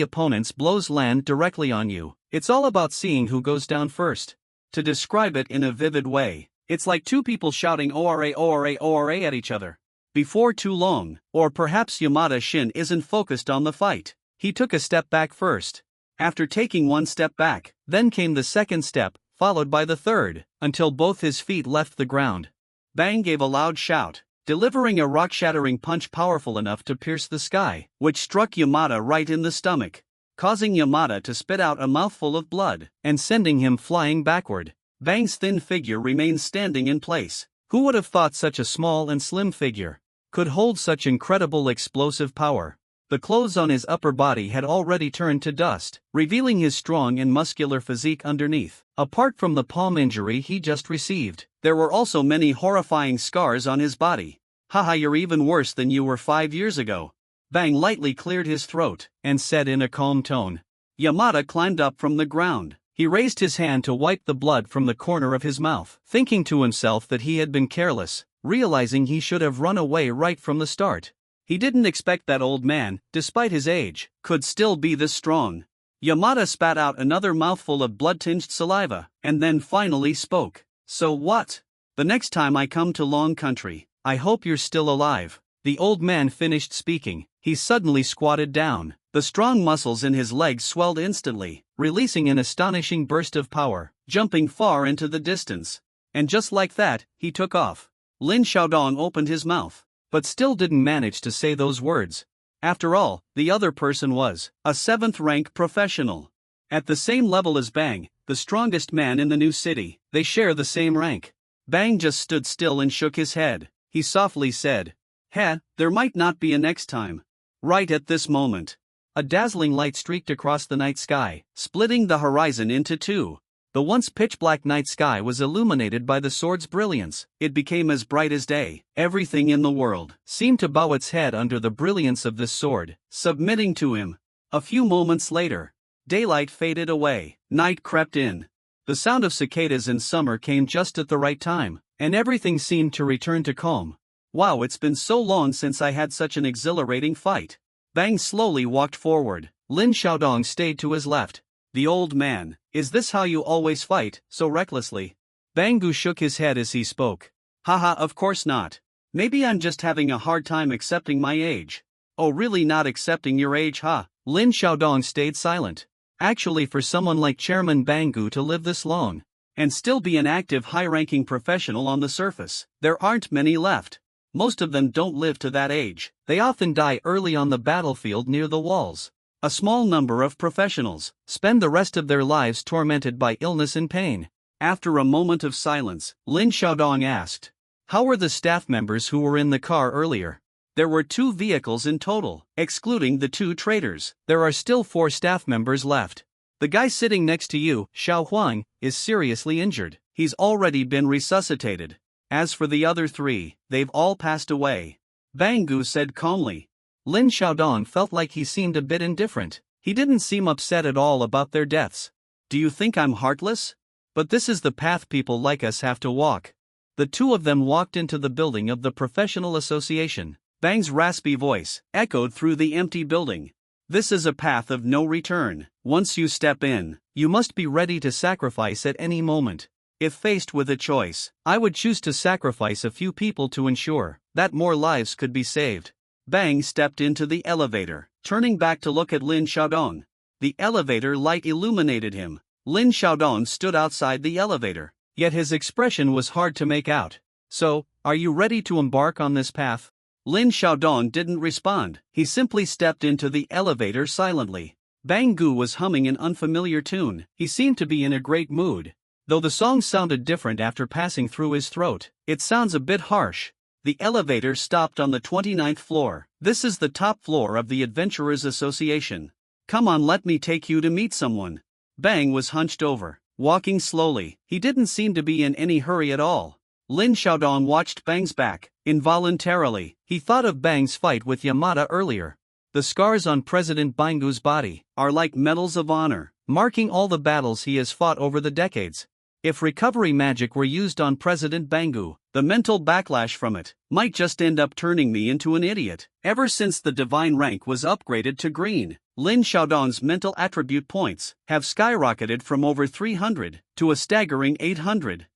A: opponent's blows land directly on you. It's all about seeing who goes down first. To describe it in a vivid way, it's like two people shouting ORA ORA ORA at each other. Before too long, or perhaps Yamada Shin isn't focused on the fight. He took a step back first. After taking one step back, then came the second step, followed by the third, until both his feet left the ground. Bang gave a loud shout, delivering a rock-shattering punch powerful enough to pierce the sky, which struck Yamada right in the stomach, causing Yamada to spit out a mouthful of blood, and sending him flying backward. Bang's thin figure remained standing in place. Who would have thought such a small and slim figure could hold such incredible explosive power? The clothes on his upper body had already turned to dust, revealing his strong and muscular physique underneath. Apart from the palm injury he just received, there were also many horrifying scars on his body. Haha, you're even worse than you were 5 years ago. Bang lightly cleared his throat, and said in a calm tone. Yamada climbed up from the ground. He raised his hand to wipe the blood from the corner of his mouth, thinking to himself that he had been careless, realizing he should have run away right from the start. He didn't expect that old man, despite his age, could still be this strong. Yamada spat out another mouthful of blood-tinged saliva, and then finally spoke. So what? The next time I come to Long Country, I hope you're still alive. The old man finished speaking. He suddenly squatted down. The strong muscles in his legs swelled instantly, releasing an astonishing burst of power, jumping far into the distance. And just like that, he took off. Lin Xiaodong opened his mouth, but still didn't manage to say those words. After all, the other person was a 7th-rank professional. At the same level as Bang, the strongest man in the new city, they share the same rank. Bang just stood still and shook his head. He softly said, there might not be a next time. Right at this moment, a dazzling light streaked across the night sky, splitting the horizon into two. The once pitch-black night sky was illuminated by the sword's brilliance. It became as bright as day. Everything in the world seemed to bow its head under the brilliance of this sword, submitting to him. A few moments later, daylight faded away. Night crept in. The sound of cicadas in summer came just at the right time, and everything seemed to return to calm. Wow, it's been so long since I had such an exhilarating fight. Bang slowly walked forward. Lin Xiaodong stayed to his left. The old man, is this how you always fight, so recklessly? Bangu shook his head as he spoke. Haha, of course not. Maybe I'm just having a hard time accepting my age. Oh, really not accepting your age, huh? Lin Xiaodong stayed silent. Actually, for someone like Chairman Bangu to live this long, and still be an active high-ranking professional on the surface, there aren't many left. Most of them don't live to that age. They often die early on the battlefield near the walls. A small number of professionals spend the rest of their lives tormented by illness and pain. After a moment of silence, Lin Xiaodong asked, how were the staff members who were in the car earlier? There were 2 vehicles in total, excluding the 2 traitors. There are still 4 staff members left. The guy sitting next to you, Xiao Huang, is seriously injured. He's already been resuscitated. As for the other 3, they've all passed away. Bangu said calmly. Lin Xiaodong felt like he seemed a bit indifferent. He didn't seem upset at all about their deaths. Do you think I'm heartless? But this is the path people like us have to walk. The 2 of them walked into the building of the professional association. Bang's raspy voice echoed through the empty building. This is a path of no return. Once you step in, you must be ready to sacrifice at any moment. If faced with a choice, I would choose to sacrifice a few people to ensure that more lives could be saved. Bang stepped into the elevator, turning back to look at Lin Xiaodong. The elevator light illuminated him. Lin Xiaodong stood outside the elevator, yet his expression was hard to make out. So, are you ready to embark on this path? Lin Xiaodong didn't respond. He simply stepped into the elevator silently. Bang Gu was humming an unfamiliar tune. He seemed to be in a great mood. Though the song sounded different after passing through his throat, it sounds a bit harsh. The elevator stopped on the 29th floor. This is the top floor of the Adventurers Association. Come on, let me take you to meet someone. Bang was hunched over, walking slowly. He didn't seem to be in any hurry at all. Lin Xiaodong watched Bang's back. Involuntarily, he thought of Bang's fight with Yamada earlier. The scars on President Bangu's body are like medals of honor, marking all the battles he has fought over the decades. If recovery magic were used on President Bangu, the mental backlash from it might just end up turning me into an idiot. Ever since the divine rank was upgraded to green, Lin Xiaodong's mental attribute points have skyrocketed from over 300 to a staggering 800.